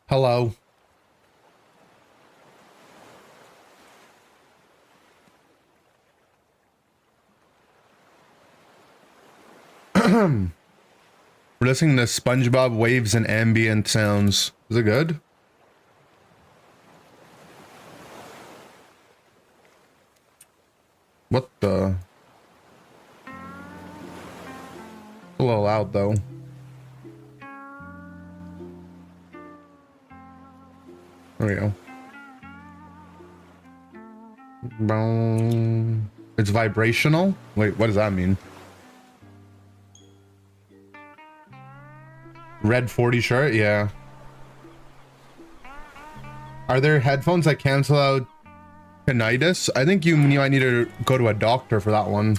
Hello. We're listening to SpongeBob waves and ambient sounds. Is it good? What the? A little loud though. There we go. Boom. It's vibrational? Wait, what does that mean? Red 40 shirt? Yeah. Are there headphones that cancel out tinnitus? I think you might need to go to a doctor for that one.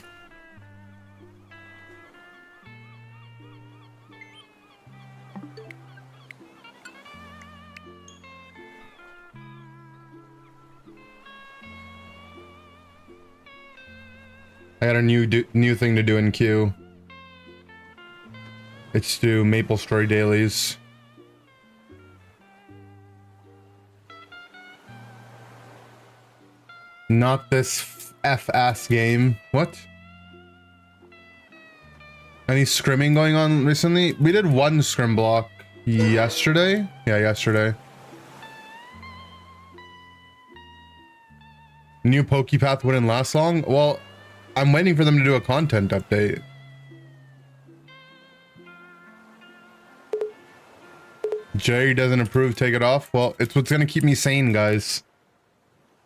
I got a new thing to do in queue. It's to Maple Story dailies. Not this F-ass game. What? Any scrimming going on recently? We did one scrim block yesterday. Yeah, yesterday. New Pokepath wouldn't last long? Well, I'm waiting for them to do a content update. Jerry doesn't approve, take it off. Well, it's what's gonna keep me sane, guys.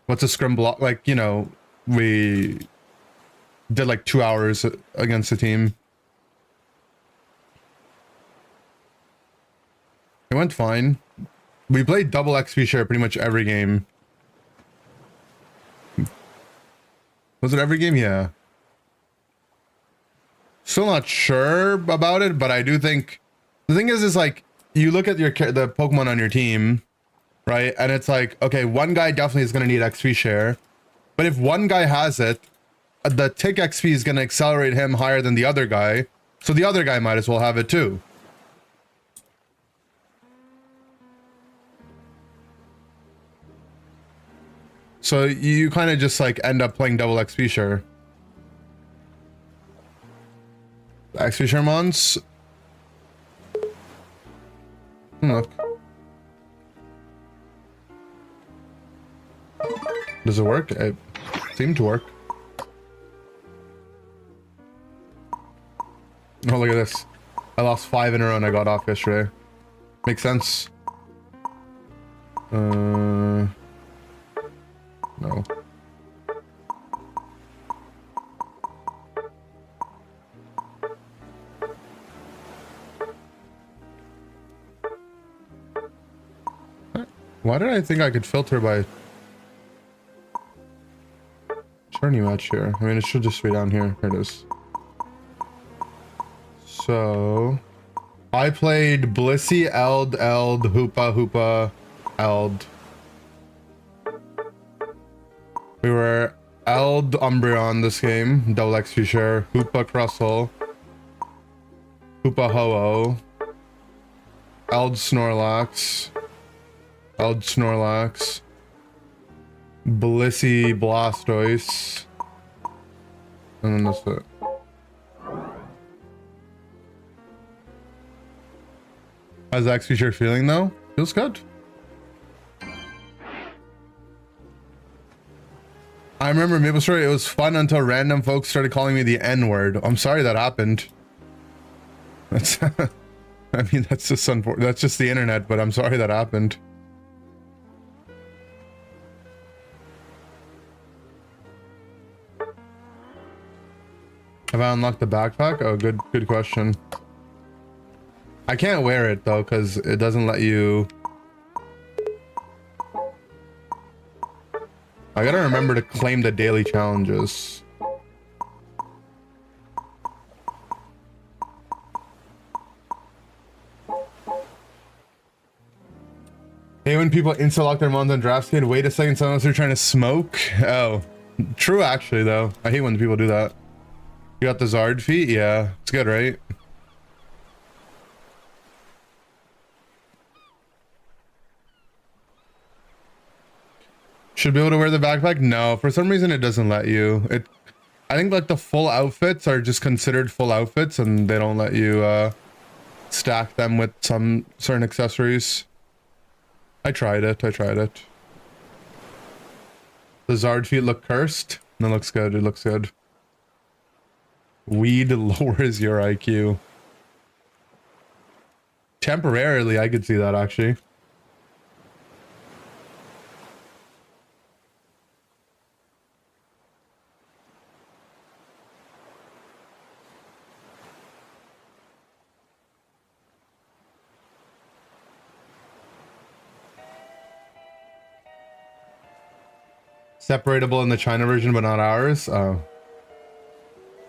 What's a scrim block? Like, you know, we did like 2 hours against the team. It went fine. We played double XP share pretty much every game. Was it every game? Yeah. Still not sure about it, but I do think the thing is like you look at the Pokemon on your team, right? And it's like, okay, one guy definitely is going to need XP share, but if one guy has it, the tick XP is going to accelerate him higher than the other guy, so the other guy might as well have it too. So you kind of just like end up playing double XP share. XP share mons. Look. Does it work? It seemed to work. Oh, look at this. I lost 5 in a row and I got off yesterday. Makes sense. No. Why did I think I could filter by tourney match here? I mean, it should just be down here. Here it is. So I played Blissey, Eld, Hoopa, Eld. We were Eld Umbreon this game, double XP share, Hoopa Crustle, Hoopa Ho-Oh, Eld Snorlax, Blissey Blastoise, and then that's it. How's the XP share feeling though? Feels good. I remember Maple Story, it was fun until random folks started calling me the N-word. I'm sorry that happened. That's I mean, that's just unfortunate. That's just the internet, but I'm sorry that happened. Have I unlocked the backpack? Oh, good question. I can't wear it though, because it doesn't let you. I gotta remember to claim the daily challenges. Hey, when people insta-lock their mons on DraftKings, wait a second, someone's they're trying to smoke? Oh, true actually though. I hate when people do that. You got the Zard feat? Yeah, it's good, right? Should be able to wear the backpack? No, for some reason it doesn't let you. I think like the full outfits are just considered full outfits and they don't let you stack them with some certain accessories. I tried it. The Zard feet look cursed. That looks good. It looks good. Weed lowers your IQ. Temporarily, I could see that actually. Separatable in the China version, but not ours. Oh.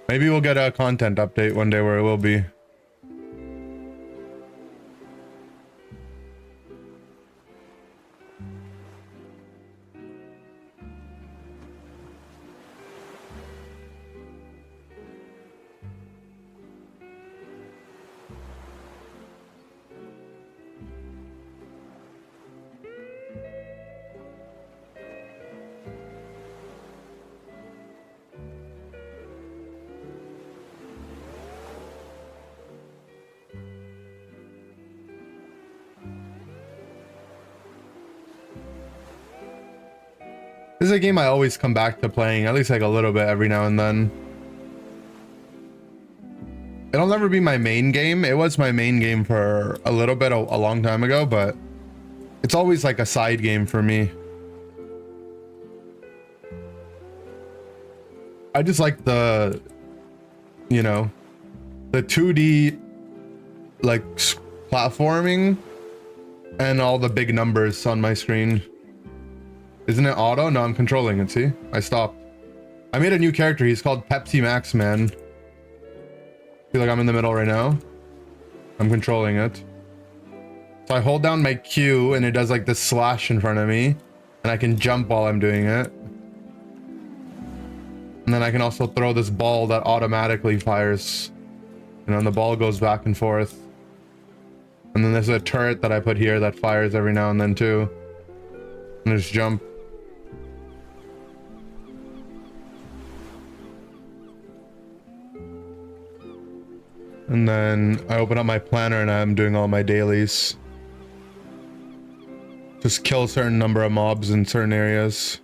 Maybe we'll get a content update one day where it will be. This is a game I always come back to playing, at least like a little bit every now and then. It'll never be my main game. It was my main game for a little bit, a long time ago, but it's always like a side game for me. I just like the, you know, the 2D like platforming and all the big numbers on my screen. Isn't it auto? No, I'm controlling it, see? I stopped. I made a new character. He's called Pepsi Max, man. Feel like I'm in the middle right now. I'm controlling it. So I hold down my Q and it does like this slash in front of me. And I can jump while I'm doing it. And then I can also throw this ball that automatically fires. You know, and the ball goes back and forth. And then there's a turret that I put here that fires every now and then too. And just jump. And then I open up my planner and I'm doing all my dailies. Just kill a certain number of mobs in certain areas.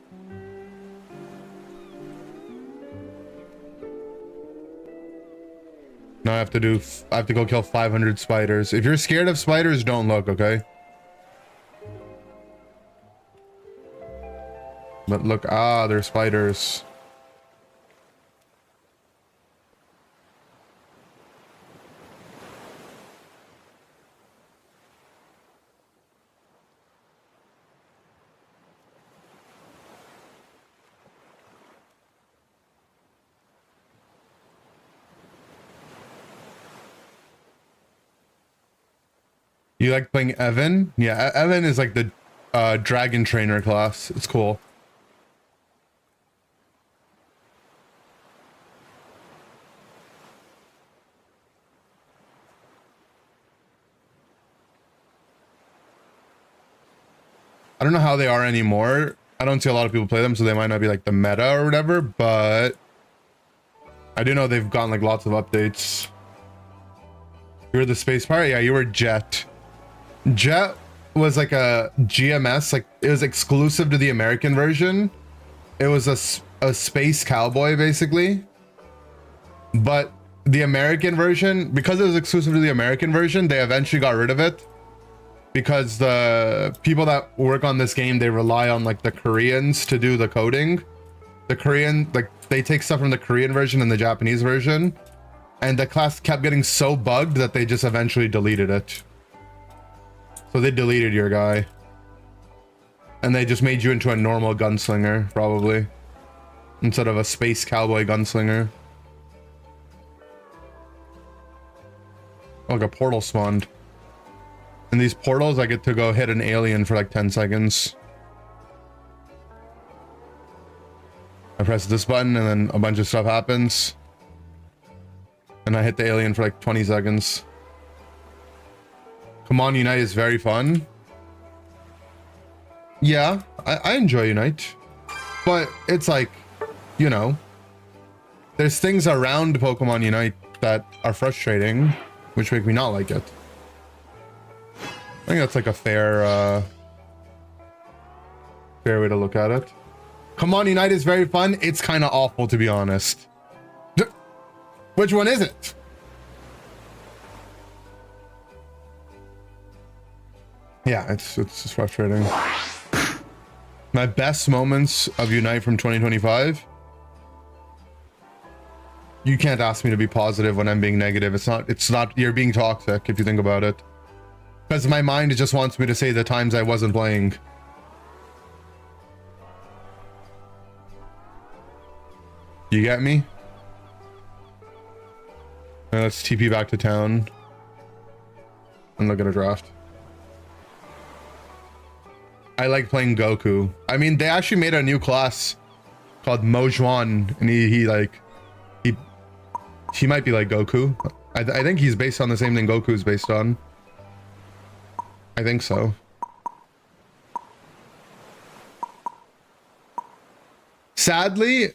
Now I have to go kill 500 spiders. If you're scared of spiders, don't look, okay? But look, there's spiders. You like playing Evan? Yeah, Evan is like the dragon trainer class. It's cool. I don't know how they are anymore. I don't see a lot of people play them, so they might not be like the meta or whatever, but I do know they've gotten like lots of updates. You were the space pirate? Yeah, you were Jet. Jet was like a GMS, like it was exclusive to the American version. It was a space cowboy basically. But the American version, because it was exclusive to the American version, they eventually got rid of it. Because the people that work on this game, they rely on like the Koreans to do the coding. The Korean, like they take stuff from the Korean version and the Japanese version. And the class kept getting so bugged that they just eventually deleted it. So they deleted your guy. And they just made you into a normal gunslinger, probably. Instead of a space cowboy gunslinger. Oh, like a portal spawned. In these portals, I get to go hit an alien for like 10 seconds. I press this button and then a bunch of stuff happens. And I hit the alien for like 20 seconds. Pokémon Unite is very fun. Yeah, I enjoy Unite. But it's like, you know, there's things around Pokemon Unite that are frustrating, which make me not like it. I think that's like a fair way to look at it. Pokemon Unite is very fun. It's kind of awful, to be honest. Which one is it? Yeah, it's just frustrating. My best moments of Unite from 2025. You can't ask me to be positive when I'm being negative. It's not, you're being toxic if you think about it. Because my mind just wants me to say the times I wasn't playing. You get me? Now let's TP back to town and look at a draft. I like playing Goku. I mean, they actually made a new class called Mojuan, and he might be like Goku. I think he's based on the same thing Goku's based on. I think so. Sadly,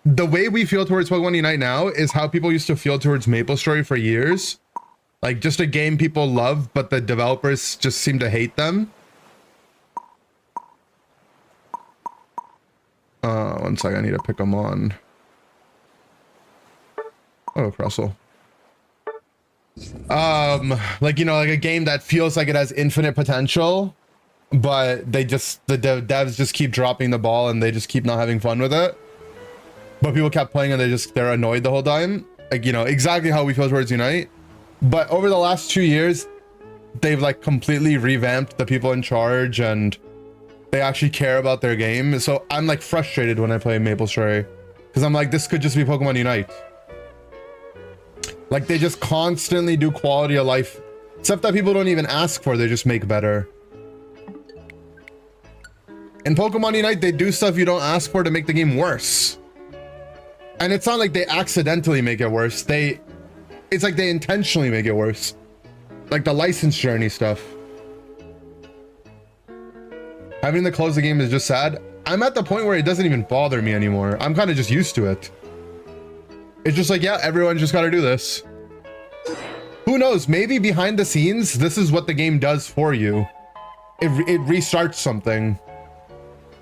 the way we feel towards Pokemon Unite now is how people used to feel towards MapleStory for years. Like, just a game people love, but the developers just seem to hate them. One second, I need to pick them on. Oh, Russell. Like, you know, like a game that feels like it has infinite potential, but the devs just keep dropping the ball and they just keep not having fun with it. But people kept playing and they're annoyed the whole time. Like, you know, exactly how we feel towards Unite. But over the last 2 years, they've like completely revamped the people in charge and they actually care about their game. So I'm like frustrated when I play MapleStory because I'm like, this could just be Pokemon Unite. Like, they just constantly do quality of life stuff that people don't even ask for. They just make better. In Pokemon Unite, they do stuff you don't ask for to make the game worse. And it's not like they accidentally make it worse. It's like they intentionally make it worse. Like the license journey stuff. Having to close the game is just sad. I'm at the point where it doesn't even bother me anymore. I'm kind of just used to it. It's just like, yeah, everyone just got to do this. Who knows? Maybe behind the scenes, this is what the game does for you. It restarts something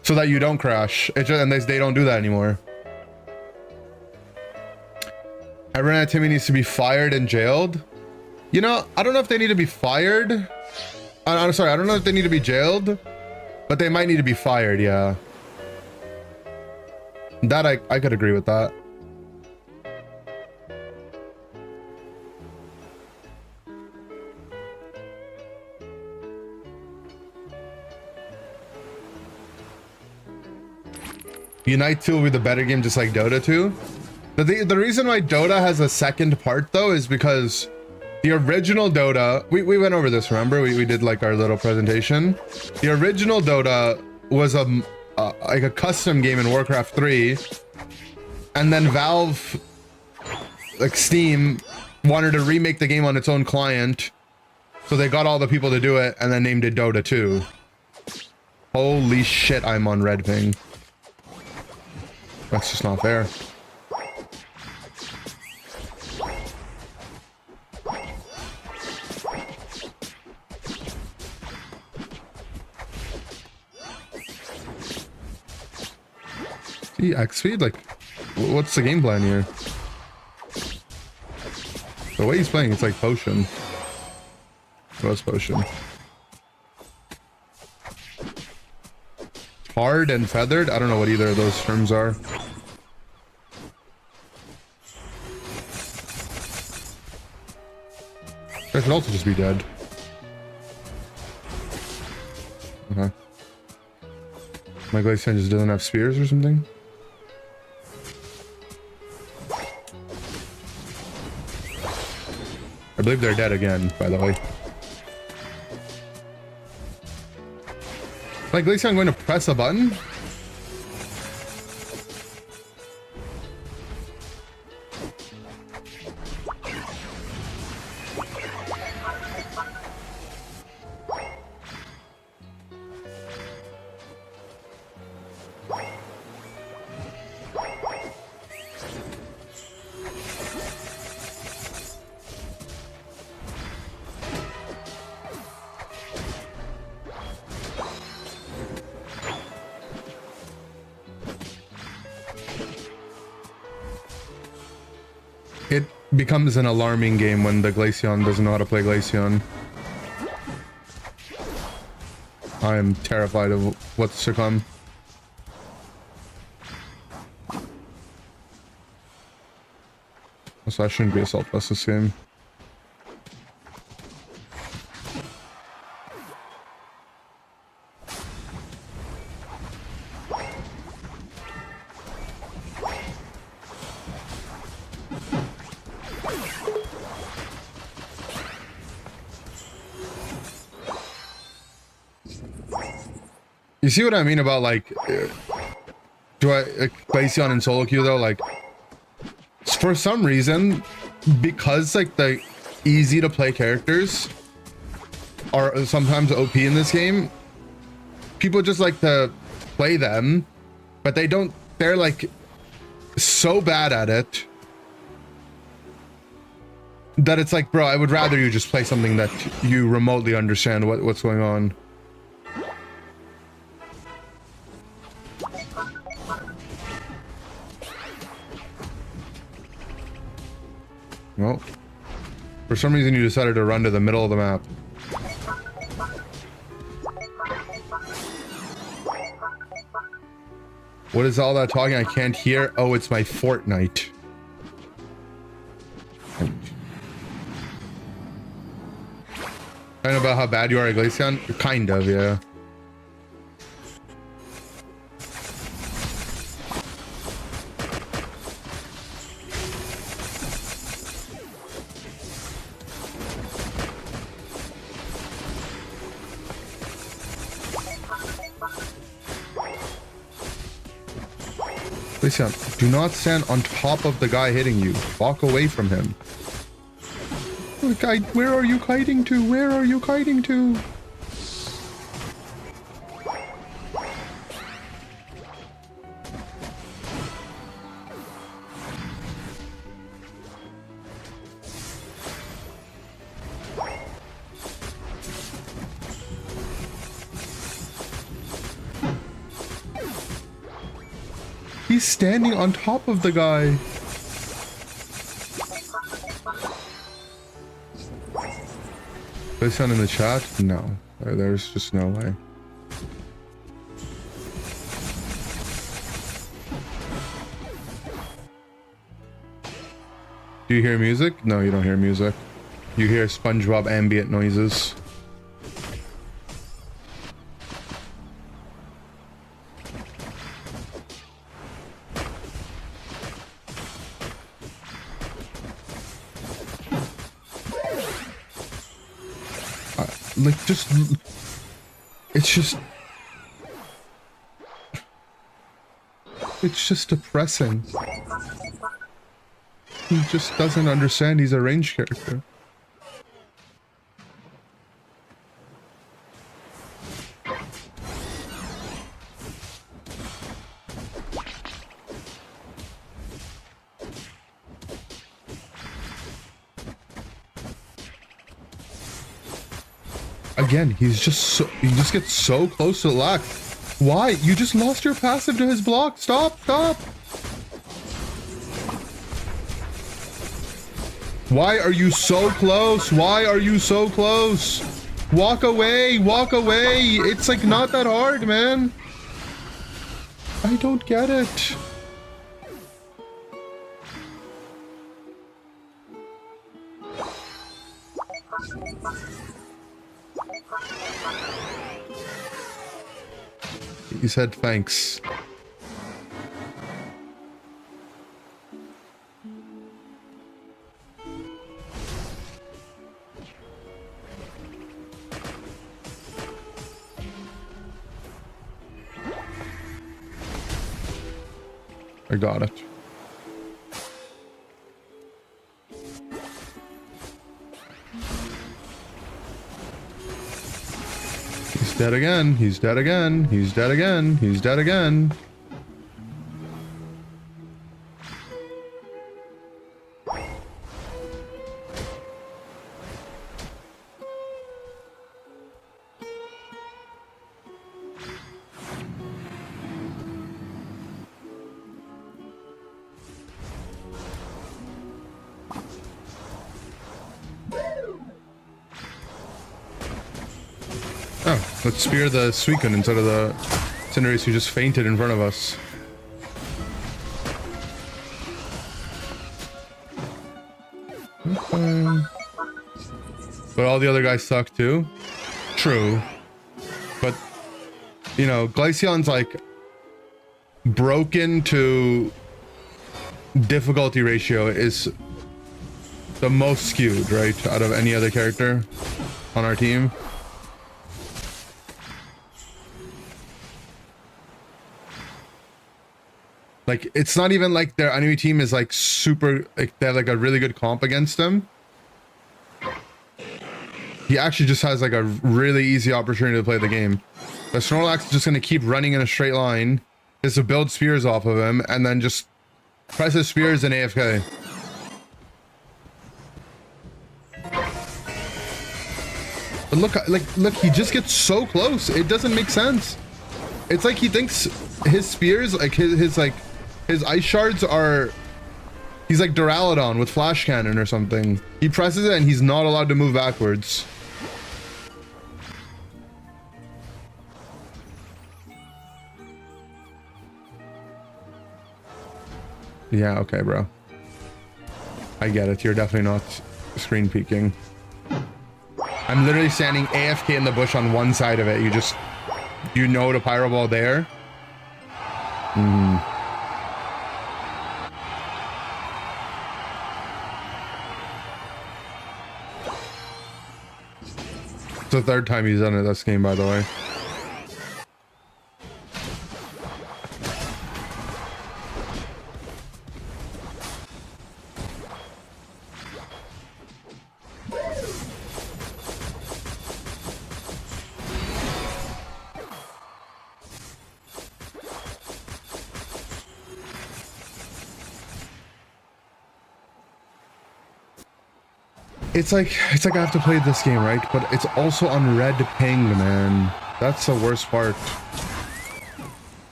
so that you don't crash. And they don't do that anymore. Everyone at Timmy needs to be fired and jailed. You know, I don't know if they need to be fired. I'm sorry, I don't know if they need to be jailed, but they might need to be fired, yeah. That I could agree with that. Unite 2 will be the better game, just like Dota 2. The reason why Dota has a second part, though, is because the original Dota, we went over this, remember? We did like our little presentation. The original Dota was like a custom game in Warcraft 3. And then Valve, like Steam, wanted to remake the game on its own client. So they got all the people to do it and then named it Dota 2. Holy shit, I'm on red ping. That's just not fair. See, X speed? Like, what's the game plan here? The way he's playing, it's like potion. What's potion? Hard and feathered? I don't know what either of those terms are. I should also just be dead. Okay. My Glaceon just doesn't have spears or something? I believe they're dead again, by the way. Like, at least I'm going to press a button? it becomes an alarming game when the Glaceon doesn't know how to play Glaceon. I am terrified of what's to come. So I shouldn't be assault plus this game. You see what I mean about like, do I Glaceon and solo queue though? Like, for some reason, because like the easy to play characters are sometimes OP in this game, people just like to play them, but they don't. They're like so bad at it that it's like, bro, I would rather you just play something that you remotely understand what's going on. Well, for some reason you decided to run to the middle of the map. What is all that talking I can't hear? Oh, it's my Fortnite. Kind of about how bad you are at Glaceon? Kind of, yeah. Glaceon, do not stand on top of the guy hitting you. Walk away from him. Guy, where are you kiting to? Where are you kiting to? He's standing on top of the guy. Glaceon in the chat? No. There's just no way. Do you hear music? No, you don't hear music. You hear SpongeBob ambient noises. Like, it's just depressing. He just doesn't understand he's a ranged character. Again, he just gets so close to the lock. Why? You just lost your passive to his block. Stop, stop. Why are you so close? Why are you so close? Walk away, walk away. It's like not that hard, man. I don't get it. He said thanks. I got it. He's dead again. He's dead again. He's dead again. He's dead again. Let's spear the Suicune instead of the Cinderace who just fainted in front of us. Okay. But all the other guys suck too. True. But, you know, Glaceon's like broken to difficulty ratio is the most skewed, right? Out of any other character on our team. Like, it's not even like their enemy team is like super, like they have like a really good comp against them. He actually just has like a really easy opportunity to play the game. The Snorlax is just going to keep running in a straight line, is to build spears off of him, and then just press his spears in AFK. But look, he just gets so close. It doesn't make sense. It's like he thinks his spears, like his ice shards are, he's like Duraludon with flash cannon or something. He presses it and he's not allowed to move backwards. Yeah, okay, bro. I get it. You're definitely not screen peeking. I'm literally standing AFK in the bush on one side of it. You know the Pyro Ball there. It's the third time he's done it this game, by the way. It's like I have to play this game, right? But it's also on red ping, man. That's the worst part.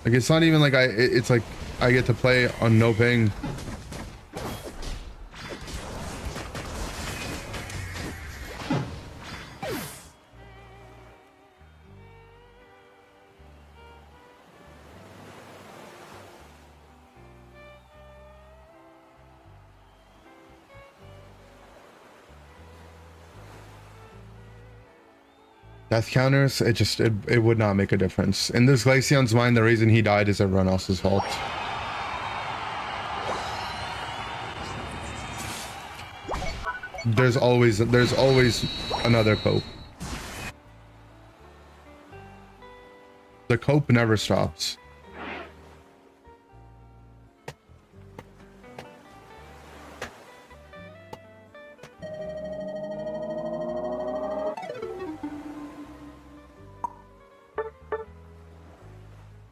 Like, it's not even like it's like I get to play on no ping. Death counters, it would not make a difference. In this Glaceon's mind, the reason he died is everyone else's fault. There's always another cope. The cope never stops.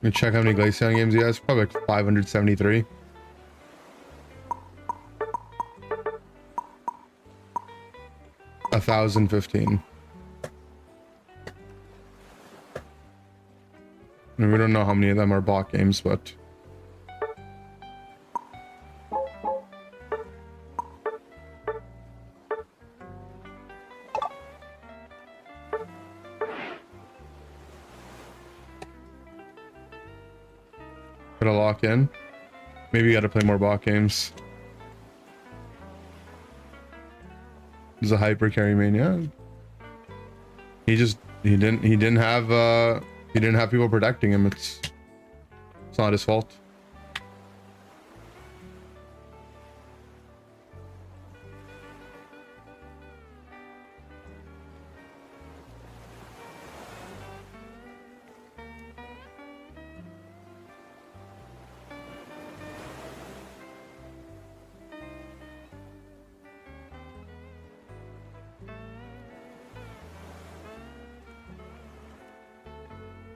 Let me check how many Glaceon games he has. Probably like 573. A 1,015. And we don't know how many of them are bot games, but gotta lock in. Maybe you gotta play more bot games. He's a hyper carry main, yeah. He didn't have people protecting him. It's not his fault.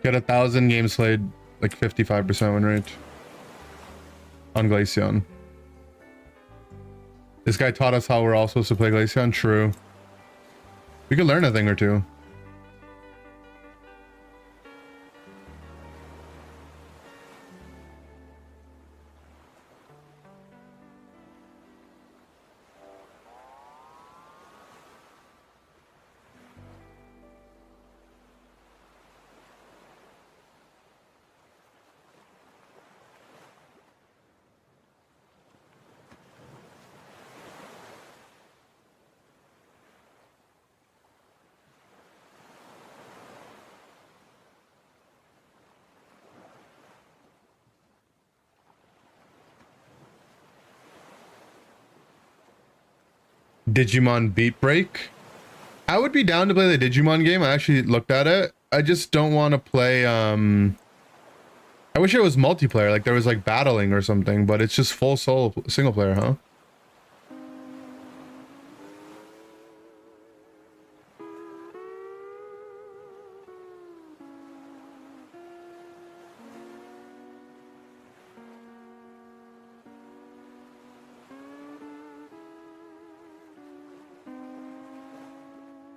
Got 1,000 games played, like 55% win rate on Glaceon. This guy taught us how we're all supposed to play Glaceon. True. We could learn a thing or two. Digimon Beat Break. I would be down to play the Digimon game. I actually looked at it. I just don't want to play, I wish it was multiplayer, like there was like battling or something, but it's just full solo single player, huh?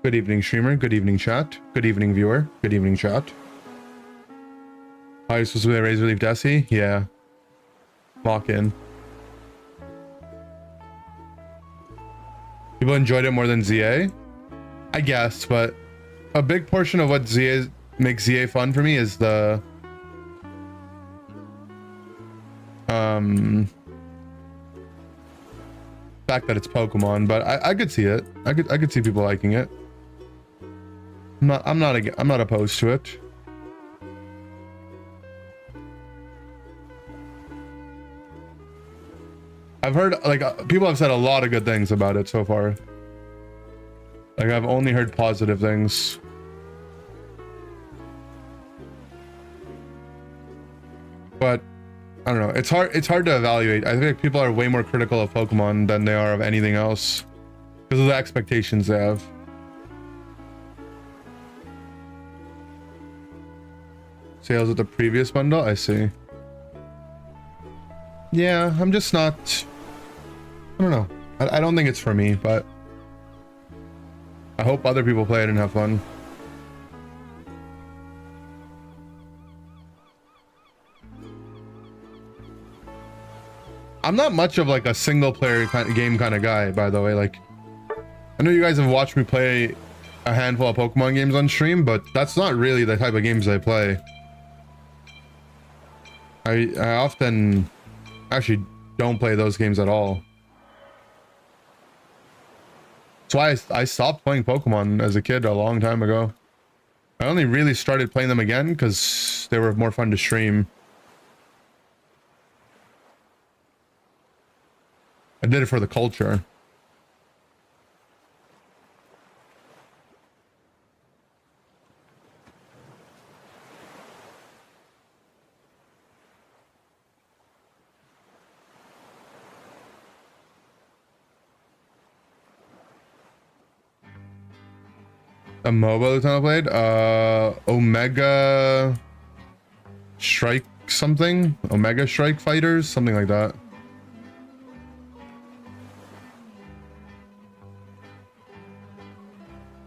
Good evening, streamer. Good evening, chat. Good evening, viewer. Good evening, chat. Oh, you're supposed to be a Razor Leaf Desi? Yeah. Lock in. People enjoyed it more than ZA? I guess, but a big portion of what ZA makes ZA fun for me is the fact that it's Pokemon, but I could see it. I could see people liking it. I'm not opposed to it. I've heard like people have said a lot of good things about it so far. Like I've only heard positive things. But I don't know. It's hard to evaluate. I think people are way more critical of Pokemon than they are of anything else because of the expectations they have. Sales with the previous bundle, I see. Yeah, I'm just not. I don't know. I don't think it's for me, but I hope other people play it and have fun. I'm not much of like a single player game kind of guy, by the way. Like, I know you guys have watched me play a handful of Pokemon games on stream, but that's not really the type of games I play. I often actually don't play those games at all. That's why I stopped playing Pokemon as a kid a long time ago. I only really started playing them again because they were more fun to stream. I did it for the culture. A MOBA that I played? Omega Strike something? Omega Strike Fighters? Something like that.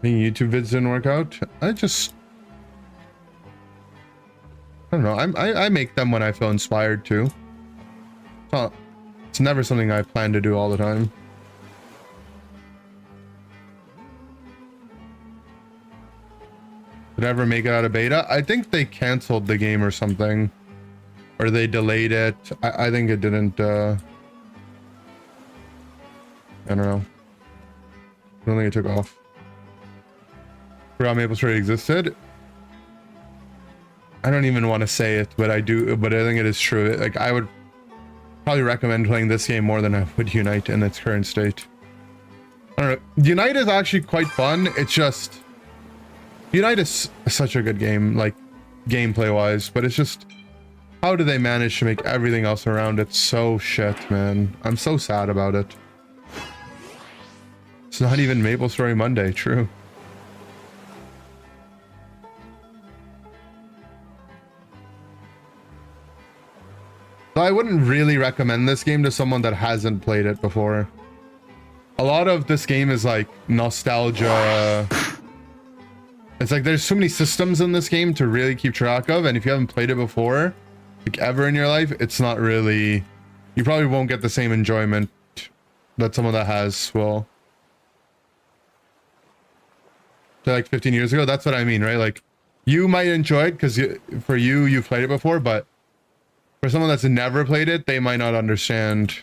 Any YouTube vids didn't work out? I don't know. I make them when I feel inspired to. It's never something I plan to do all the time. Did I ever make it out of beta? I think they canceled the game or something. Or they delayed it. I think it didn't, I don't know. I don't think it took off. Forgot Maple Story existed. I don't even want to say it, but I do, but I think it is true. Like, I would probably recommend playing this game more than I would Unite in its current state. I don't know. Unite is actually quite fun. It's just... Unite is such a good game, like, gameplay wise, but it's just... How do they manage to make everything else around it so shit, man? I'm so sad about it. It's not even Maple Story Monday, true. So I wouldn't really recommend this game to someone that hasn't played it before. A lot of this game is like nostalgia. It's like there's so many systems in this game to really keep track of, and if you haven't played it before, like ever in your life, it's not really... You probably won't get the same enjoyment that someone that has will. So like 15 years ago, that's what I mean, right? Like, you might enjoy it because for you, you've played it before, but for someone that's never played it, they might not understand.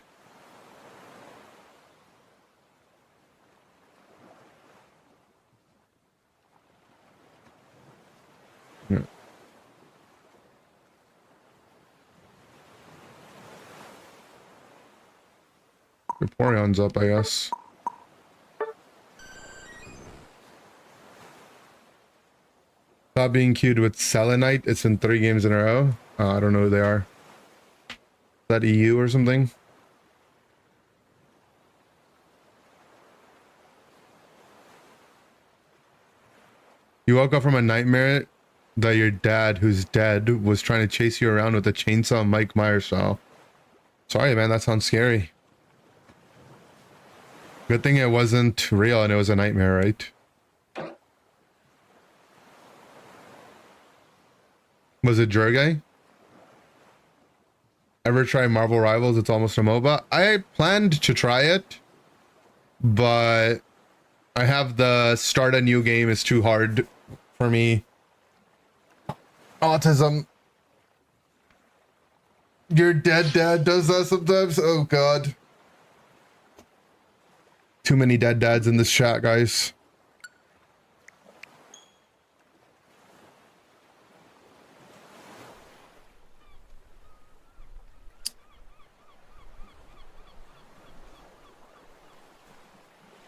Yeah. Vaporeon's up, I guess. Stop being queued with Selenite. It's in 3 games in a row. I don't know who they are. Is that EU or something? You woke up from a nightmare that your dad, who's dead, was trying to chase you around with a chainsaw Mike Myers style. Sorry, man. That sounds scary. Good thing it wasn't real and it was a nightmare, right? Was it Jurgay? Ever try Marvel Rivals? It's almost a MOBA. I planned to try it, but I have the start a new game is too hard for me. Autism. Your dead dad does that sometimes? Oh god. Too many dead dads in this chat, guys.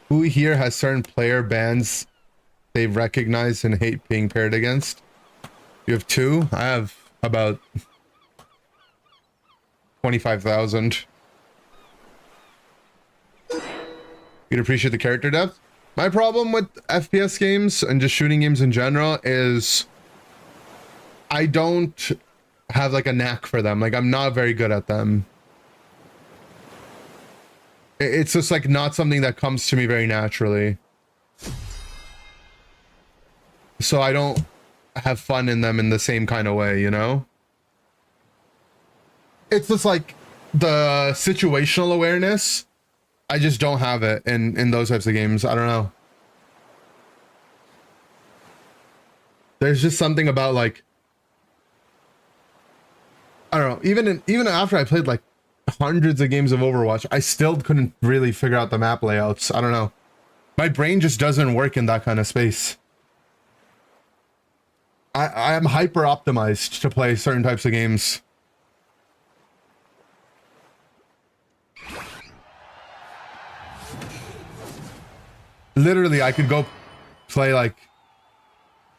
Who here has certain player bands they recognize and hate being paired against? You have 2? I have about 25,000. You'd appreciate the character depth. My problem with FPS games and just shooting games in general is I don't have like a knack for them. Like I'm not very good at them. It's just like not something that comes to me very naturally. So I don't have fun in them in the same kind of way, you know? It's just like the situational awareness. I just don't have it in those types of games. I don't know. There's just something about like, I don't know, even after I played like hundreds of games of Overwatch, I still couldn't really figure out the map layouts. I don't know. My brain just doesn't work in that kind of space. I am hyper optimized to play certain types of games. Literally, I could go play like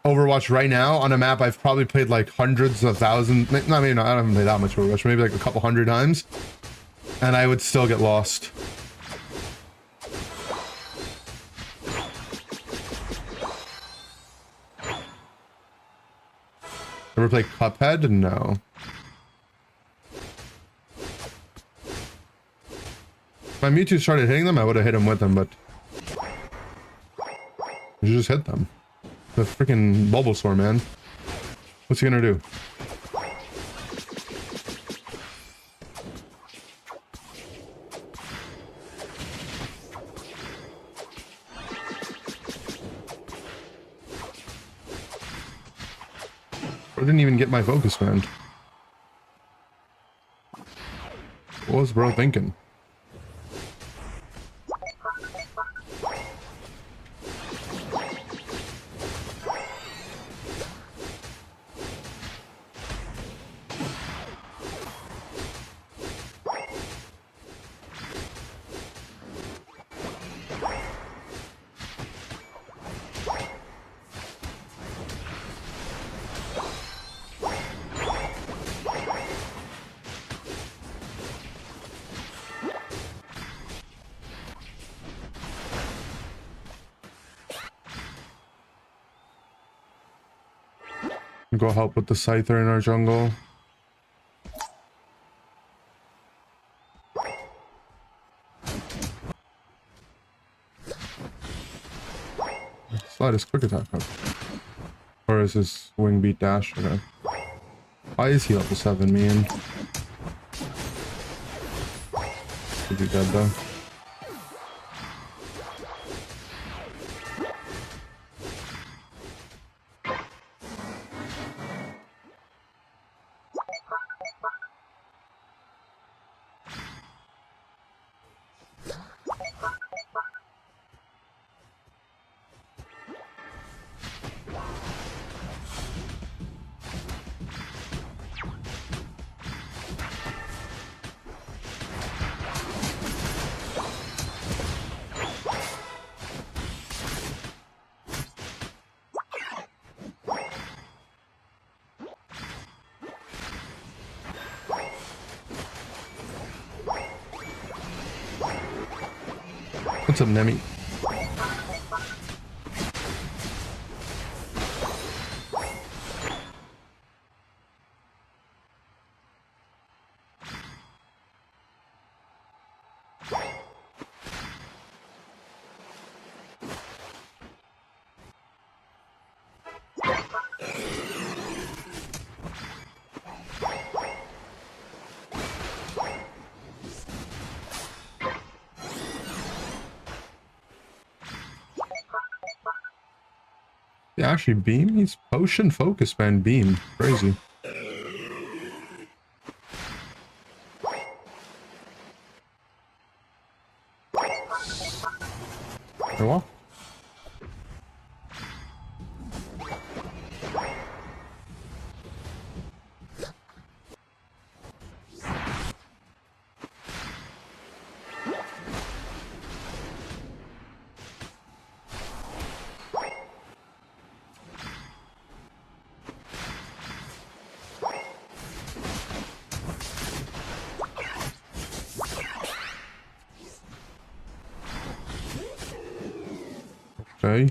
Overwatch right now on a map I've probably played like hundreds of thousands. I mean, I haven't played that much Overwatch, maybe like a couple hundred times, and I would still get lost. Ever play Cuphead? No. If my Mewtwo started hitting them, I would have hit him with them, but you just hit them. The freaking Bulbasaur, man. What's he gonna do? I didn't even get my focus, man. What was bro thinking? Go help with the Scyther in our jungle. Slide his quick attack up. Or is his wing beat dash? Okay. Why is he level 7, man? Should be dead though. What's up, Nemi? Yeah, actually, Beam? He's Potion Focus Band Beam. Crazy. Very well. Okay.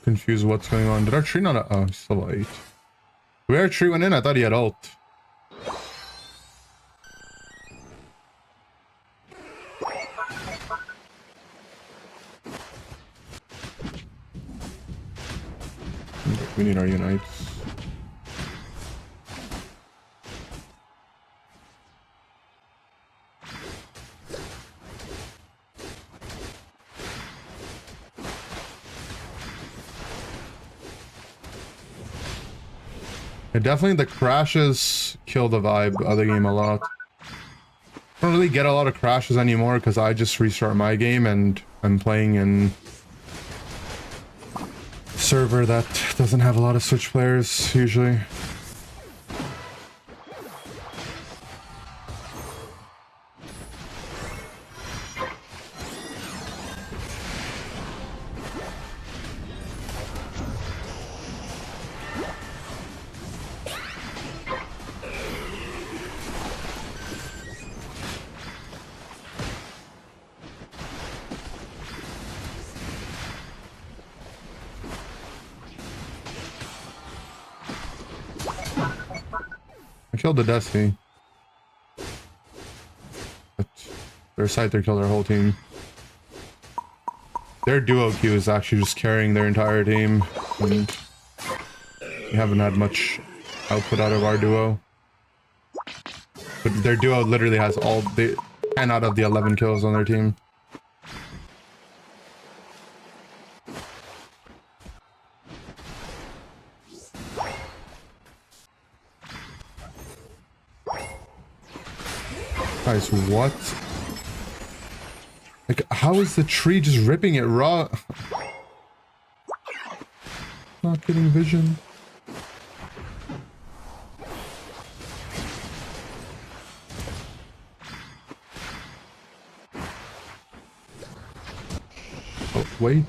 Confused what's going on. Did our tree not? Oh, he's still 8. Where our tree went in? I thought he had ult. We need our Unites. Yeah, definitely the crashes kill the vibe of the game a lot. I don't really get a lot of crashes anymore because I just restart my game and I'm playing in server that doesn't have a lot of Switch players usually. I killed the Destiny. But their Scyther killed their whole team. Their duo queue is actually just carrying their entire team. And we haven't had much output out of our duo. But their duo literally has all the 10 out of the 11 kills on their team. Guys, what? Like, how is the tree just ripping it raw? Not getting vision. Oh, wait.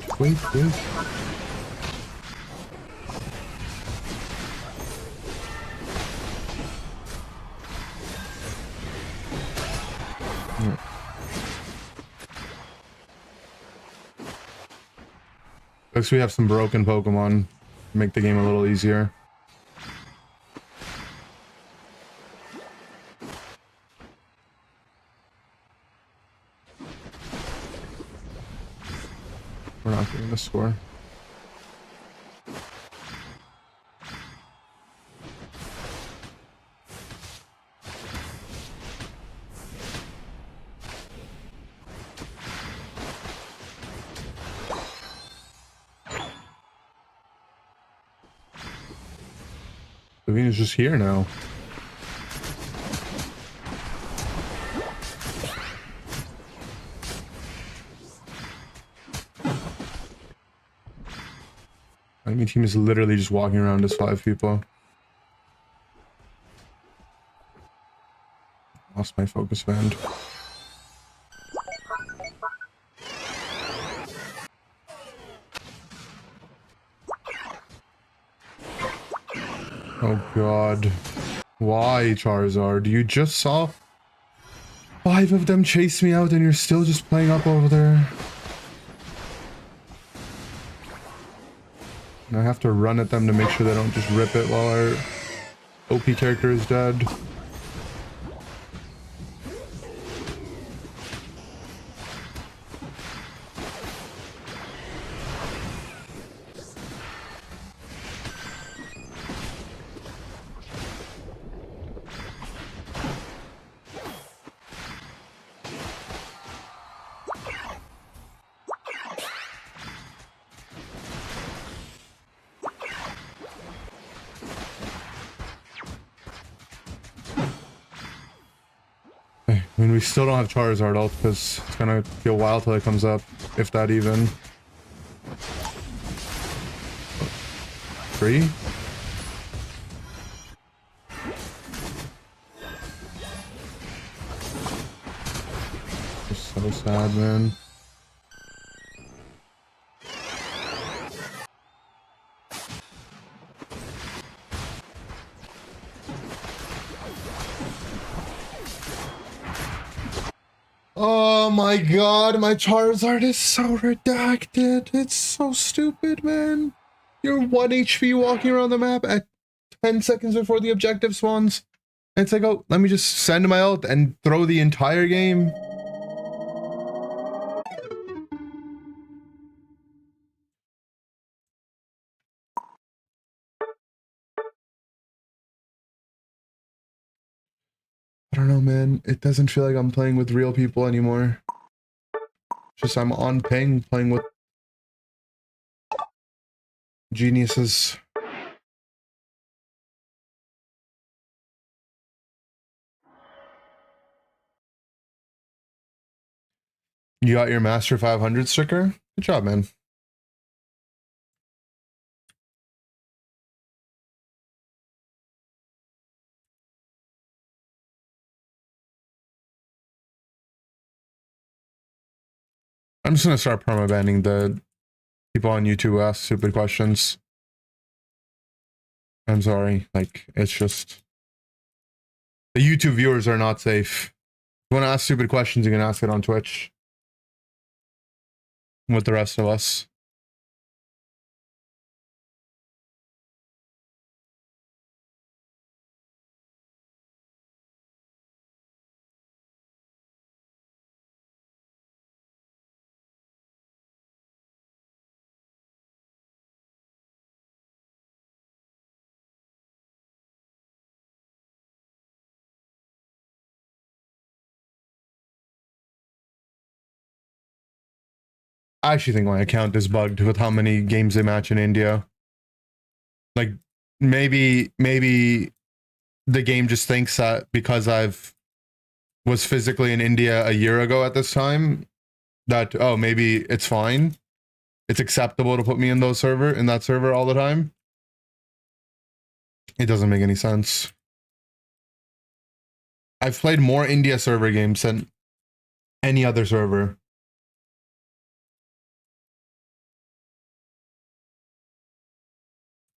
Looks we have some broken Pokemon. Make the game a little easier. We're not getting the score. Davina's just here now. Enemy team is literally just walking around as 5 people. Lost my focus band. Oh god. Why, Charizard? You just saw 5 of them chase me out and you're still just playing up over there. And I have to run at them to make sure they don't just rip it while our OP character is dead. I mean, we still don't have Charizard ult because it's gonna be a while till it comes up, if that even. 3? So sad, man. Oh my god, my Charizard is so redacted. It's so stupid, man. You're 1 HP walking around the map at 10 seconds before the objective spawns. And it's like, oh, let me just send my ult and throw the entire game. I don't know, man. It doesn't feel like I'm playing with real people anymore. Just I'm on ping playing with geniuses. You got your Master 500 sticker? Good job, man. I'm just gonna start permabanning the people on YouTube who ask stupid questions. I'm sorry, like, it's just... The YouTube viewers are not safe. If you want to ask stupid questions, you can ask it on Twitch. With the rest of us. I actually think my account is bugged with how many games they match in India. Like, maybe the game just thinks that because was physically in India a year ago at this time, that, oh, maybe it's fine. It's acceptable to put me in that server all the time. It doesn't make any sense. I've played more India server games than any other server.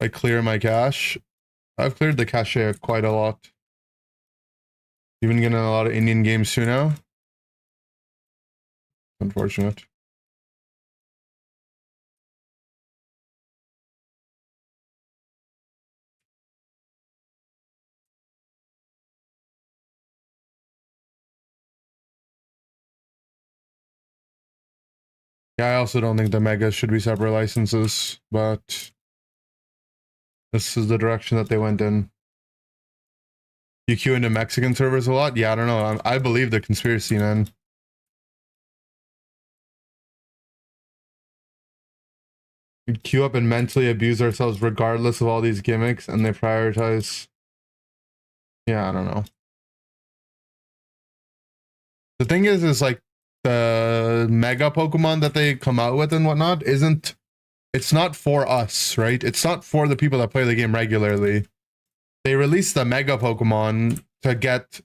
I clear my cache. I've cleared the cache quite a lot. Even getting a lot of Indian games too now. Unfortunate. Yeah, I also don't think the megas should be separate licenses, but this is the direction that they went in. You queue into Mexican servers a lot? Yeah, I don't know. I believe the conspiracy, man. We queue up and mentally abuse ourselves regardless of all these gimmicks, and they prioritize... Yeah, I don't know. The thing is like, the mega Pokemon that they come out with and whatnot it's not for us, right? It's not for the people that play the game regularly. They release the mega Pokemon to get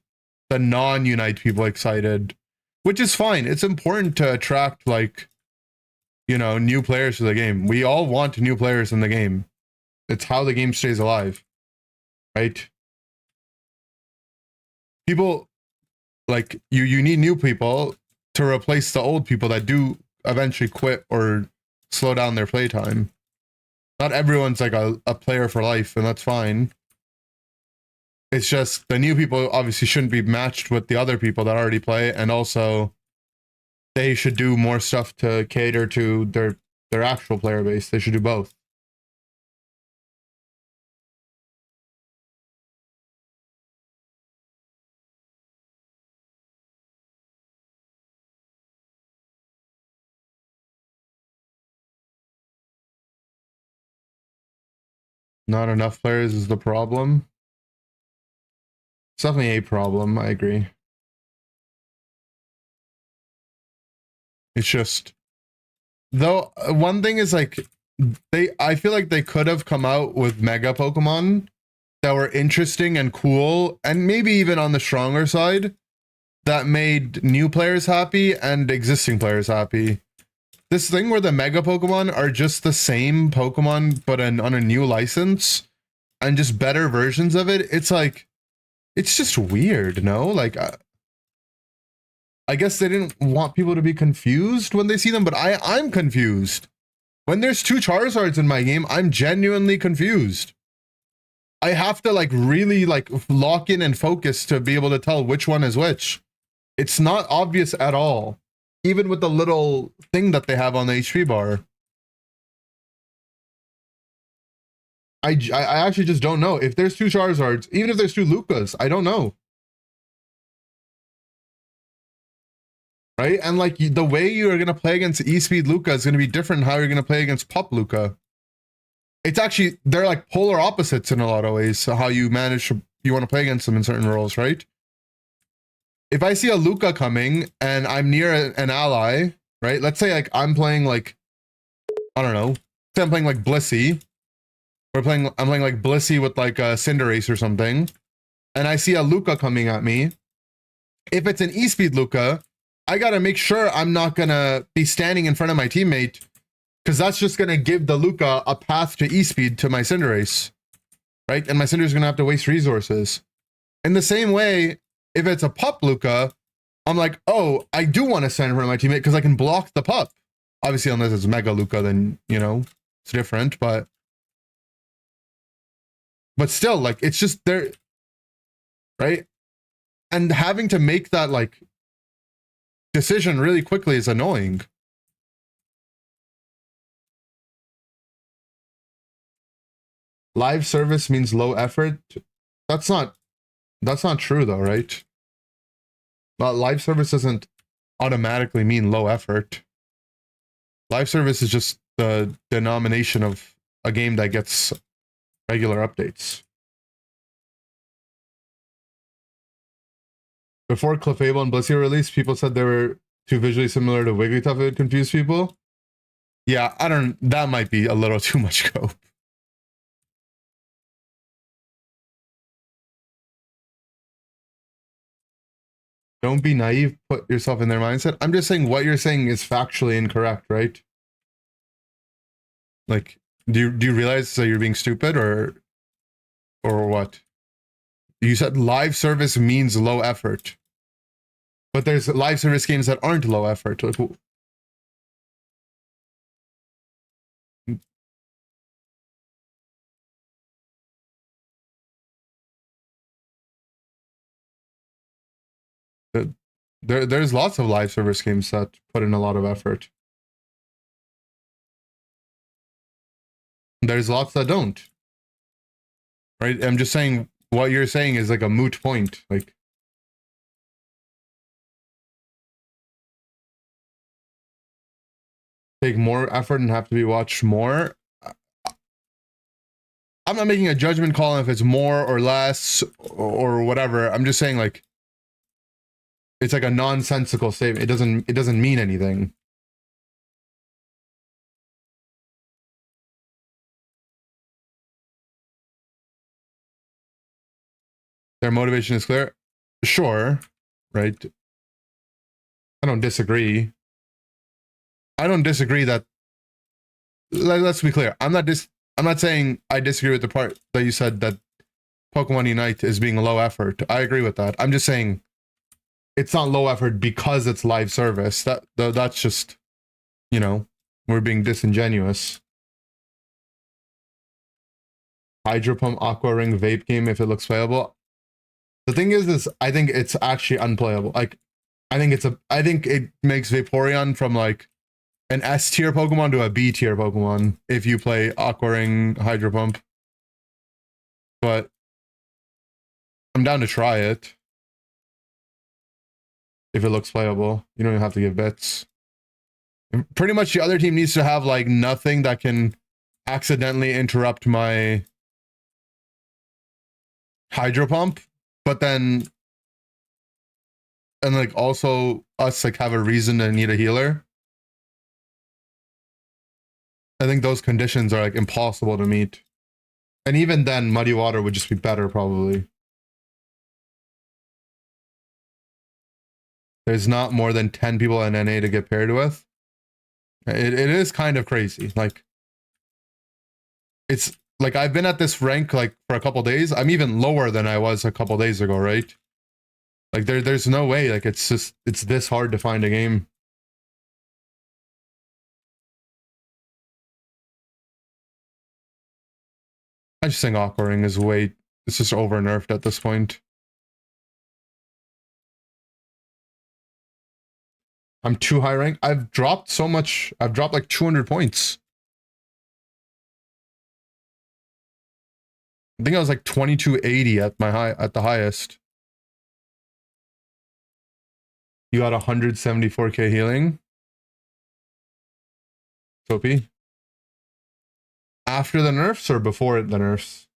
the non-Unite people excited, which is fine. It's important to attract, like, you know, new players to the game. We all want new players in the game. It's how the game stays alive. right? People like you need new people to replace the old people that do eventually quit or slow down their playtime. Not everyone's like a player for life, and that's fine. It's just the new people obviously shouldn't be matched with the other people that already play, and also they should do more stuff to cater to their actual player base. They should do both. Not enough players is the problem. It's definitely a problem, I agree. It's just, though, one thing is like, I feel like they could have come out with mega Pokemon that were interesting and cool, and maybe even on the stronger side, that made new players happy and existing players happy. This thing where the mega Pokemon are just the same Pokemon, but on a new license, and just better versions of it, it's like, it's just weird, no? Like, I guess they didn't want people to be confused when they see them, but I'm confused. When there's 2 Charizards in my game, I'm genuinely confused. I have to like really like lock in and focus to be able to tell which one is which. It's not obvious at all, even with the little thing that they have on the HP bar. I actually just don't know. If there's 2 Charizards, even if there's 2 Lukas, I don't know. Right? And like the way you are going to play against E-Speed Luka is going to be different than how you're going to play against Pup Luka. It's actually, they're like polar opposites in a lot of ways. So how you manage to, you want to play against them in certain roles, right? If I see a Luka coming and I'm near an ally, right? Let's say like I'm playing like, I don't know, say I'm playing like Blissey. I'm playing like Blissey with like a Cinderace or something. And I see a Luka coming at me. If it's an E-Speed Luka, I got to make sure I'm not going to be standing in front of my teammate, because that's just going to give the Luka a path to E-Speed to my Cinderace, right? And my Cinderace is going to have to waste resources. In the same way, if it's a Pup Luka, I'm like, oh, I do want to stand in front of my teammate because I can block the Pup. Obviously, unless it's Mega Luka, then, you know, it's different, but still, like, it's just there, right? And having to make that, like, decision really quickly is annoying. Live service means low effort. That's not true though, right? But live service doesn't automatically mean low effort. Live service is just the denomination of a game that gets regular updates. Before Clefable and Blissey were released, people said they were too visually similar to Wigglytuff. It would confuse people. Yeah, that might be a little too much scope. Don't be naive, put yourself in their mindset. I'm just saying what you're saying is factually incorrect, right? Like, do you realize that you're being stupid or what? You said live service means low effort. But there's live service games that aren't low effort. Like, there's lots of live service games that put in a lot of effort. There's lots that don't. Right? I'm just saying what you're saying is like a moot point. Like, take more effort and have to be watched more. I'm not making a judgment call on if it's more or less or whatever. I'm just saying, like, it's like a nonsensical statement. It doesn't mean anything. Their motivation is clear. Sure, right? I don't disagree. I don't disagree that. Let's be clear. I'm not saying I disagree with the part that you said that Pokemon Unite is being low effort. I agree with that. I'm just saying it's not low effort because it's live service. That's just, you know, we're being disingenuous. Hydro Pump, Aqua Ring, Vape Game, if it looks playable. The thing is I think it's actually unplayable. Like, I think it makes Vaporeon from like an S tier Pokemon to a B tier Pokemon if you play Aqua Ring, Hydro Pump. But I'm down to try it. If it looks playable, you don't even have to give bits. And pretty much the other team needs to have like nothing that can accidentally interrupt my Hydro Pump, but then and like also us like have a reason to need a healer. I think those conditions are like impossible to meet. And even then, Muddy Water would just be better probably. There's not more than 10 people in NA to get paired with. It is kind of crazy. Like, it's like I've been at this rank like for a couple days. I'm even lower than I was a couple days ago, right? Like there's no way. Like it's this hard to find a game. I just think Aqua Ring is it's just over nerfed at this point. I'm too high rank. I've dropped so much. I've dropped like 200 points. I think I was like 2280 at the highest. You got 174k healing. Soapy. After the nerfs or before the nerfs?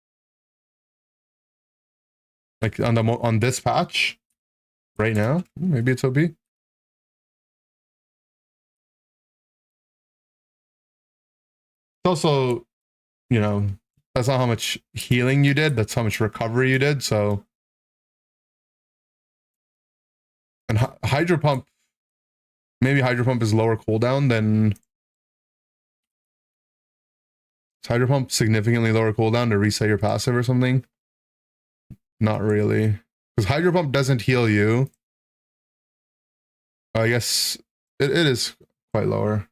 Like on this patch? Right now? Maybe it's OP. It's also, you know, that's not how much healing you did, that's how much recovery you did, so. And Hydro Pump, maybe Hydro Pump is lower cooldown than. Is Hydro Pump significantly lower cooldown to reset your passive or something? Not really. Because Hydro Pump doesn't heal you. I guess it is quite lower.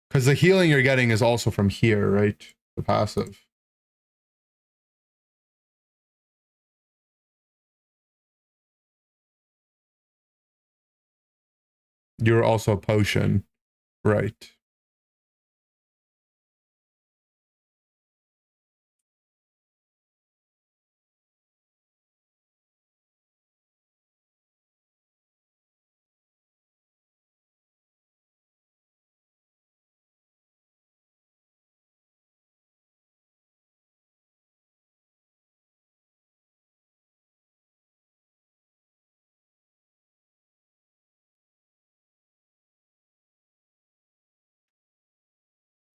Because the healing you're getting is also from here, right? The passive. You're also a potion, right?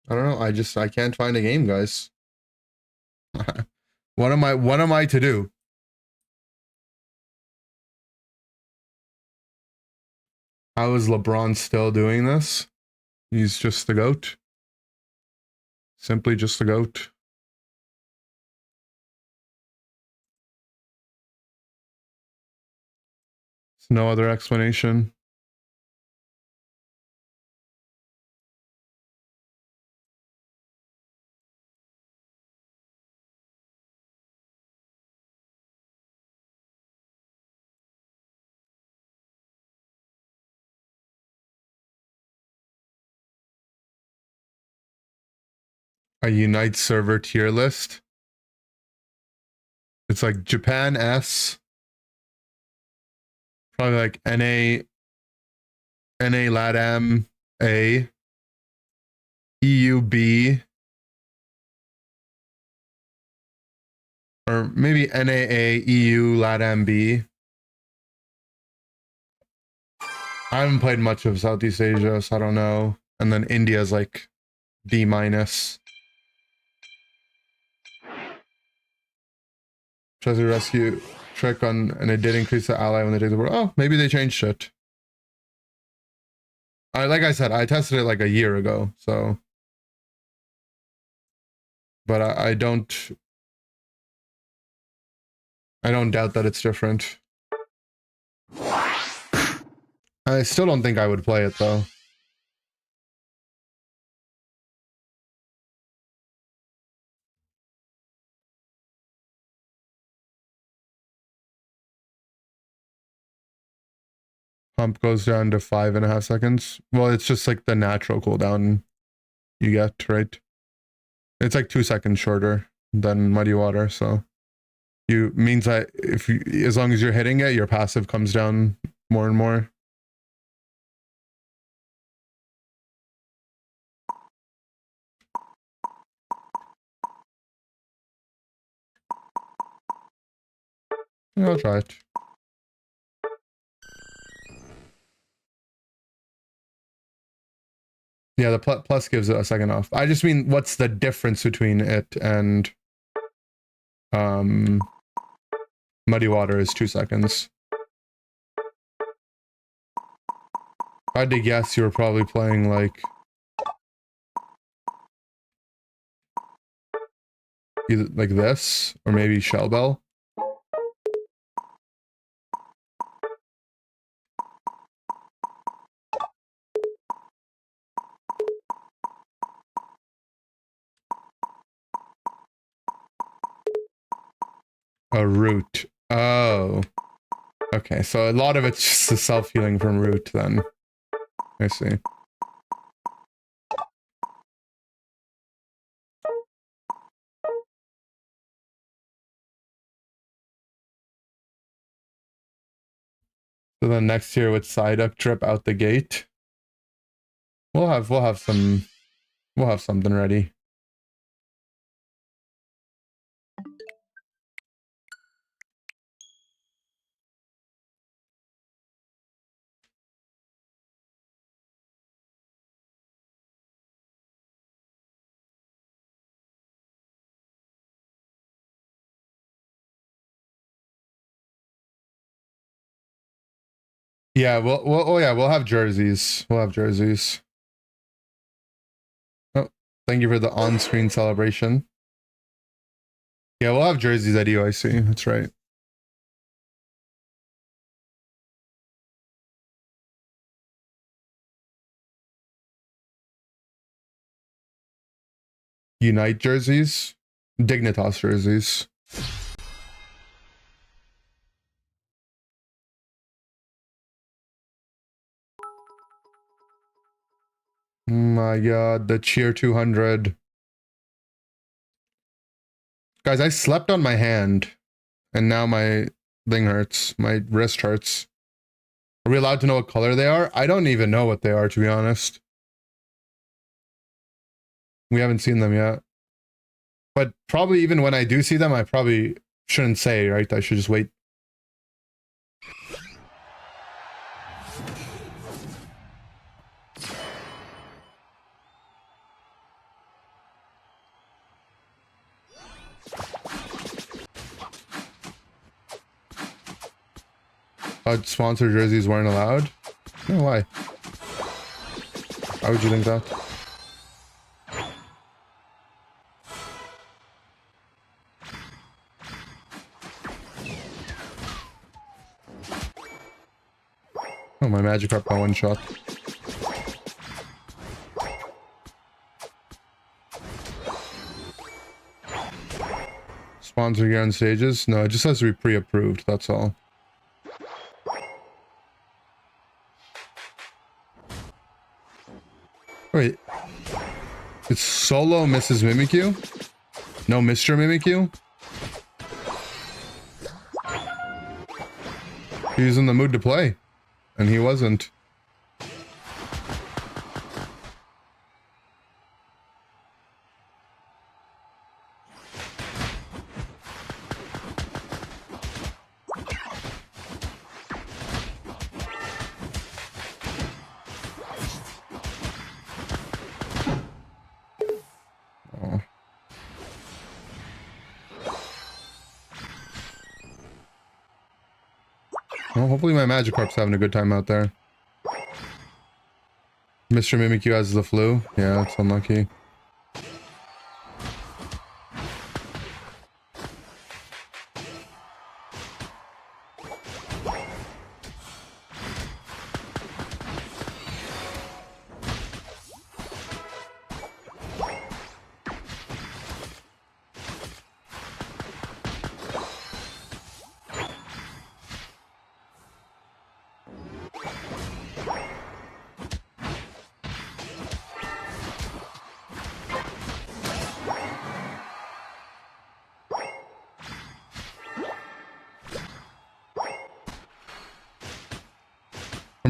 I don't know. I can't find a game, guys. What am I to do? How is LeBron still doing this? He's just the GOAT. Simply just the GOAT. There's no other explanation. A Unite server tier list. It's like Japan S. Probably like NA LATAM A. EU B. Or maybe NAA EU LATAM B. I haven't played much of Southeast Asia, so I don't know. And then India's like B-. Treasure rescue trick on, and it did increase the ally when they take the board. Oh, maybe they changed shit. Like I said, I tested it like a year ago, so. But I don't I don't doubt that it's different. I still don't think I would play it though. Pump goes down to 5.5 seconds. Well, it's just like the natural cooldown you get, right? It's like 2 seconds shorter than Muddy Water, so you means that if you, as long as you're hitting it, your passive comes down more and more. Yeah, I'll try it. Yeah, the plus gives it a second off. I just mean, what's the difference between it and Muddy Water is 2 seconds. If I had to guess, you were probably playing like either like this or maybe Shell Bell. A root. Oh. Okay, so a lot of it's just the self-healing from root then. I see. So then next year with Psyduck Trip out the gate, we'll have something ready. Yeah, we'll have jerseys. We'll have jerseys. Oh, thank you for the on-screen celebration. Yeah, we'll have jerseys at UIC. That's right. Unite jerseys, Dignitas jerseys. My God, the cheer 200. Guys, I slept on my hand, and now my thing hurts. My wrist hurts. Are we allowed to know what color they are? I don't even know what they are, to be honest. We haven't seen them yet. But probably even when I do see them, I probably shouldn't say, right? I should just wait. Sponsored jerseys weren't allowed? No, why? Why would you think that? Oh, my Magikarp got one shot. Sponsor gear on stages? No, it just has to be pre-approved, that's all. Wait. It's solo Mrs. Mimikyu? No Mr. Mimikyu? He was in the mood to play. And he wasn't. Well, hopefully my Magikarp's having a good time out there. Mr. Mimikyu has the flu. Yeah, that's unlucky.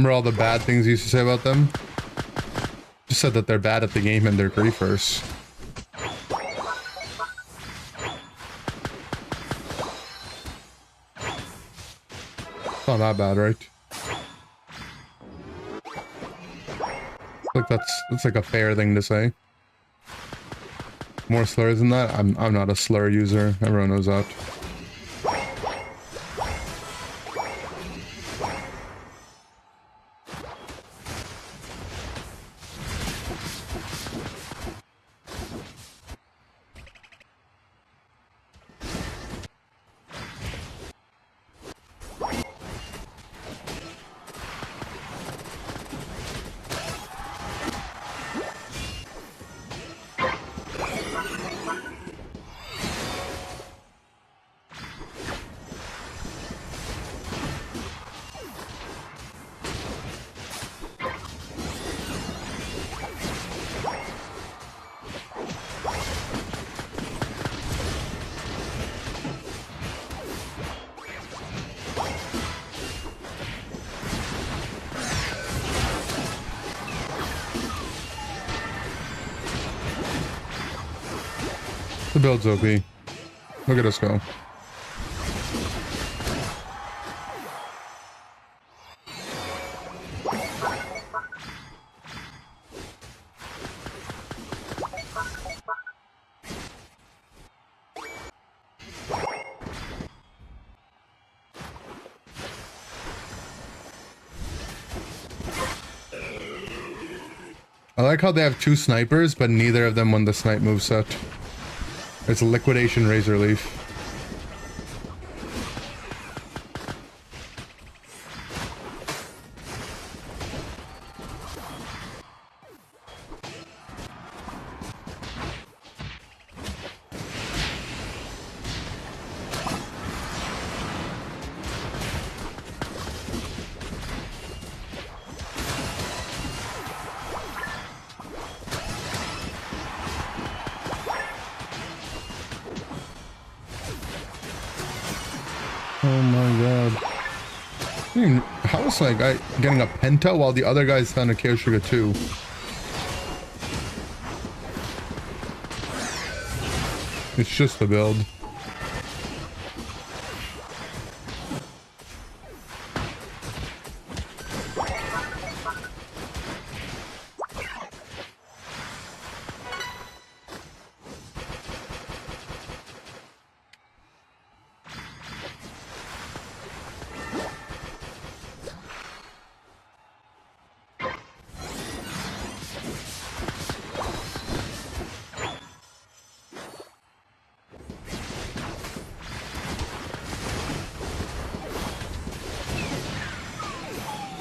Remember all the bad things you used to say about them? Just said that they're bad at the game and they're griefers. It's not that bad, right? Like that's like a fair thing to say. More slurs than that? I'm not a slur user. Everyone knows that. The build's OP. Look at us go. I like how they have two snipers, but neither of them won the snipe moveset. It's liquidation razor leaf. Oh my god. I mean, how is like I getting a penta while the other guy's found a Chaos Sugar too? It's just the build.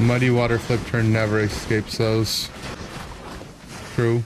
Muddy water flip turn never escapes those. True.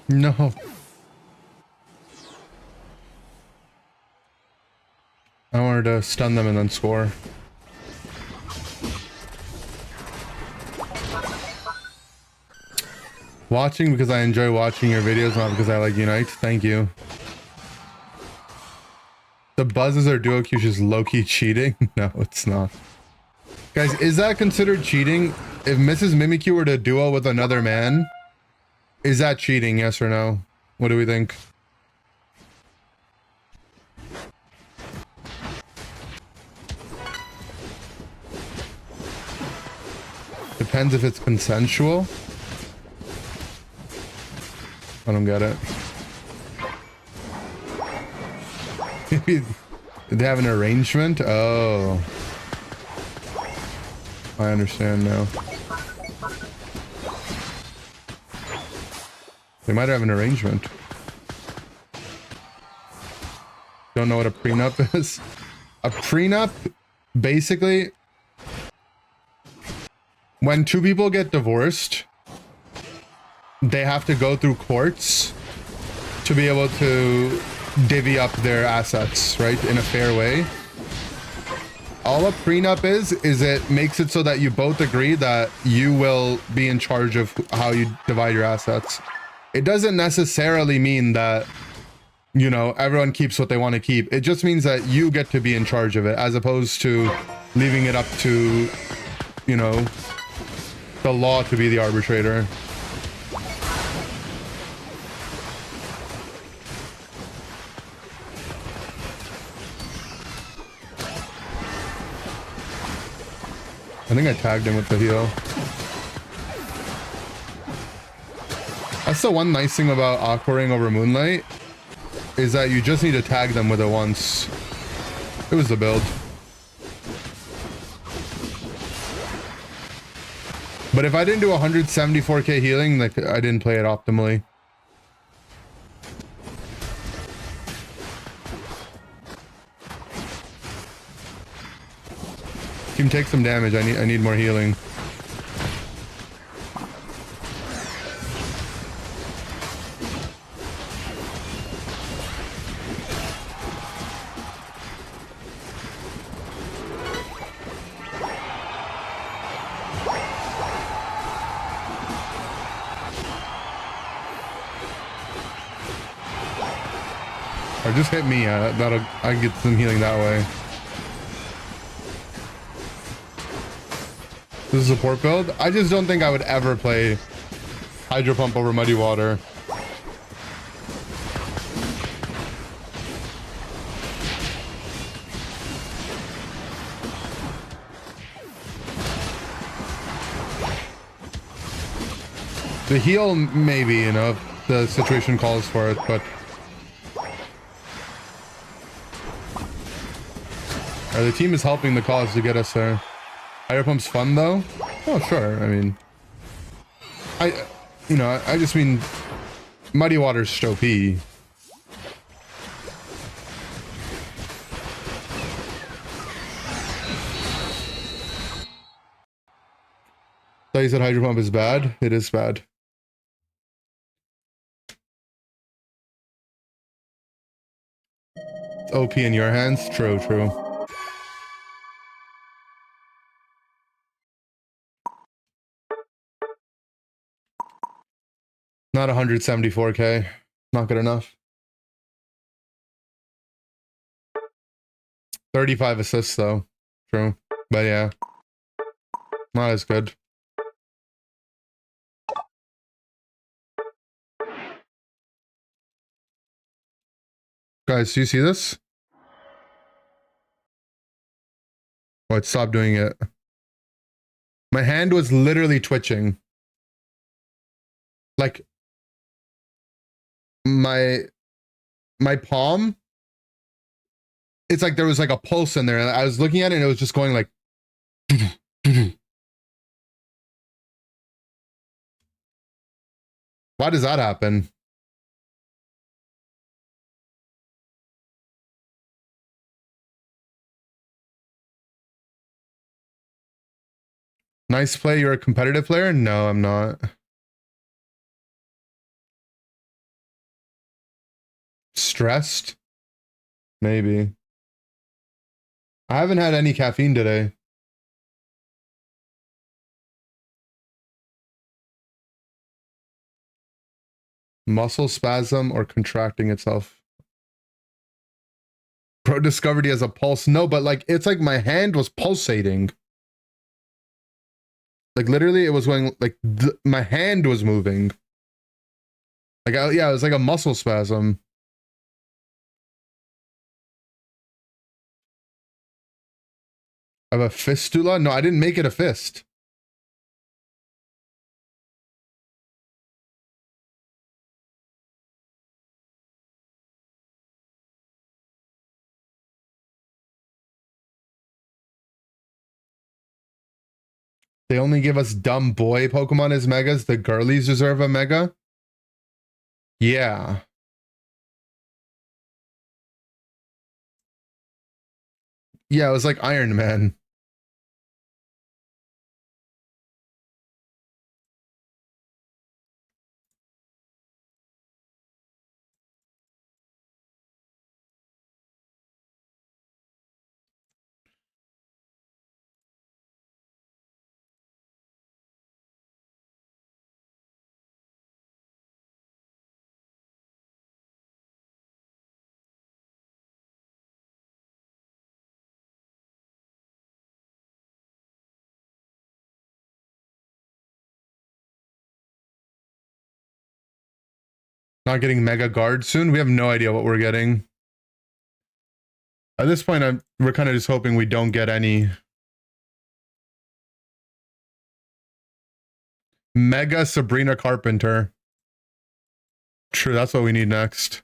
No. I wanted to stun them and then score. Watching because I enjoy watching your videos, not because I like Unite. Thank you. The buzzes are duo Q is low-key cheating? No, it's not. Guys, is that considered cheating? If Mrs. Mimikyu were to duo with another man, is that cheating, yes or no? What do we think? Depends if it's consensual. I don't get it. Maybe they have an arrangement? Oh. I understand now. They might have an arrangement. Don't know what a prenup is? A prenup, basically, when two people get divorced, they have to go through courts to be able to divvy up their assets, right, in a fair way. All a prenup is it makes it so that you both agree that you will be in charge of how you divide your assets. It doesn't necessarily mean that, you know, everyone keeps what they want to keep. It just means that you get to be in charge of it, as opposed to leaving it up to, you know, the law to be the arbitrator. I think I tagged him with the heal. That's the one nice thing about aquaring over Moonlight, is that you just need to tag them with it once. It was the build. But if I didn't do 174k healing, like, I didn't play it optimally. Team, take some damage. I need more healing. Or just hit me. I get some healing that way. This is a support build. I just don't think I would ever play Hydro Pump over Muddy Water. The heal, maybe, you know, if the situation calls for it, but... the team is helping the cause to get us there. Hydro Pump's fun, though? Oh, sure. I mean... you know, I just mean... Muddy Water's OP. So you said Hydro Pump is bad? It is bad. It's OP in your hands? True, true. Not 174k. Not good enough. 35 assists, though. True. But yeah. Not as good. Guys, do you see this? Oh, it stopped doing it. My hand was literally twitching. Like, my palm, it's like there was like a pulse in there, and I was looking at it and it was just going like why does that happen? Nice play. You're a competitive player? No, I'm not. Stressed? Maybe. I haven't had any caffeine today. Muscle spasm or contracting itself. Bro discovered he has a pulse. No, but like, it's like my hand was pulsating. Like literally it was going like, my hand was moving. Like, yeah, it was like a muscle spasm. I have a fistula? No, I didn't make it a fist. They only give us dumb boy Pokemon as megas. The girlies deserve a mega. Yeah. Yeah, it was like Iron Man. Not getting Mega Guard soon. We have no idea what we're getting. At this point, we're kind of just hoping we don't get any. Mega Sabrina Carpenter. True, that's what we need next.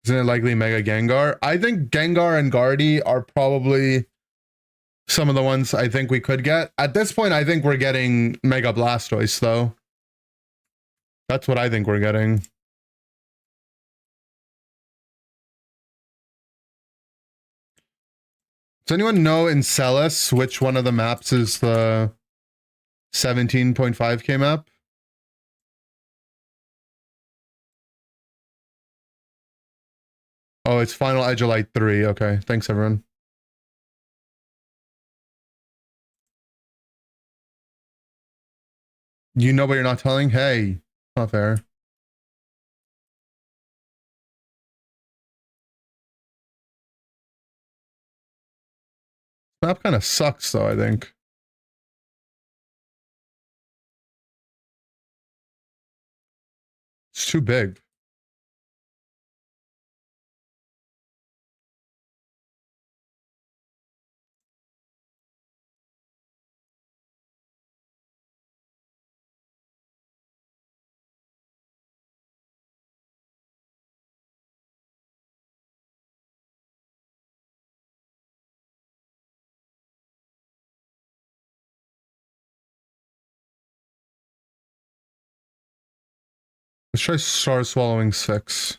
Isn't it likely Mega Gengar? I think Gengar and Guardy are probably some of the ones I think we could get. At this point, I think we're getting Mega Blastoise, though. That's what I think we're getting. Does anyone know in Celis which one of the maps is the 17.5k map? Oh, it's Final Edge of Light 3. Okay, thanks everyone. You know but you're not telling? Hey, not fair. Map kind of sucks though, I think. It's too big. Let's try Star Swallowing 6.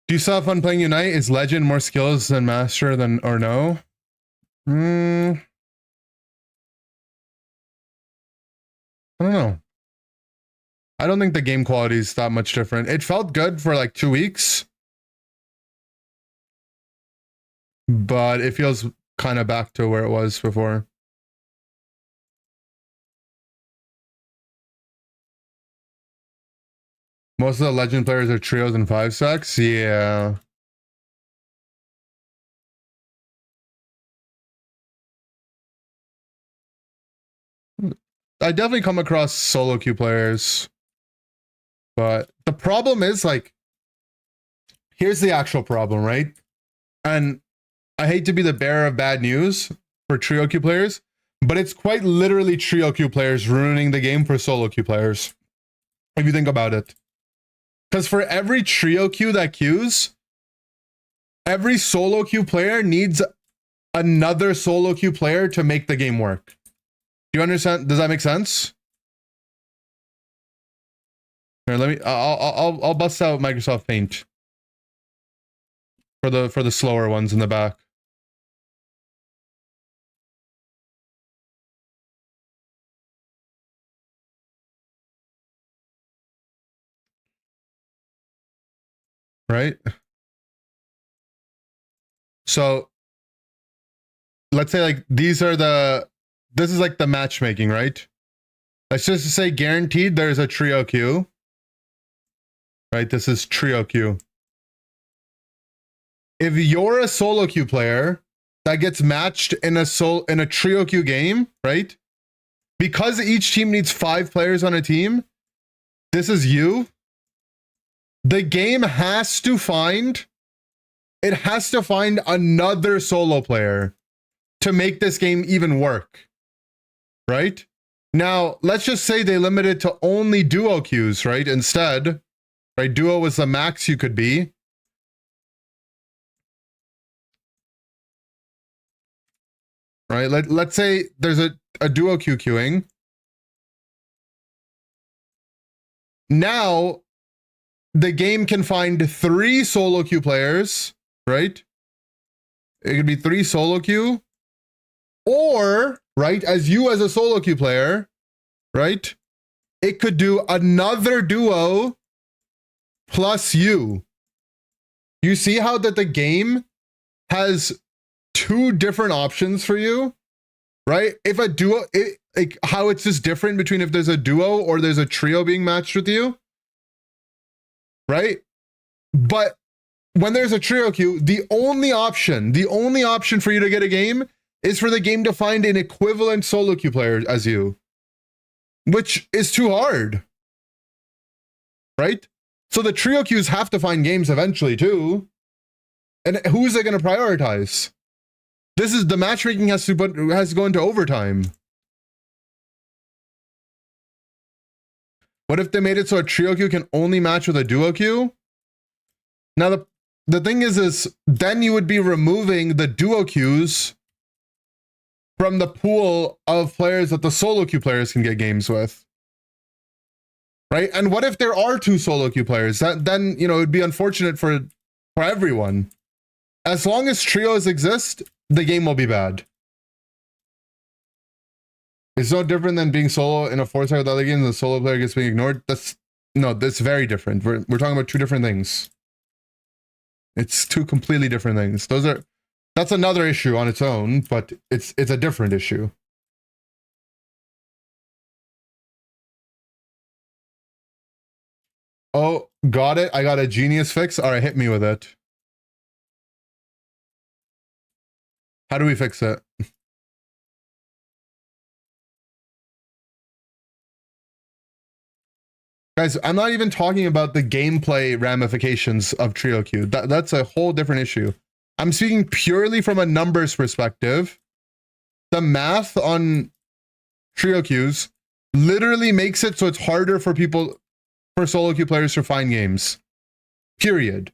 Do you still have fun playing Unite? Is Legend more skills than Master than or no? I don't know. I don't think the game quality is that much different. It felt good for like 2 weeks. But it feels kind of back to where it was before. Most of the Legend players are trios and 5-stacks. Yeah. I definitely come across solo queue players. But the problem is like, here's the actual problem, right? And I hate to be the bearer of bad news for trio queue players, but it's quite literally trio queue players ruining the game for solo queue players. If you think about it. Because for every trio queue that queues, every solo queue player needs another solo queue player to make the game work. Do you understand? Does that make sense? Here, let me. I'll bust out Microsoft Paint for the slower ones in the back. Right. So let's say like these are this is like the matchmaking, right? Let's just say guaranteed there's a trio queue. Right, this is trio queue. If you're a solo queue player that gets matched in a trio queue game, right? Because each team needs 5 players on a team, this is you. The game has to find another solo player to make this game even work, right? Now, let's just say they limit it to only duo queues, right? Instead, right? Duo was the max you could be. Right? Let's say there's a duo queue queuing. Now, the game can find 3 solo queue players, right? It could be 3 solo queue. Or, right, as a solo queue player, right? It could do another duo plus you. You see how that the game has 2 different options for you, right? If a duo, like how it's just different between if there's a duo or there's a trio being matched with you, right? But when there's a trio queue, the only option for you to get a game is for the game to find an equivalent solo queue player as you, which is too hard, right? So the trio queues have to find games eventually too. And who's it going to prioritize? This is the matchmaking has to go into overtime. What if they made it so a trio queue can only match with a duo queue? Now the thing is then you would be removing the duo queues from the pool of players that the solo queue players can get games with. Right? And what if there are 2 solo queue players? That then, you know, it'd be unfortunate for everyone. As long as trios exist, the game will be bad. It's no different than being solo in a 4-star with other games. The solo player gets being ignored. That's very different. We're talking about 2 different things. It's 2 completely different things. That's another issue on its own, but it's a different issue. Oh, got it. I got a genius fix. All right, hit me with it. How do we fix it? Guys, I'm not even talking about the gameplay ramifications of trio queue. That's a whole different issue. I'm speaking purely from a numbers perspective. The math on trio queues literally makes it so it's harder for solo queue players to find games. Period.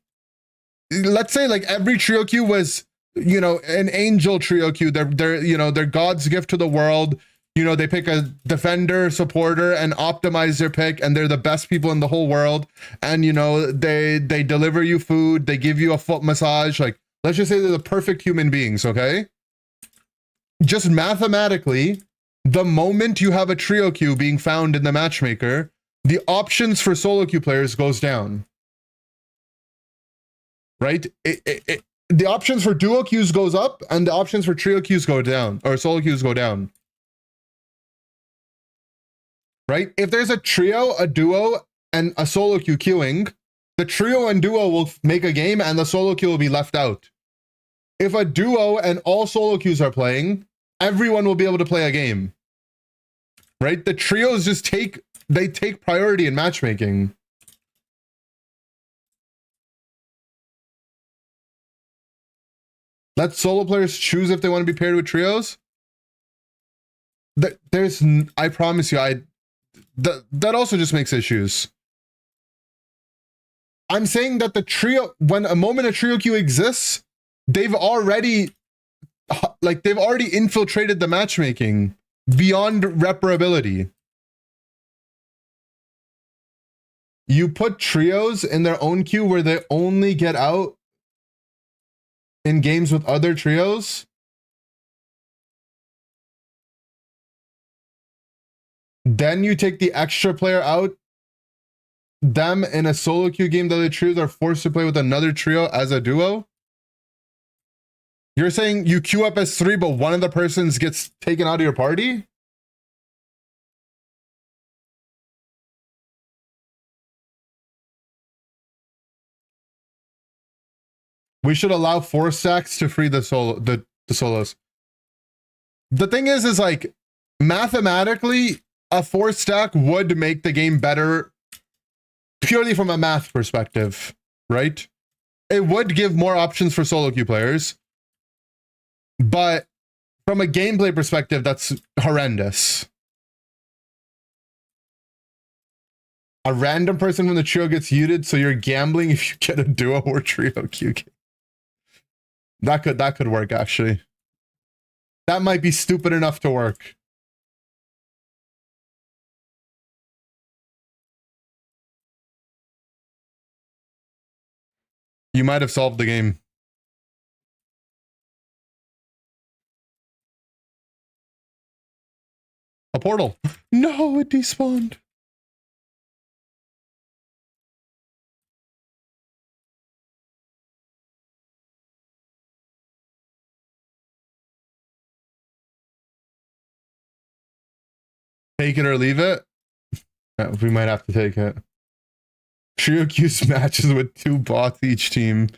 Let's say like every trio queue was, you know, an angel trio queue. They're God's gift to the world. You know, they pick a defender, supporter, and optimize their pick, and they're the best people in the whole world. And you know, they deliver you food, they give you a foot massage. Like, let's just say they're the perfect human beings, okay? Just mathematically, the moment you have a trio queue being found in the matchmaker, the options for solo queue players goes down. Right? The options for duo queues goes up, and the options for trio queues go down, or solo queues go down. Right? If there's a trio, a duo, and a solo queue queuing, the trio and duo will make a game and the solo queue will be left out. If a duo and all solo queues are playing, everyone will be able to play a game. Right? The trios just take priority in matchmaking. Let solo players choose if they want to be paired with trios. I promise you, that also just makes issues. I'm saying that the trio, when a moment a trio queue exists, they've already infiltrated the matchmaking beyond reparability. You put trios in their own queue where they only get out in games with other trios. Then you take the extra player out. Them in a solo queue game that the trios are forced to play with another trio as a duo. You're saying you queue up as 3, but one of the persons gets taken out of your party? We should allow 4 stacks to free the solos. The thing is like mathematically, a 4 stack would make the game better purely from a math perspective, right? It would give more options for solo queue players, but from a gameplay perspective, that's horrendous. A random person from the trio gets muted, so you're gambling if you get a duo or trio queue game. That could work, actually. That might be stupid enough to work. You might have solved the game. A portal. No, it despawned. Take it or leave it. Yeah, we might have to take it. Trio queues matches with 2 bots each team.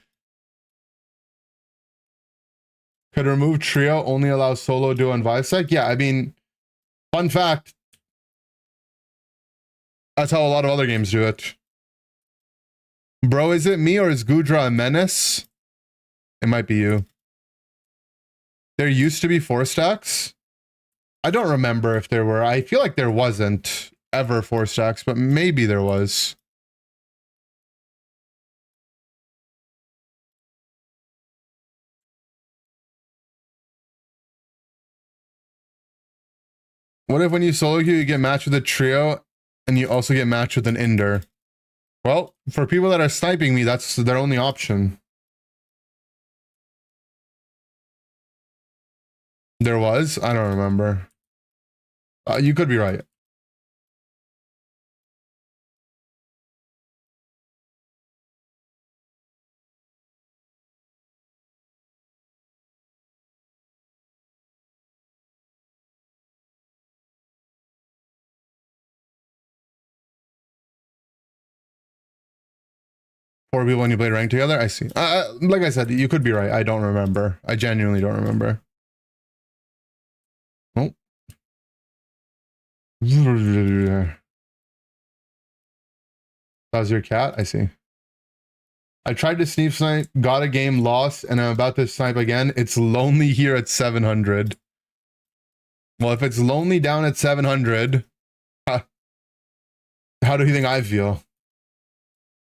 Could remove trio, only allow solo, duo, and Visec? Yeah, I mean, fun fact. That's how a lot of other games do it. Bro, is it me or is Gudra a menace? It might be you. There used to be 4 stacks. I don't remember if there were. I feel like there wasn't ever 4 stacks, but maybe there was. What if when you solo queue, you get matched with a trio and you also get matched with an Inder? Well, for people that are sniping me, that's their only option. There was? I don't remember. You could be right. Four people when you played ranked together? I see. Like I said, you could be right. I don't remember. I genuinely don't remember. Oh. That was your cat? I see. I tried to snipe, got a game, lost, and I'm about to snipe again. It's lonely here at 700. Well, if it's lonely down at 700, how do you think I feel?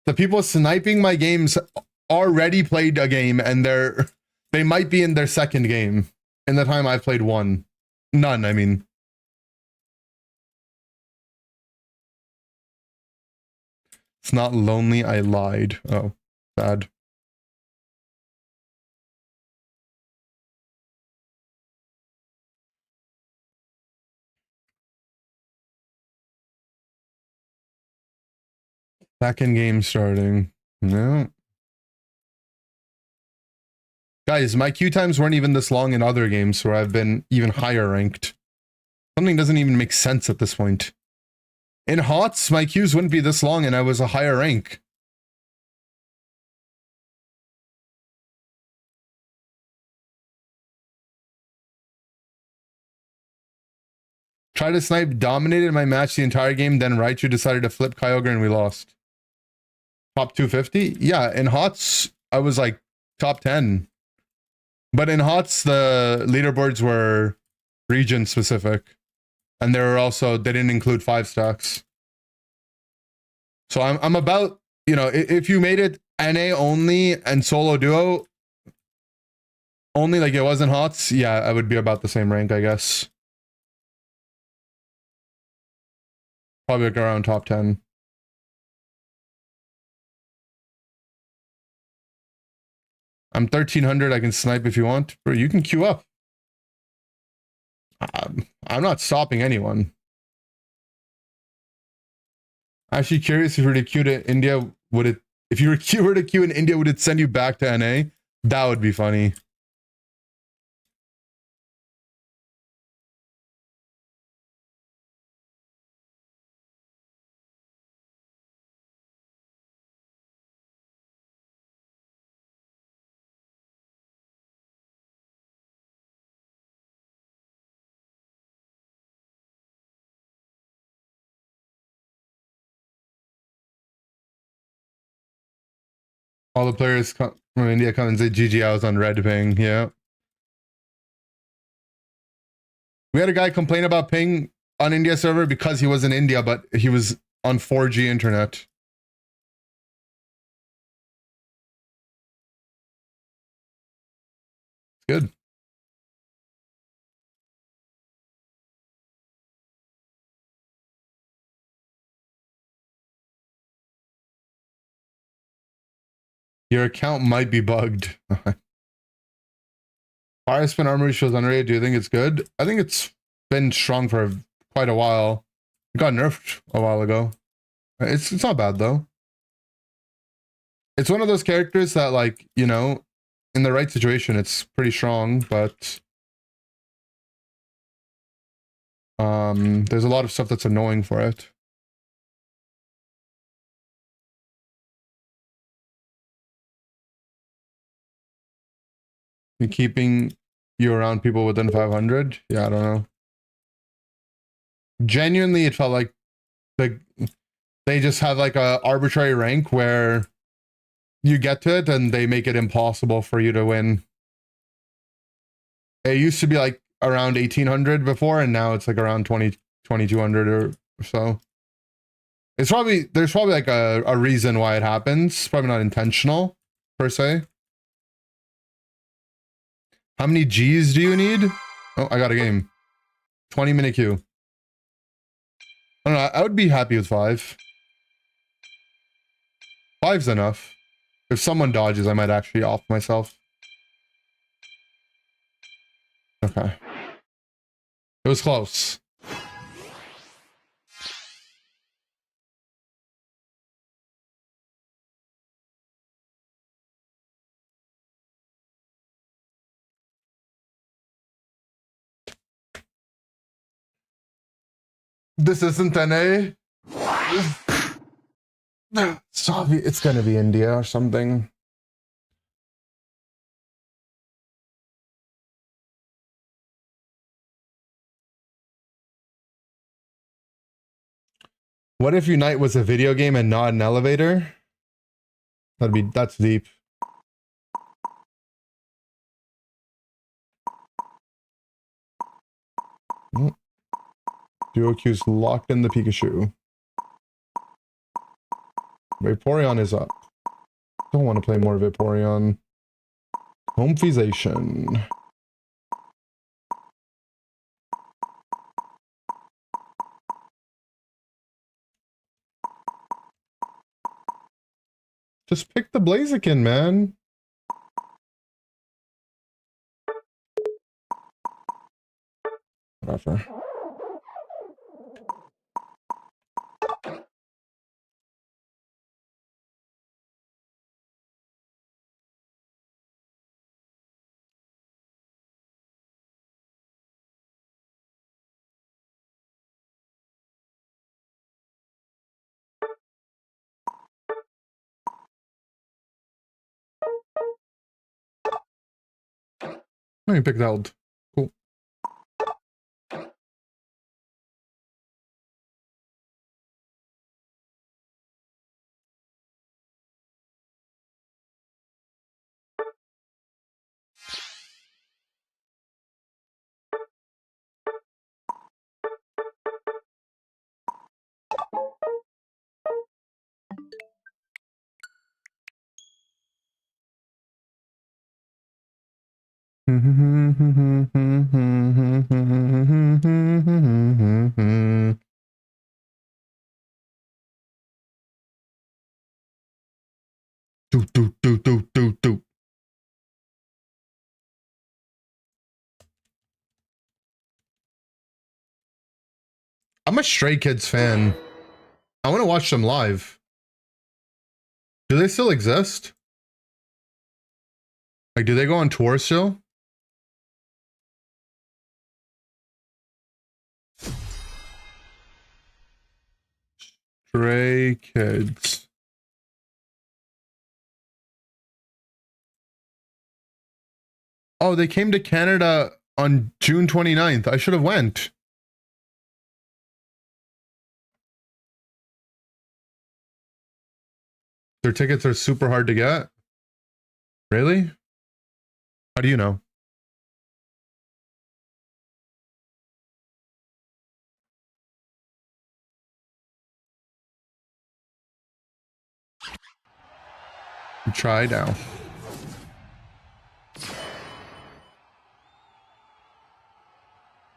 The people sniping my games already played a game, and they might be in their second game in the time I've played one. None, I mean. It's not lonely, I lied. Oh, bad. Second game starting. No. Guys, my queue times weren't even this long in other games where I've been even higher ranked. Something doesn't even make sense at this point. In HOTS, my queues wouldn't be this long and I was a higher rank. Tried to snipe, dominated my match the entire game, then Raichu decided to flip Kyogre and we lost. Top 250? Yeah, in HOTS, I was like top 10. But in HOTS, the leaderboards were region specific. And they didn't include 5 stacks. So I'm about, you know, if you made it NA only and solo duo only, like it wasn't HOTS, yeah, I would be about the same rank, I guess. Probably like around top 10. I'm 1300. I can snipe if you want. Bro, you can queue up. I'm not stopping anyone. Actually curious if you were to queue to India, if you were to queue in India, would it send you back to NA? That would be funny. All the players from India come and say GG, I was on red ping. Yeah. We had a guy complain about ping on India server because he was in India, but he was on 4G internet. Good. Your account might be bugged. Fire Spin Armory shows underrated. Do you think it's good? I think it's been strong for quite a while. It got nerfed a while ago. It's not bad though. It's one of those characters that, like, you know, in the right situation, it's pretty strong, but there's a lot of stuff that's annoying for it. And keeping you around people within 500? Yeah, I don't know. Genuinely, it felt like they just have like a arbitrary rank where you get to it and they make it impossible for you to win. It used to be like around 1800 before, and now it's like around 2200 or so. There's probably like a reason why it happens. Probably not intentional per se. How many G's do you need? Oh, I got a game. 20-minute queue. I don't know. I would be happy with 5. 5's enough. If someone dodges, I might actually off myself. Okay. It was close. This isn't NA. It's gonna be India or something. What if Unite was a video game and not an elevator? That's deep. Duo Q's locked in the Pikachu. Vaporeon is up. Don't want to play more Vaporeon. Home Physation. Just pick the Blaziken, man. Whatever. I can pick Held. Cool. Do. I'm a Stray Kids fan. I want to watch them live. Do they still exist? Like, do they go on tour still? Stray Kids. Oh, they came to Canada on June 29th. I should have went. Their tickets are super hard to get. Really? How do you know? Try now.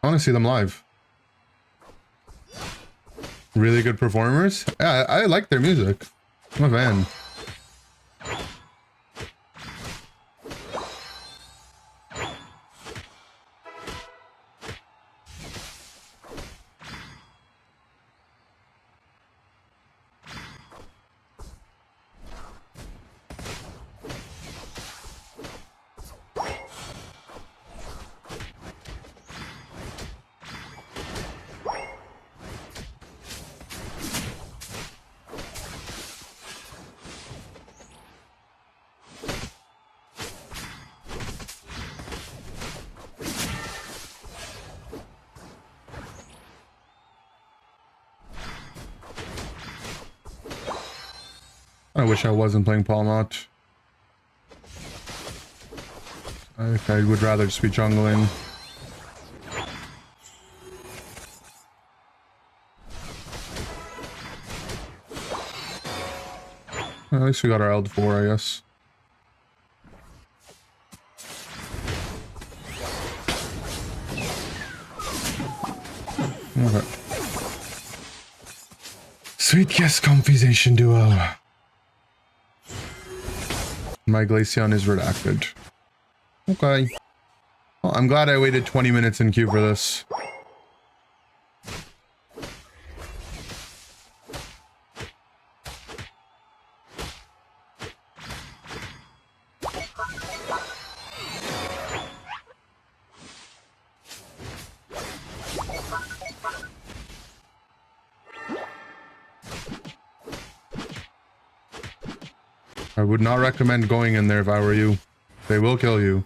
I want to see them live. Really good performers. Yeah, I like their music. I'm a fan. I wish I wasn't playing Palmot. I would rather just be jungling. At least we got our L4, I guess. Okay. Sweet guest conversation duo. My Glaceon is redacted. Okay. Well, I'm glad I waited 20 minutes in queue for this. I would not recommend going in there if I were you. They will kill you.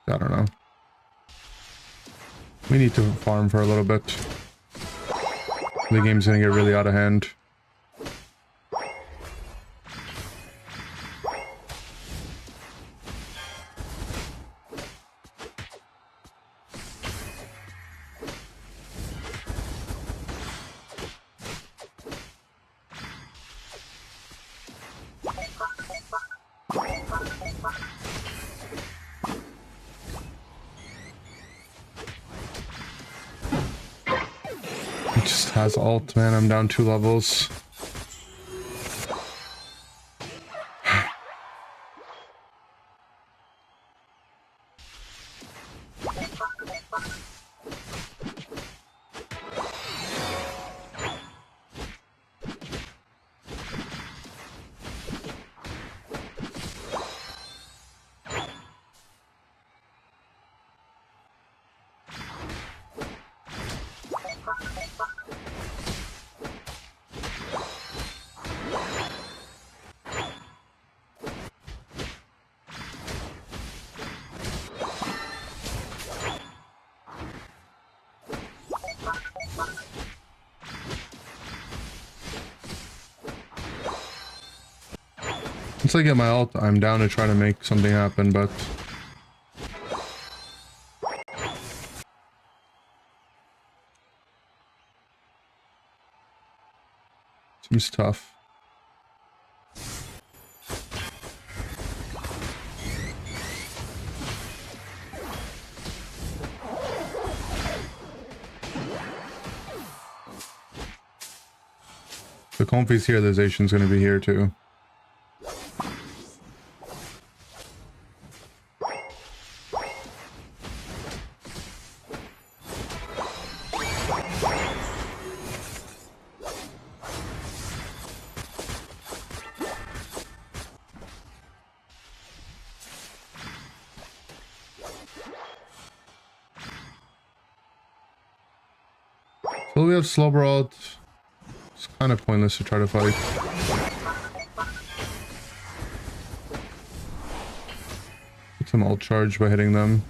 I don't know. We need to farm for a little bit. The game's gonna get really out of hand. Just has ult, man. I'm down 2 levels. Once I get my ult, I'm down to try to make something happen, but seems tough. The Comfy's here, the Zacian's gonna be here too. we have Slowbro ult. It's kind of pointless to try to fight. Get some ult charge by hitting them.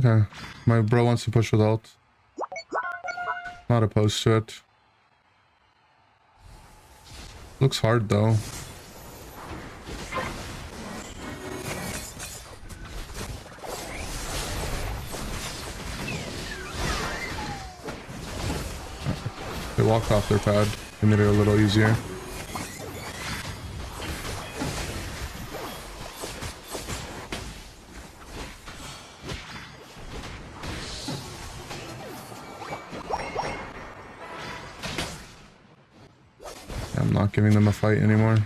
Okay. My bro wants to push with ult. Not opposed to it. Looks hard though. They walked off their pad. They made it a little easier. I'm not giving them a fight anymore.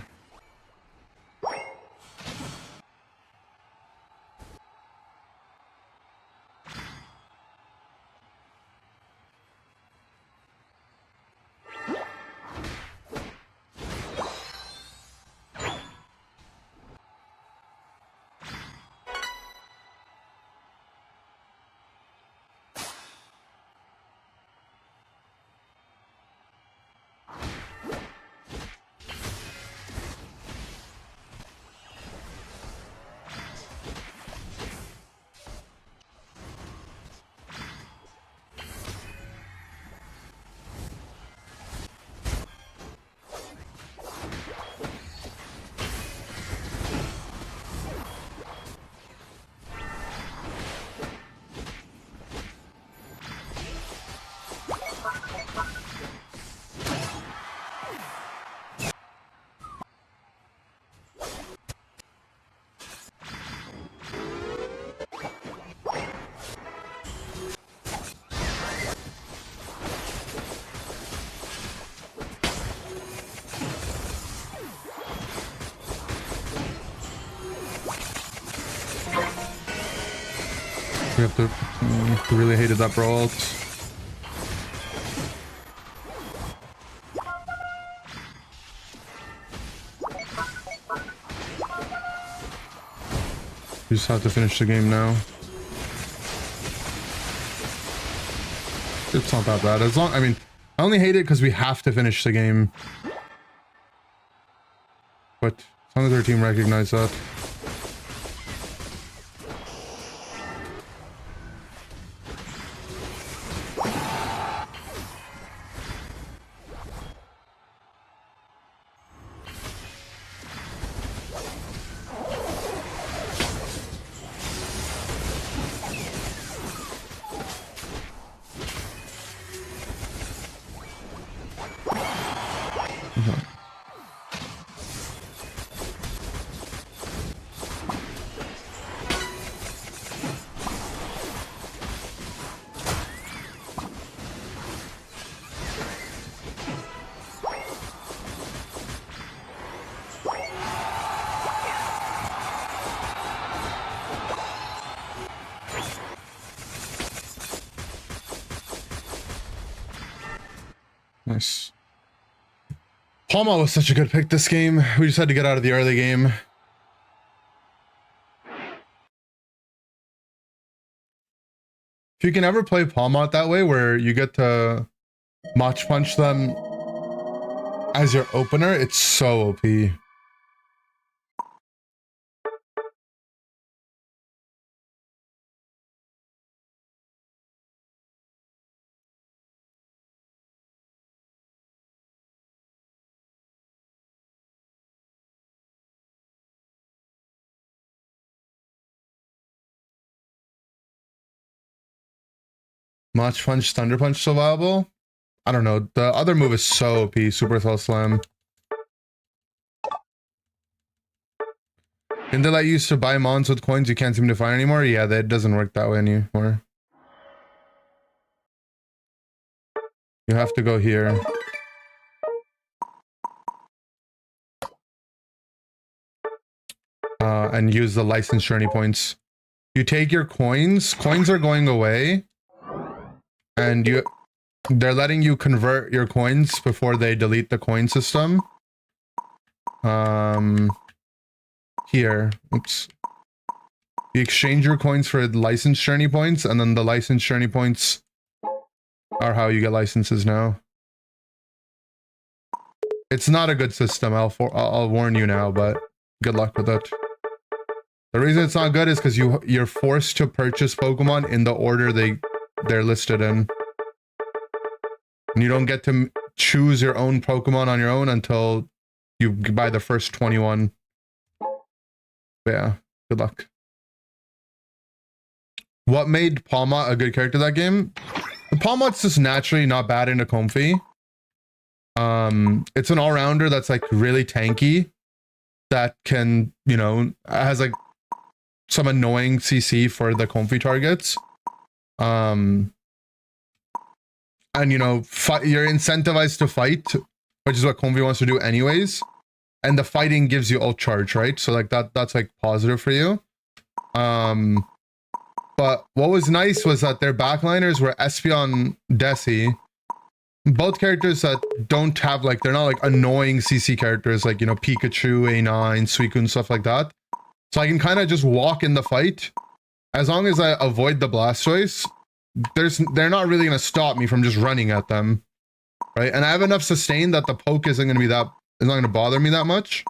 We have to really hated that brawl. We just have to finish the game now. It's not that bad. As long, I mean, I only hate it because we have to finish the game. But as long as our team recognizes that. Nice. Palma was such a good pick this game. We just had to get out of the early game. If you can ever play Palma that way, where you get to match punch them as your opener, it's so OP. Mach Punch, Thunder Punch still viable? I don't know. The other move is so OP, Super Throw Slam. Didn't they let you used to buy mons with coins you can't seem to find anymore? Yeah, that doesn't work that way anymore. You have to go here. And use the license journey points. You take your coins. Coins are going away. And they're letting you convert your coins before they delete the coin system. Here. Oops. You exchange your coins for license journey points, and then the license journey points are how you get licenses now. It's not a good system. I'll warn you now, but good luck with it. The reason it's not good is because you're forced to purchase Pokemon in the order they're listed in. And you don't get to choose your own Pokemon on your own until you buy the first 21. But yeah, good luck. What made Palmot a good character that game? The Palmot's just naturally not bad into Comfy. It's an all-rounder that's like really tanky. That can, you know, has like some annoying CC for the Comfy targets. And you know, you're incentivized to fight, which is what Comfy wants to do anyways. And the fighting gives you ult charge, right? So like that's like positive for you. But what was nice was that their backliners were Espeon, Desi. Both characters that don't have like, they're not like annoying CC characters like, you know, Pikachu, A9, Suicune, stuff like that. So I can kind of just walk in the fight. As long as I avoid the Blastoise, they're not really going to stop me from just running at them. Right? And I have enough sustain that the poke isn't going to be it's not going to bother me that much.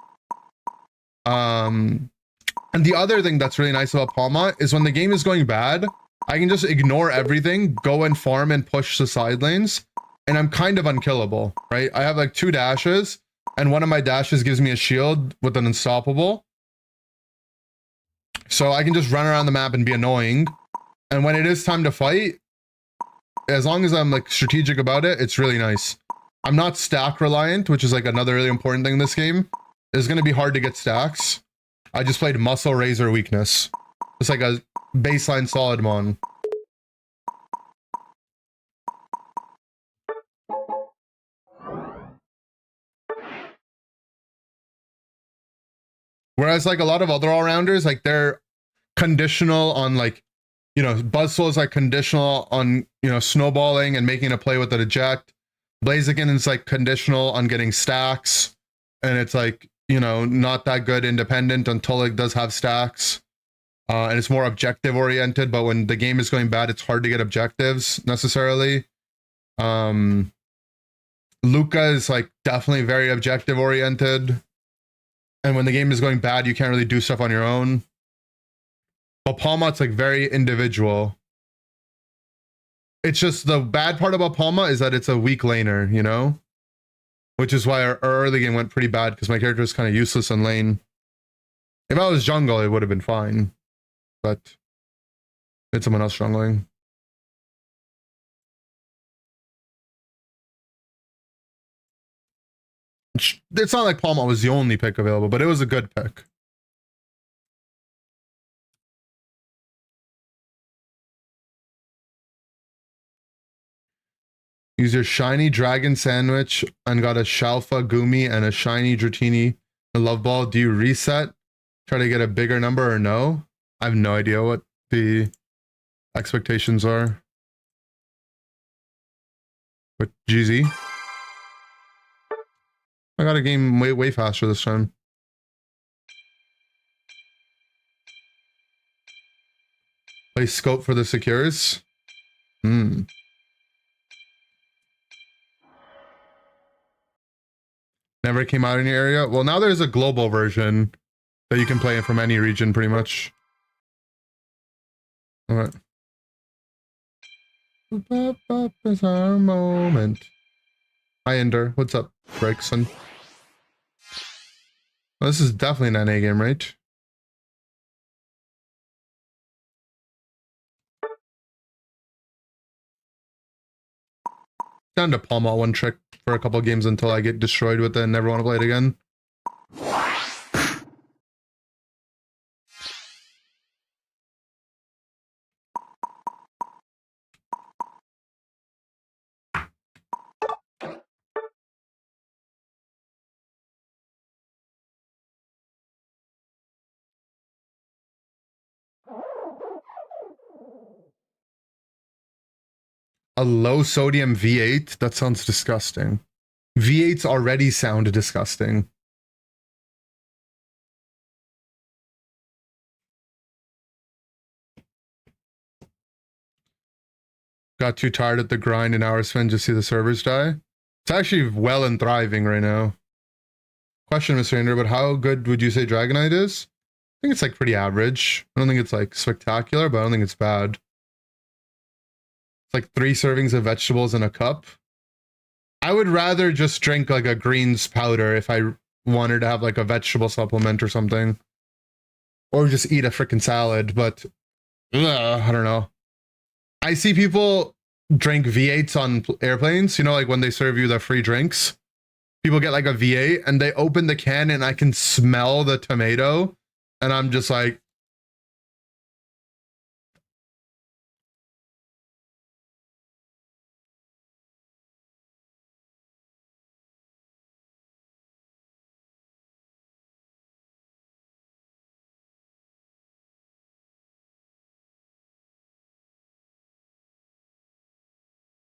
And the other thing that's really nice about Palmot is when the game is going bad, I can just ignore everything, go and farm and push the side lanes, and I'm kind of unkillable, right? I have like 2 dashes, and one of my dashes gives me a shield with an unstoppable. So I can just run around the map and be annoying. And when it is time to fight, as long as I'm like strategic about it, it's really nice. I'm not stack reliant, which is like another really important thing in this game. It's going to be hard to get stacks. I just played Muscle Razor Weakness. It's like a baseline solid mon. Whereas like a lot of other all-rounders, like they're conditional on like, you know, Buzzsaw is like conditional on, you know, snowballing and making a play with an eject. Blaziken is like conditional on getting stacks. And it's like, you know, not that good independent until it does have stacks. And it's more objective oriented, but when the game is going bad, it's hard to get objectives necessarily. Luca is like definitely very objective oriented. And when the game is going bad, you can't really do stuff on your own. But Palmot's like very individual. It's just the bad part about Palmot is that it's a weak laner, you know? Which is why our early game went pretty bad because my character was kind of useless in lane. If I was jungle, it would have been fine. But it's someone else jungling. It's not like Palmot was the only pick available, but it was a good pick. Use your shiny dragon sandwich and got a Shalfa Gumi and a shiny Dratini. The love ball. Do you reset? Try to get a bigger number or no? I have no idea what the expectations are. But GZ. I got a game way faster this time. Play scope for the secures. Never came out in your area. Well, now there's a global version that you can play from any region, pretty much. All right. Up is our moment. Hi, Ender. What's up, Gregson? Well, this is definitely an NA game, right? Down to palm out one trick for a couple games until I get destroyed with it and never want to play it again. A low sodium V8? That sounds disgusting. V8s already sound disgusting. Got too tired at the grind and hours spent to see the servers die. It's actually well and thriving right now. Question, Mr. Ender, but how good would you say Dragonite is? I think it's like pretty average. I don't think it's like spectacular, but I don't think it's bad. It's like 3 servings of vegetables in a cup. I would rather just drink like a greens powder if I wanted to have like a vegetable supplement or something. Or just eat a freaking salad, but I don't know. I see people drink V8s on airplanes, you know, like when they serve you the free drinks. People get like a V8 and they open the can and I can smell the tomato. And I'm just like,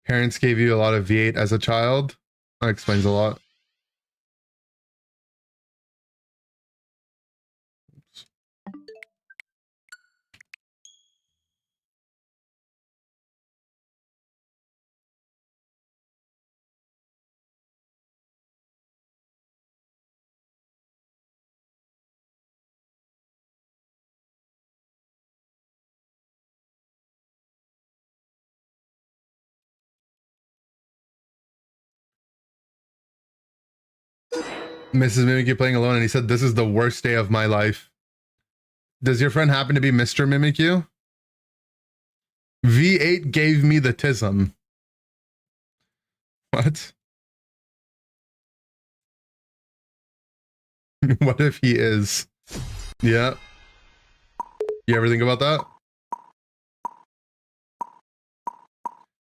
parents gave you a lot of V8 as a child. That explains a lot. Mrs. Mimikyu playing alone, and he said, "This is the worst day of my life." Does your friend happen to be Mr. Mimikyu? V8 gave me the tism. What? What if he is? Yeah. You ever think about that?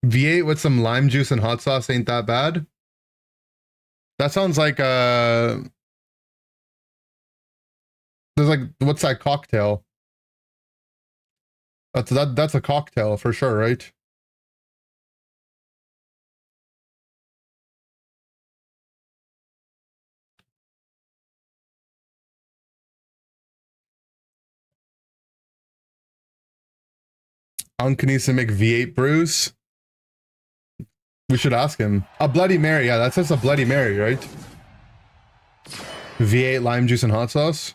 V8 with some lime juice and hot sauce ain't that bad. That sounds like there's like, what's that cocktail? That's a cocktail for sure, right? Unc needs to make V8 brews. We should ask him. A Bloody Mary, yeah, that's just a Bloody Mary, right? V8 lime juice and hot sauce.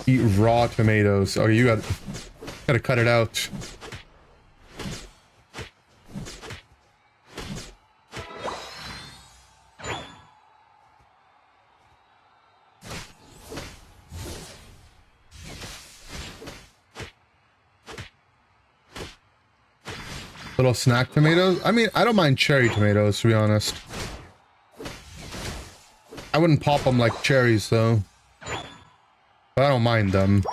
Eat raw tomatoes. Oh, you gotta cut it out. Little snack tomatoes. I mean, I don't mind cherry tomatoes, to be honest. I wouldn't pop them like cherries, though. But I don't mind them.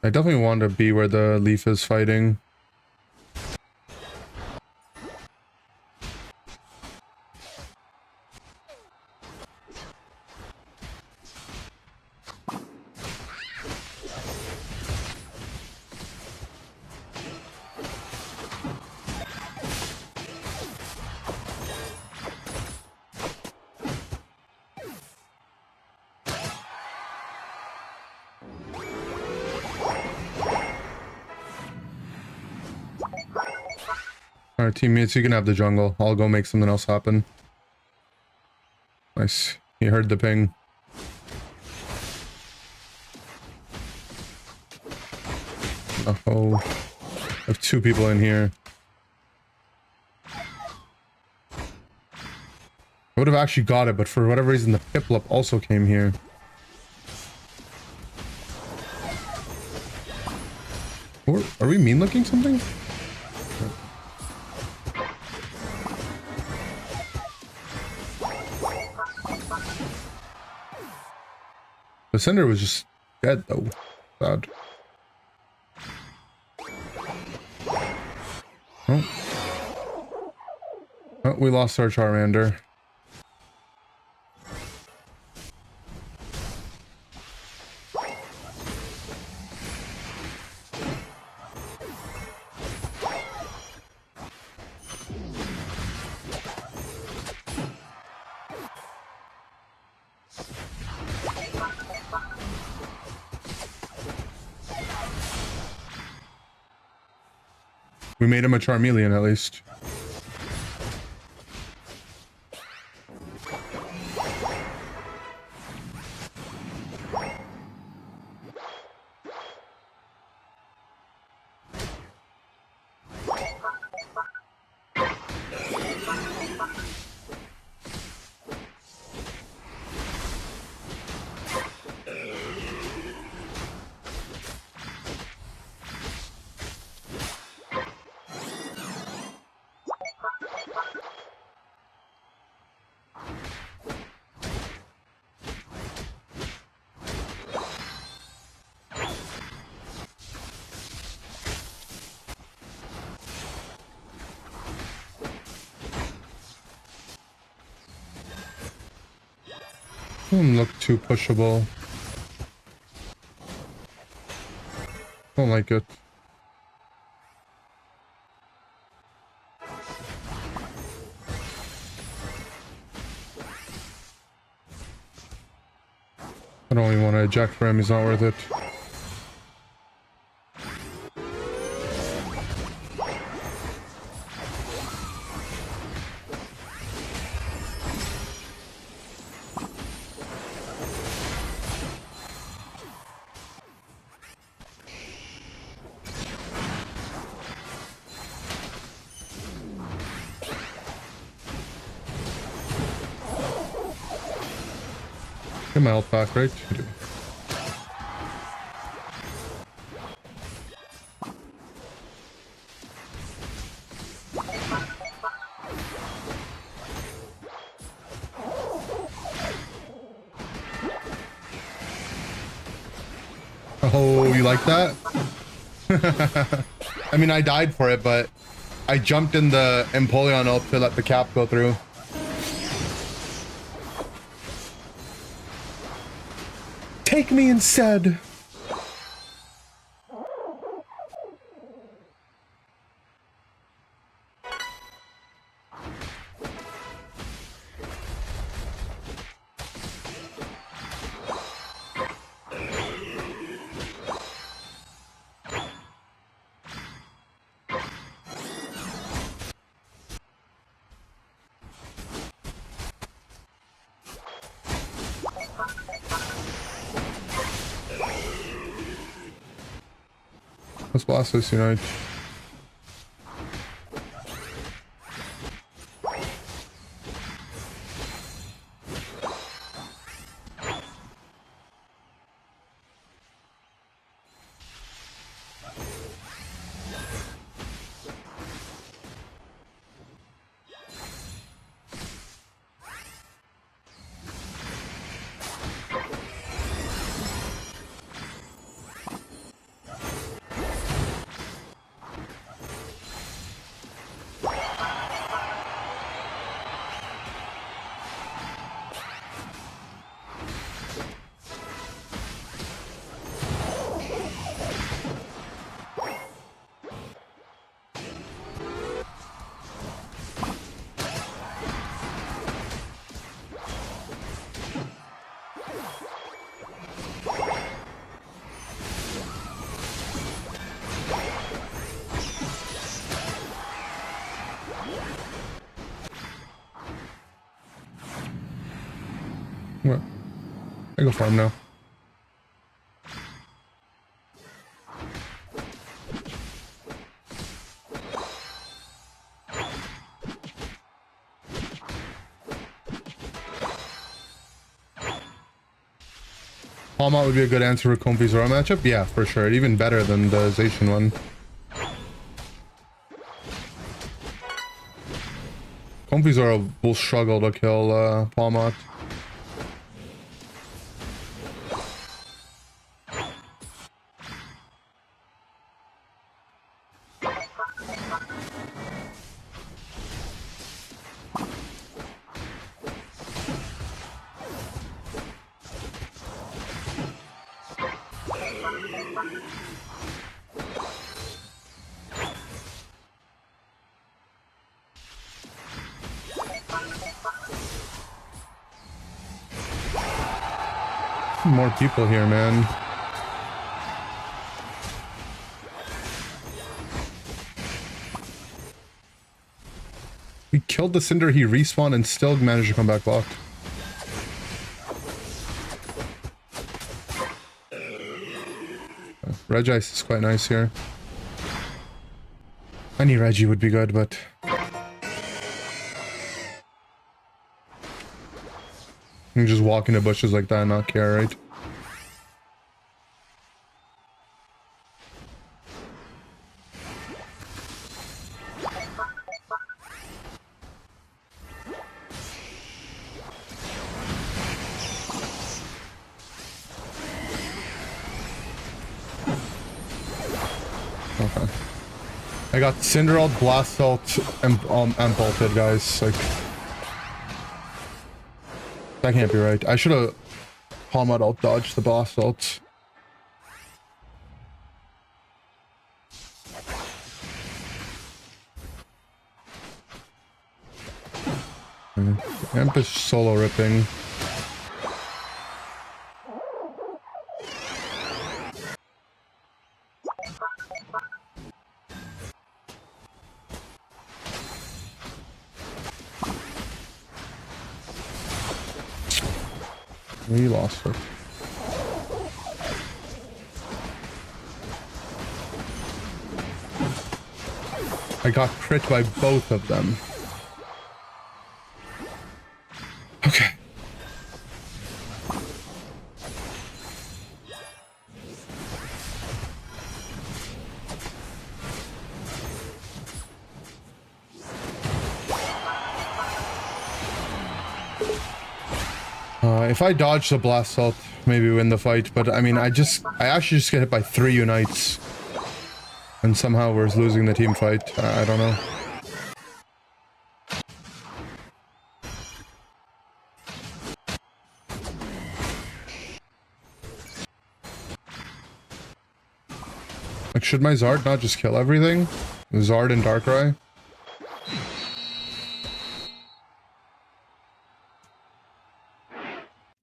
I definitely want to be where the leaf is fighting. Alright, teammates, you can have the jungle. I'll go make something else happen. Nice. He heard the ping. Oh, I have 2 people in here. I would have actually got it, but for whatever reason, the Piplup also came here. Or, are we mean looking something? The Cinder was just dead though. Sad. Oh. Oh, we lost our Charmander. We made him a Charmeleon at least. Doesn't look too pushable. Don't like it. I don't even want to eject for him, he's not worth it. Get my health back, right? You do. Oh, you like that? I mean, I died for it, but I jumped in the Empoleon ult to let the cap go through. Take me instead. Let's blast this Unite. Well, I go farm now. Palmot would be a good answer for Comfy Zora matchup. Yeah, for sure. Even better than the Zacian one. Comfy Zora will struggle to kill Palmot. More people here, man. We killed the Cinder, he respawned and still managed to come back locked. Regice is quite nice here. Any Reggie would be good, but... You can just walk into bushes like that and not care, right? Okay. I got Cinderalt, Blast Ult, and Bolted, guys. Like... That can't be right. I should have Palmot ult dodged the boss ult. Amp is solo ripping. We lost it. I got crit by both of them. Okay. If I dodge the blast ult, maybe win the fight, but I mean, I actually just get hit by 3 unites. And somehow we're losing the team fight. I don't know. Like, should my Zard not just kill everything? Zard and Darkrai?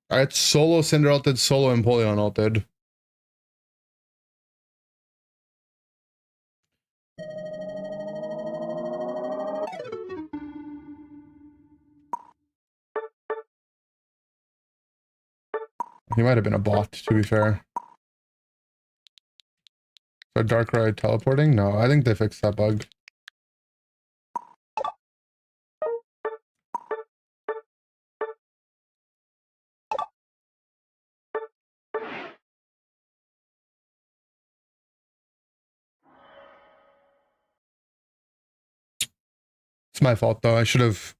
Alright, solo Cinder ulted, solo Empoleon ulted. He might have been a bot, to be fair. So Darkrai teleporting? No, I think they fixed that bug. It's my fault, though. I should have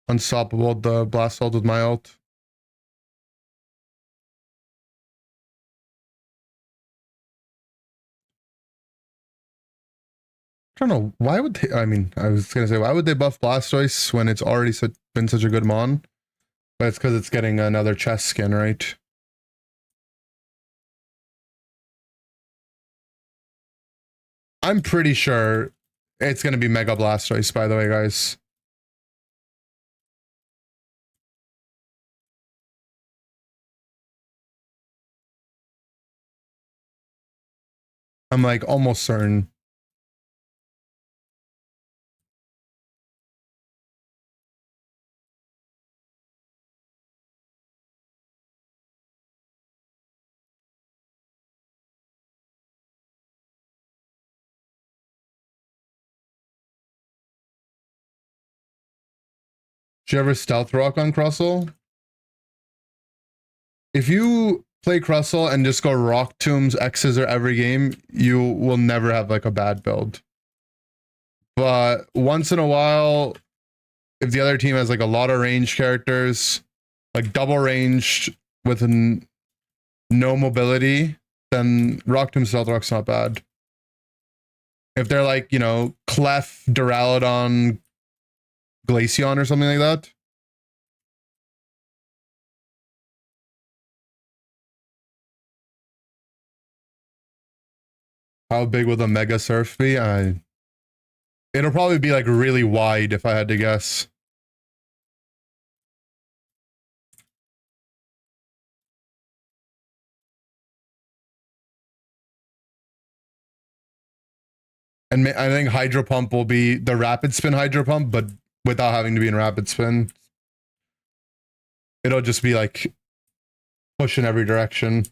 unstoppable the blast ult with my ult. I don't know. Why would they... I mean, I was going to say, why would they buff Blastoise when it's already been such a good mon? But it's because it's getting another chest skin, right? I'm pretty sure it's going to be Mega Blastoise, by the way, guys. I'm like almost certain. Did you ever stealth rock on Crustle? If you play Crustle and just go Rock Tombs, X-Scissor every game, you will never have like a bad build. But once in a while, if the other team has like a lot of ranged characters, like double ranged with no mobility, then Rock Tomb Stealth Rock's not bad. If they're like, you know, Clef, Duraludon, Glaceon or something like that. How big will the Mega Surf be? It'll probably be like really wide if I had to guess. And I think Hydro Pump will be the Rapid Spin Hydro Pump, but without having to be in Rapid Spin. It'll just be like push in every direction.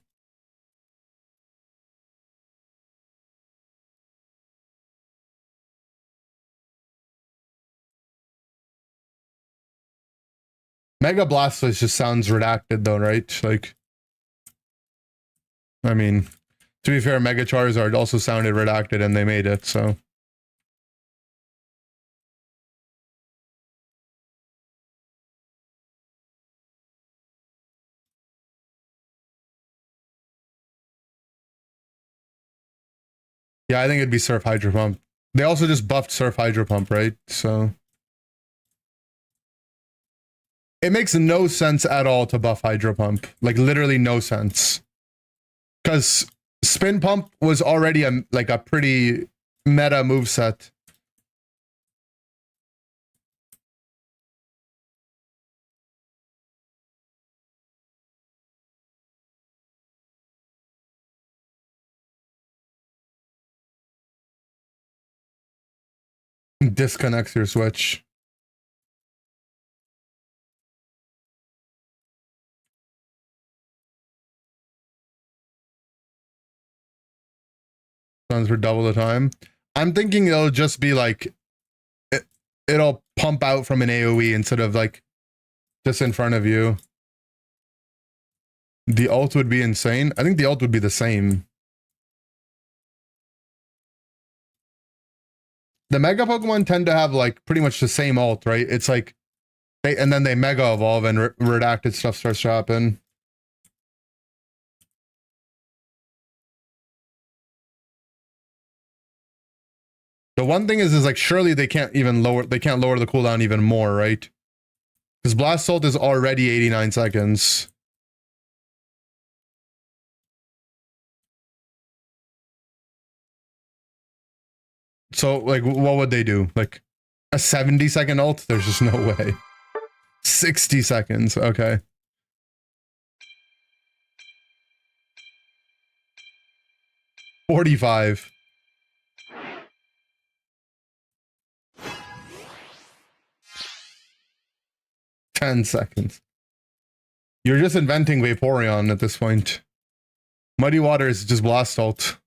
Mega Blastoise just sounds redacted though, right? Like, I mean, to be fair, Mega Charizard also sounded redacted and they made it, so. Yeah, I think it'd be Surf Hydro Pump. They also just buffed Surf Hydro Pump, right? So. It makes no sense at all to buff Hydro Pump. Like, literally no sense. Because Spin Pump was already a pretty meta moveset. Disconnects your switch. Runs for double the time. I'm thinking it'll just be like it'll pump out from an AoE instead of like just in front of you. The ult would be insane. I think the ult would be the same. The Mega Pokemon tend to have like pretty much the same ult, right? It's like and then they Mega Evolve and redacted stuff starts to happen. The one thing is like surely they can't lower the cooldown even more, right? Because Blast Ult is already 89 seconds. So like what would they do? Like a 70-second ult? There's just no way. 60 seconds, okay. $45. 10 seconds. You're just inventing Vaporeon at this point. Muddy Water is just Blast Ult.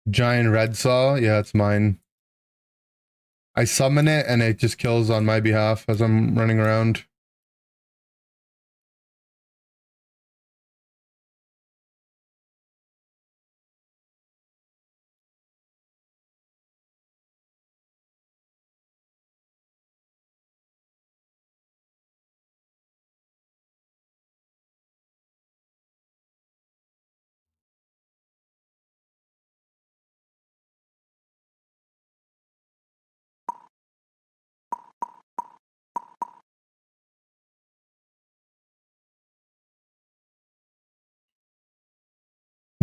Giant Red Saw, yeah, it's mine. I summon it and it just kills on my behalf as I'm running around.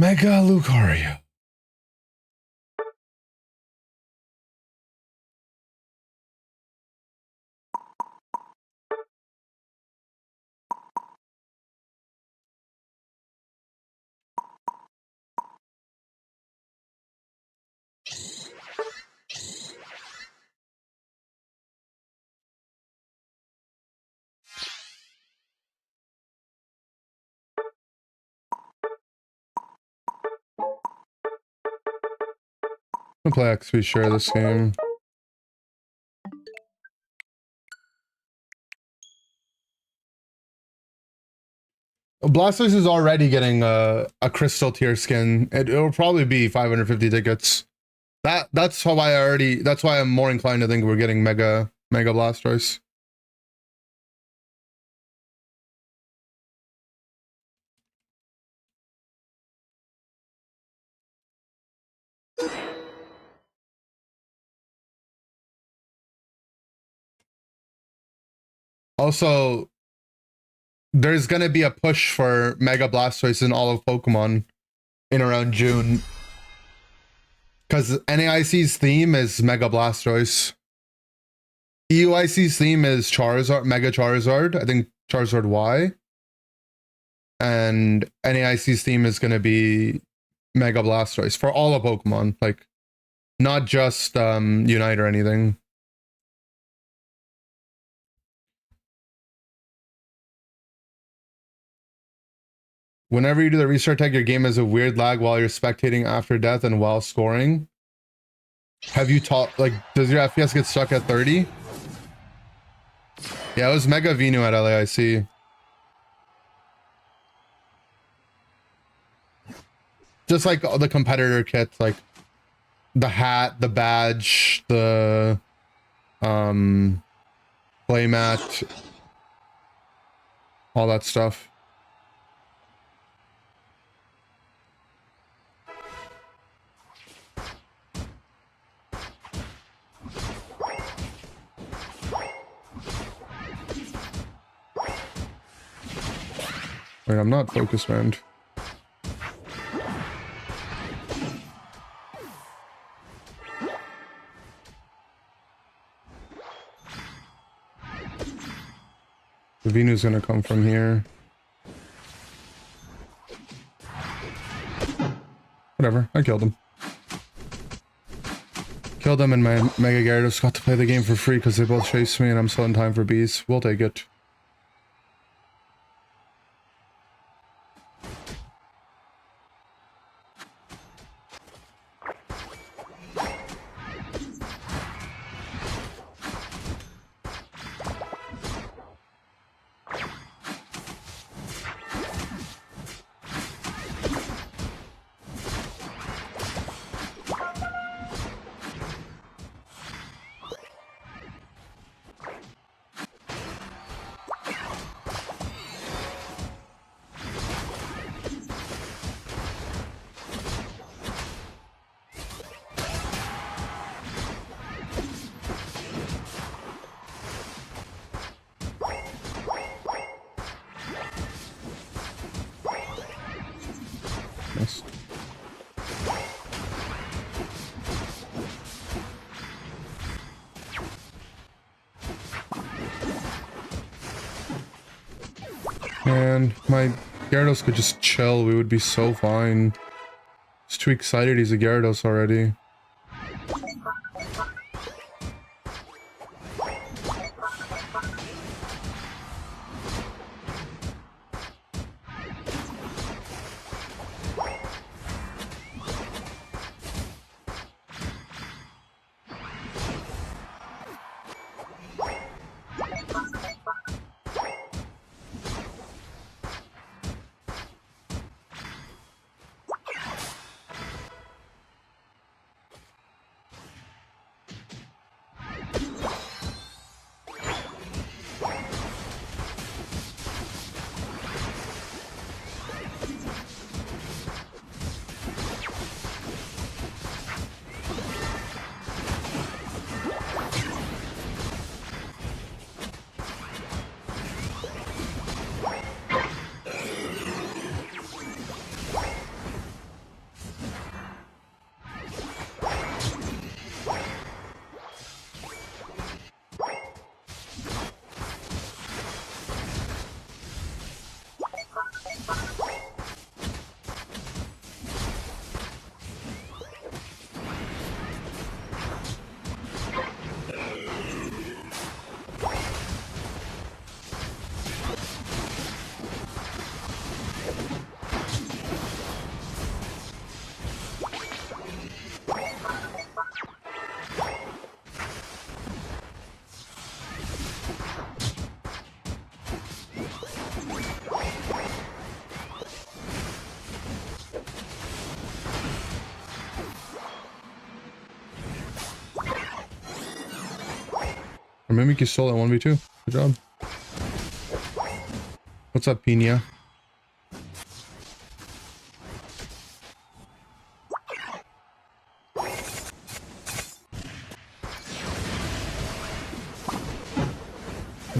Mega Lucario. I'm gonna play XP share this game. Blastoise is already getting a crystal tier skin. It will probably be 550 tickets. That's why I'm more inclined to think we're getting Mega Blastoise. Also, there's gonna be a push for Mega Blastoise in all of Pokemon in around June. Because NAIC's theme is Mega Blastoise. EUIC's theme is Charizard, Mega Charizard. I think Charizard Y. And NAIC's theme is going to be Mega Blastoise for all of Pokemon. Like, not just Unite or anything. Whenever you do the restart tag, your game has a weird lag while you're spectating after death and while scoring. Have you taught, like, does your FPS get stuck at 30? Yeah, it was Mega Venu at LAIC. Just like the competitor kits, like the hat, the badge, the playmat, all that stuff. Wait, I'm not focused, man. The Venu's gonna come from here. Whatever, I killed him. Killed him and my Mega Gyarados got to play the game for free because they both chased me and I'm still in time for bees. We'll take it. Yes. Man, my Gyarados could just chill. We would be so fine. He's too excited. He's a Gyarados already. Or Mimic, you stole it 1v2. Good job. What's up, Pina?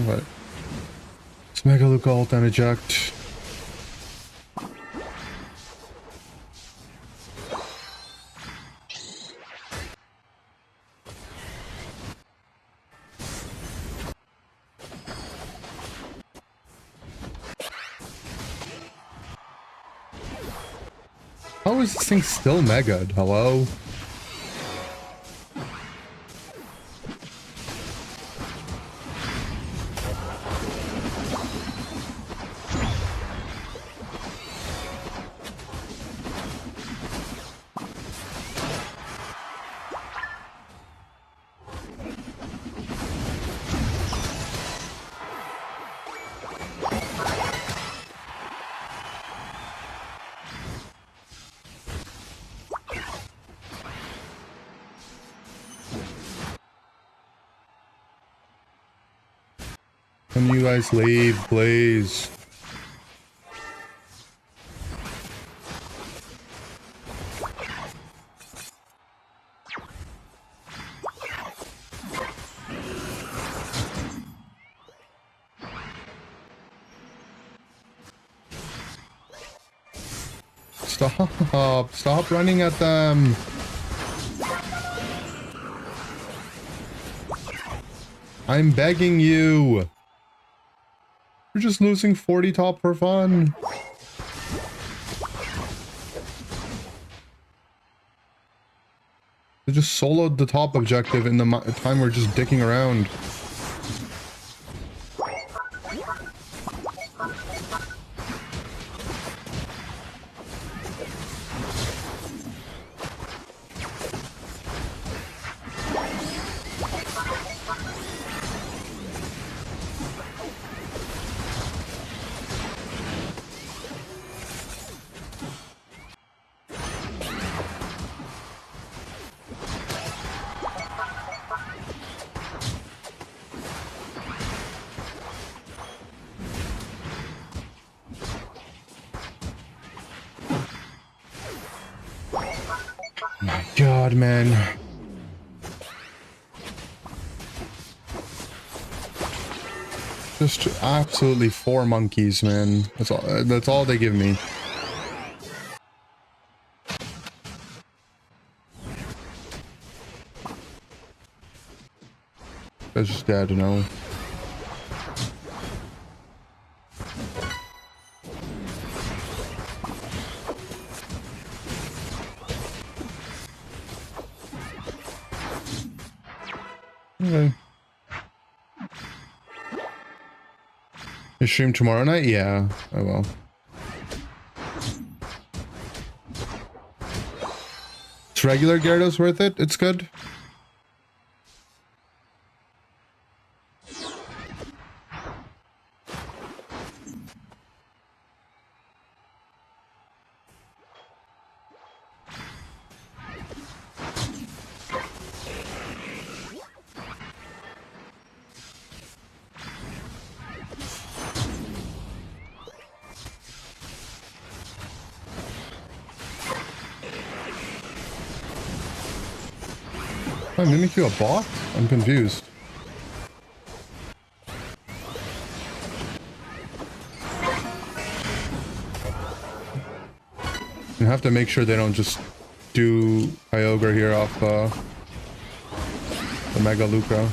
What? Let's Mega Luca ult and eject. How is this thing still mega? Hello? Can you guys leave, please? Stop running at them. I'm begging you. We're just losing 40 top for fun. They just soloed the top objective in the time we're just dicking around. God, man. Just absolutely 4 monkeys, man. That's all they give me. That's just dead, you know. Okay. You stream tomorrow night? Yeah, I will. Is regular Gyarados worth it? It's good. Am I mimicking a bot? I'm confused. You have to make sure they don't just do Kyogre here off the Mega Luca.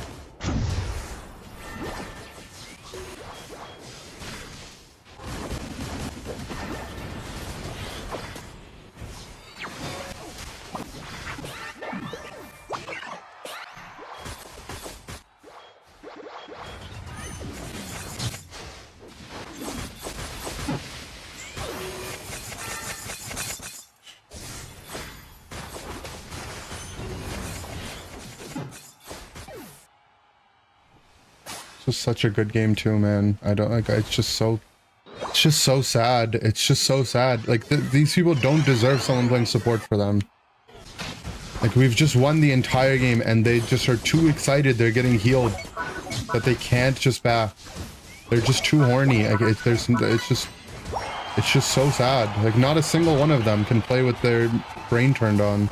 This was such a good game too, man. I don't like. It's just so sad. It's just so sad. Like these people don't deserve someone playing support for them. Like we've just won the entire game and they just are too excited they're getting healed that they can't just back. They're just too horny. Like it's just so sad. Like not a single one of them can play with their brain turned on.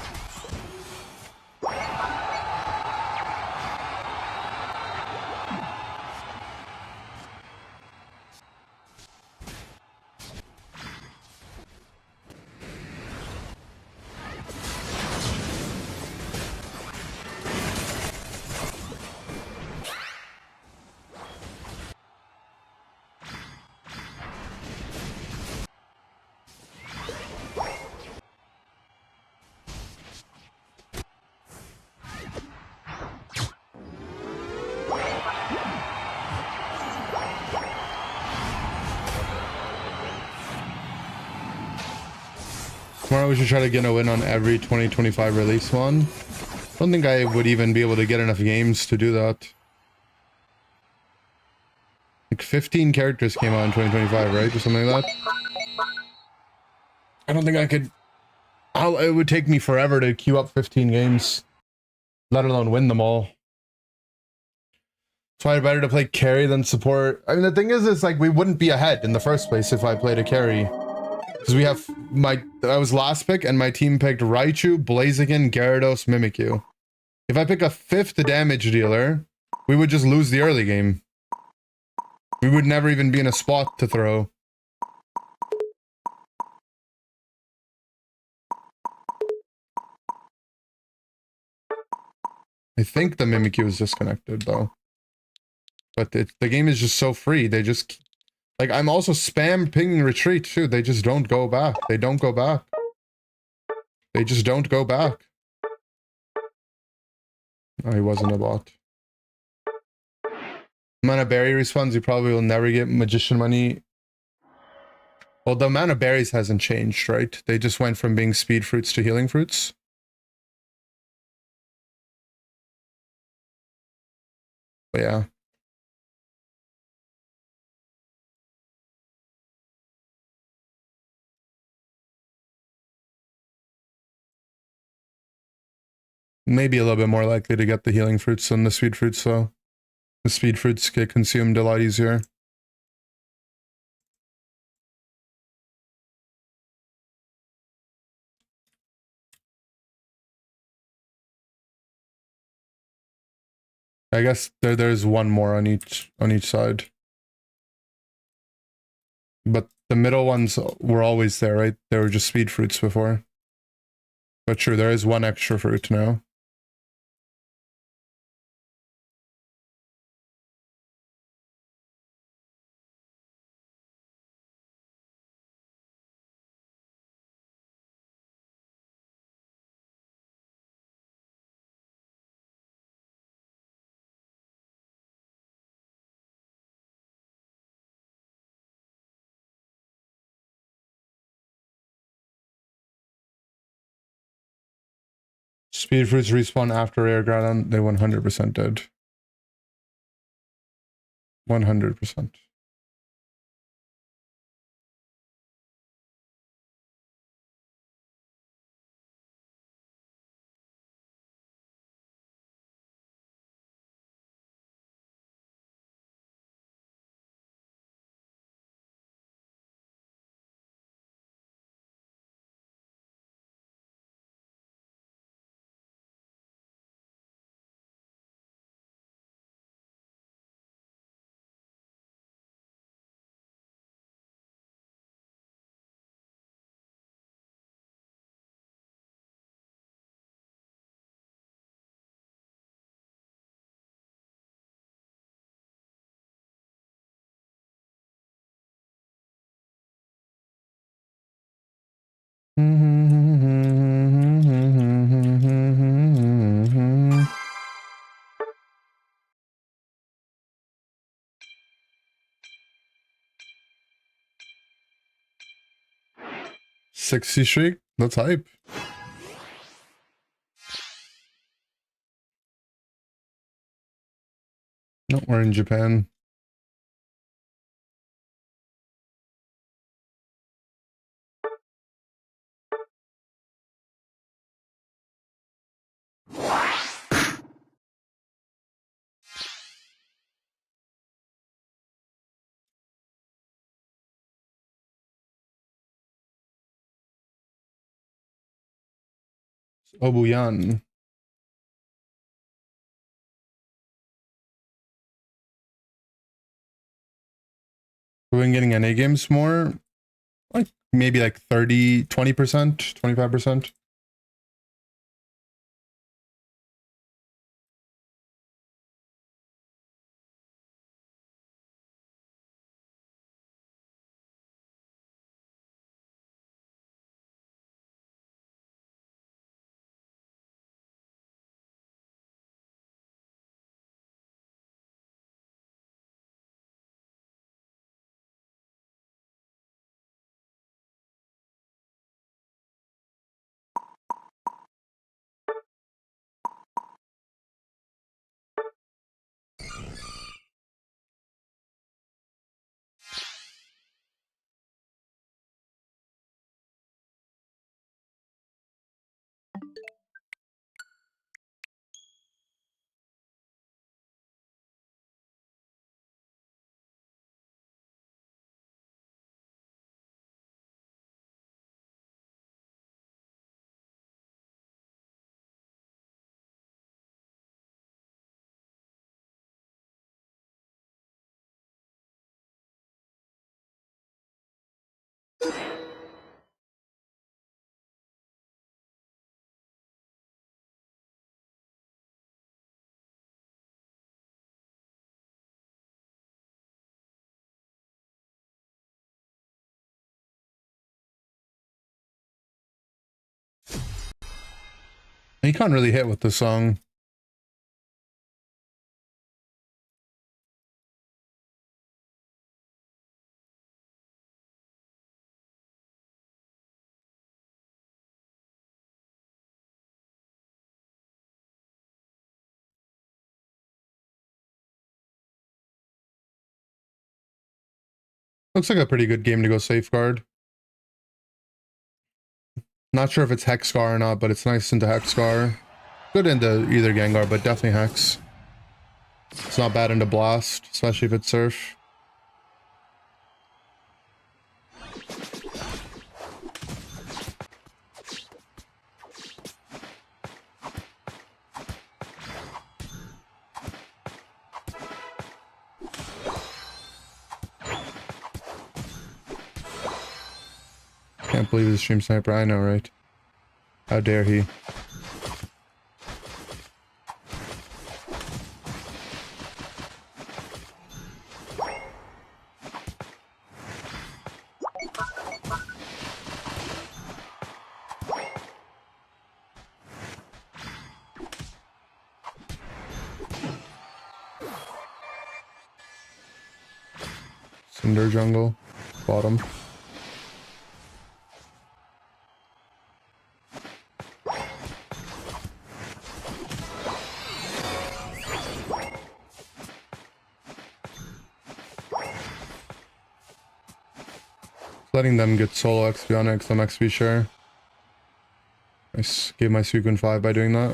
Tomorrow we should try to get a win on every 2025 release one. I don't think I would even be able to get enough games to do that. Like 15 characters came out in 2025, right? Or something like that. I don't think I could... it would take me forever to queue up 15 games. Let alone win them all. It's probably better to play carry than support. I mean, the thing is, it's like we wouldn't be ahead in the first place if I played a carry. Because we have I was last pick and my team picked Raichu, Blaziken, Gyarados, Mimikyu. If I pick a 5th damage dealer, we would just lose the early game. We would never even be in a spot to throw. I think the Mimikyu is disconnected though. But the game is just so free. They just... Like, I'm also spam pinging retreat too. They just don't go back. They don't go back. They just don't go back. Oh, he wasn't a bot. Amount of berry respawns, you probably will never get magician money. Well, the amount of berries hasn't changed, right? They just went from being speed fruits to healing fruits. But yeah. Maybe a little bit more likely to get the healing fruits than the speed fruits, though. The speed fruits get consumed a lot easier. I guess there's one more on each side. But the middle ones were always there, right? They were just speed fruits before. But sure, there is one extra fruit now. Speed fruits respawn after rare ground. They 100% did. 100%. Mm-hmm. 60 streak? That's hype. No, we're in Japan. Obuyan. We've been getting NA games more, like maybe like 30, 20%, 25%. You can't really hit with this song. Looks like a pretty good game to go safeguard. Not sure if it's Hexcar or not, but it's nice into Hexcar. Good into either Gengar, but definitely Hex. It's not bad into Blast, especially if it's Surf. Can't believe he's a stream sniper. I know, right? How dare he? Cinder jungle, bottom. Letting them get solo XP on it because I'm XP share. I gave my Suicune 5 by doing that.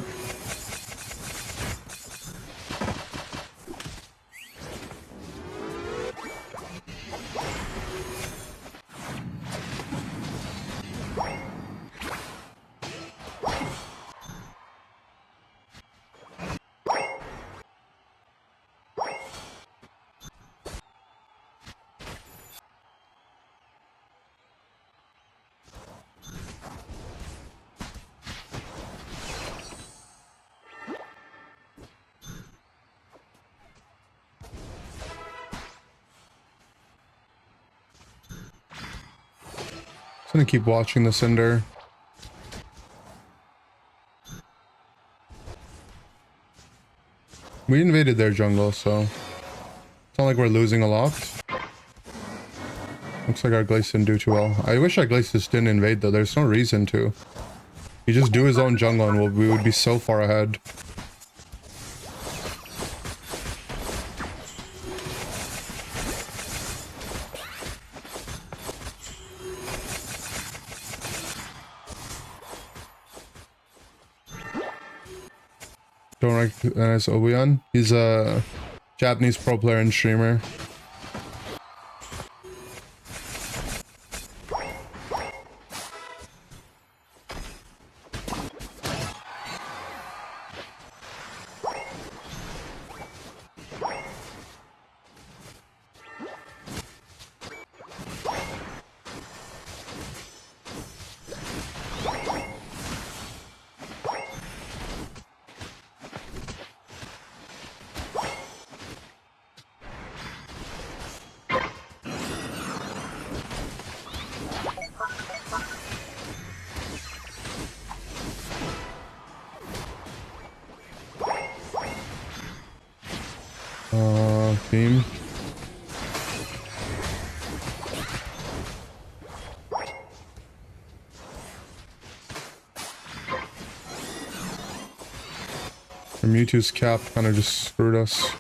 I'm gonna keep watching the Cinder. We invaded their jungle, so it's not like we're losing a lot. Looks like our Glace didn't do too well. I wish our Glace just didn't invade though. There's no reason to. He just do his own jungle and we would be so far ahead. Don't recognize Obuyan. He's a Japanese pro player and streamer. team. And Mewtwo's cap kind of just screwed us.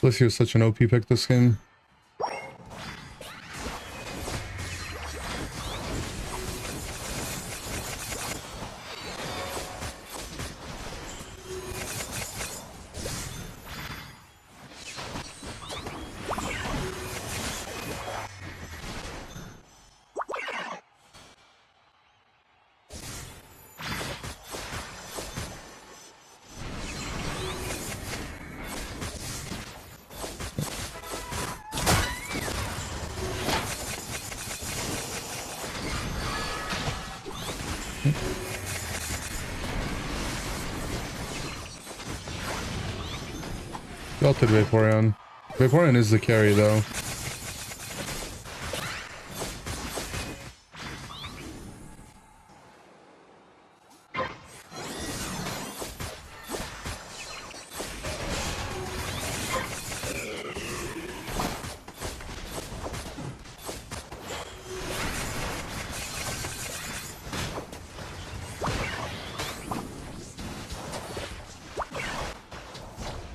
Blissey was such an OP pick this game. He ulted Vaporeon. Vaporeon is the carry though.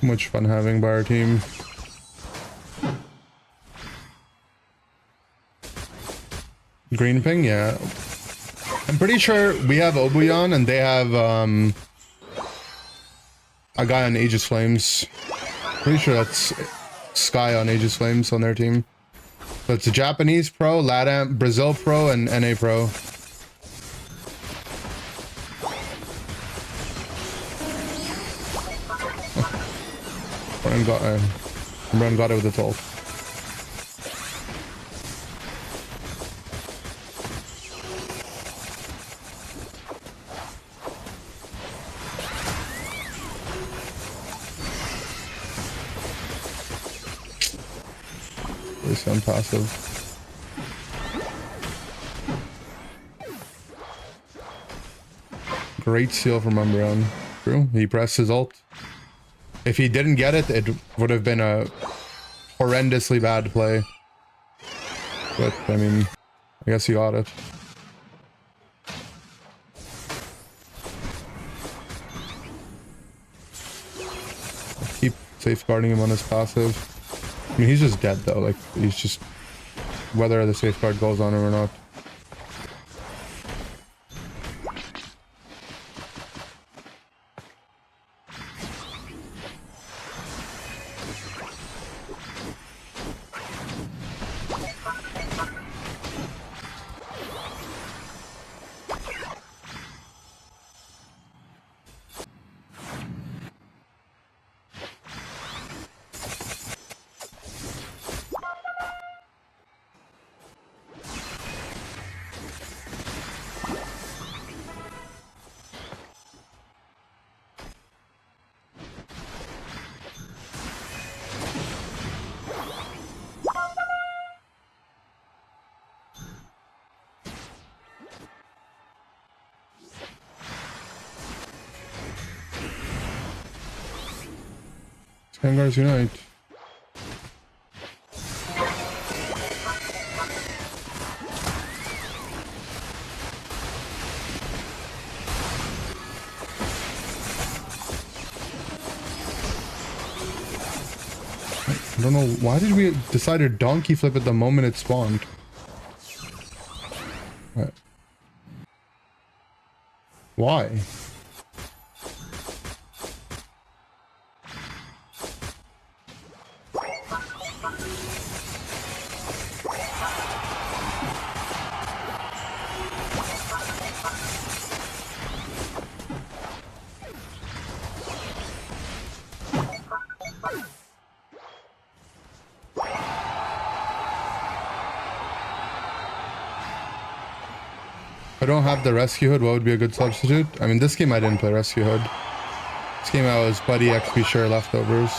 Much fun having by our team. Green ping, yeah. I'm pretty sure we have Obuyan and they have a guy on Aegis Flames. Pretty sure that's Sky on Aegis Flames on their team. So it's a Japanese pro, LATAM, Brazil pro, and NA pro. Run got it with its ult. Really sound passive. Great steal from Umbreon. True, he pressed his ult. If he didn't get it, it would have been a horrendously bad play. But, I mean, I guess he got it. Keep safeguarding him on his passive. I mean, he's just dead though. Like, he's just... whether the safeguard goes on him or not. Pokémon Unite. don't know. Why did we decide to donkey flip it the moment it spawned? What? Why? If I don't have the rescue hood, what would be a good substitute? I mean, this game I didn't play rescue hood. This game I was buddy XP share leftovers.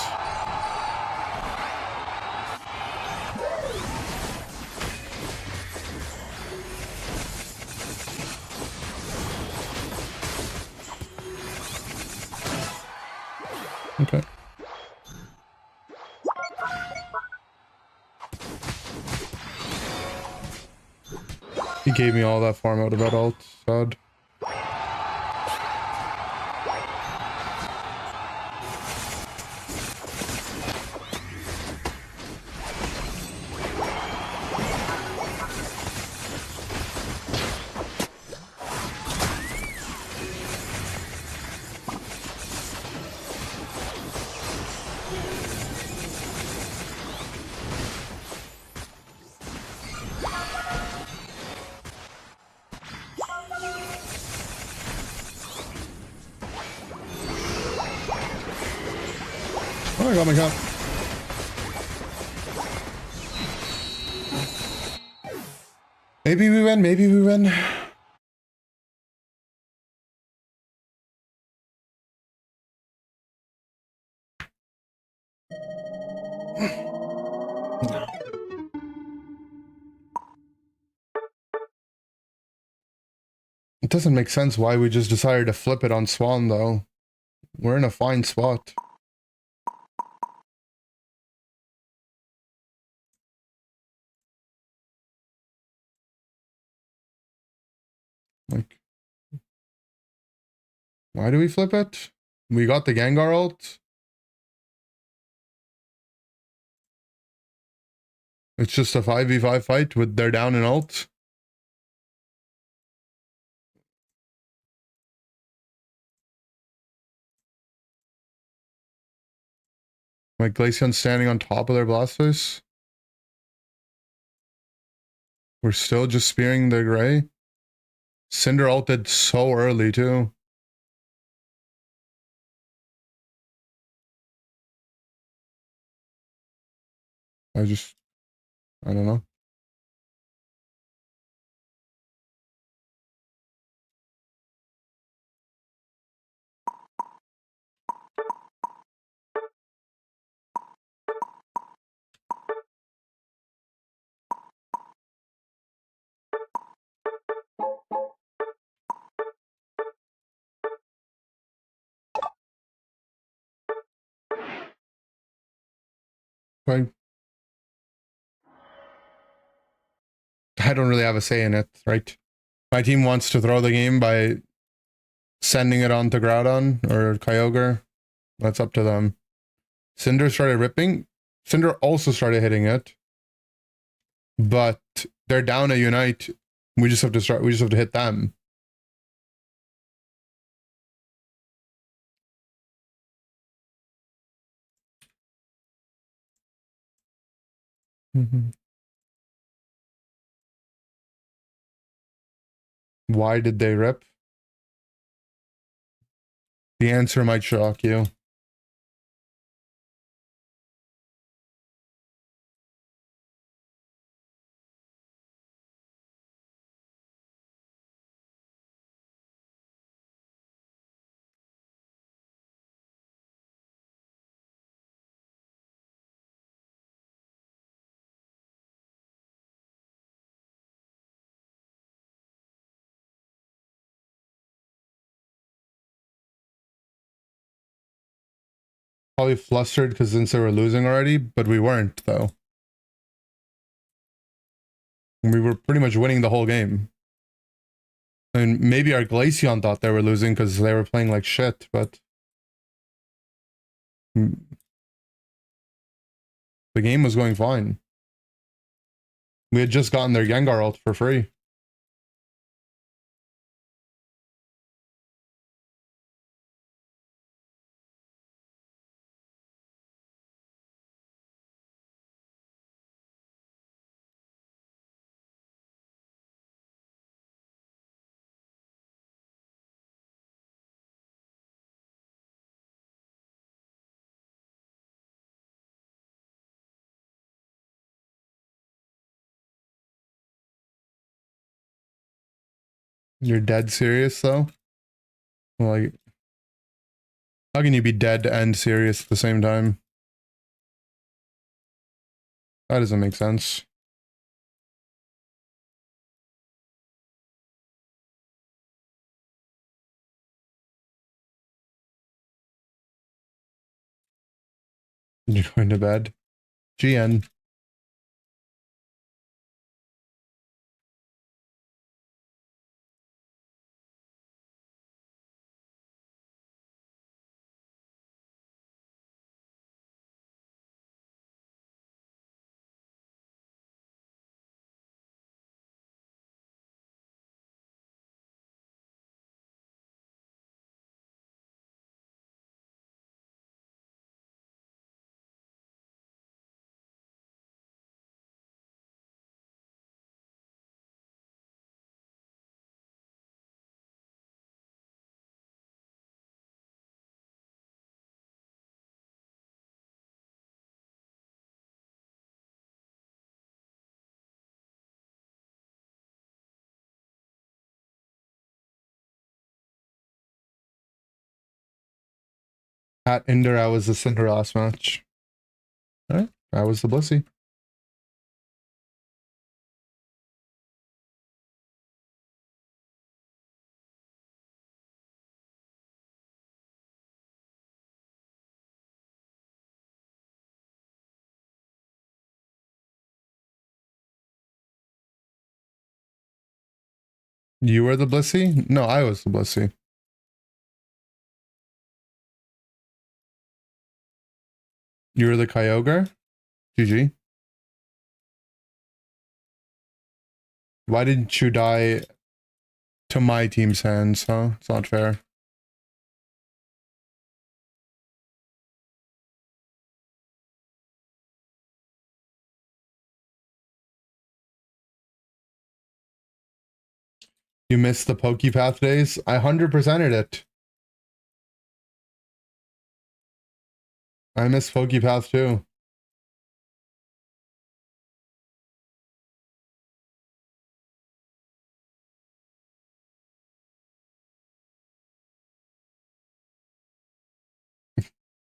Okay. He gave me all that farm out about ult. Sad. Oh, I got my cup. Maybe we win, maybe we win. It doesn't make sense why we just decided to flip it on Swan, though. We're in a fine spot. Like, why do we flip it? We got the Gengar ult. It's just a 5v5 fight with their down and ult. Like Glaceon standing on top of their Blastoise. We're still just spearing the gray. Cinder ulted so early too. I don't know. Fine. I don't really have a say in it, right? My team wants to throw the game by sending it on to Groudon or Kyogre. That's up to them. Cinder started ripping. Cinder also started hitting it. But they're down a Unite. We just have to hit them. Why did they rip? The answer might shock you. Probably flustered because since they were losing already, but we weren't though. We were pretty much winning the whole game. And maybe our Glaceon thought they were losing because they were playing like shit, but The game was going fine. We had just gotten their Gengar ult for free. You're dead serious though? Like, how can you be dead and serious at the same time? That doesn't make sense. You're going to bed. GN. At Ender, I was the Cinder last match. Alright, I was the Blissey. You were the Blissey? No, I was the Blissey. You were the Kyogre? GG. Why didn't you die to my team's hands, huh? It's not fair. You missed the Pokepath days? I 100%ed it. I miss Pokepath too.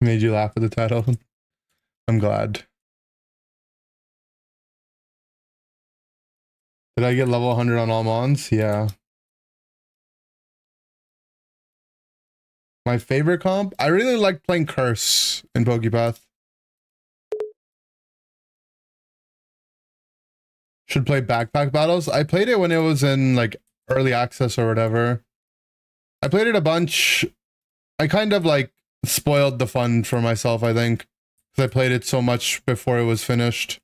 Made you laugh at the title. I'm glad. Did I get level 100 on all mons? Yeah. My favorite comp? I really like playing Curse in Pokepath. Should play backpack battles. I played it when it was in like early access or whatever. I played it a bunch. I kind of like spoiled the fun for myself, I think, because I played it so much before it was finished.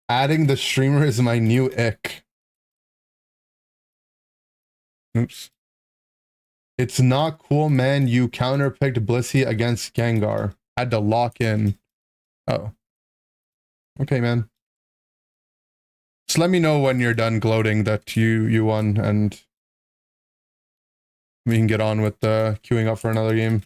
Adding the streamer is my new ick. Oops. It's not cool, man. You counterpicked Blissey against Gengar. Had to lock in. Oh. Okay, man. Just let me know when you're done gloating that you won, and we can get on with queuing up for another game.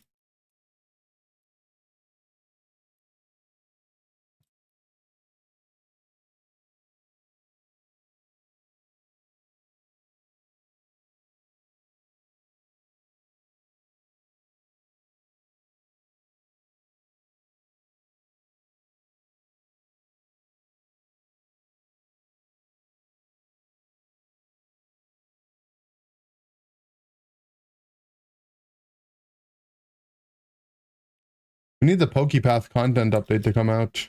We need the Pokepath content update to come out.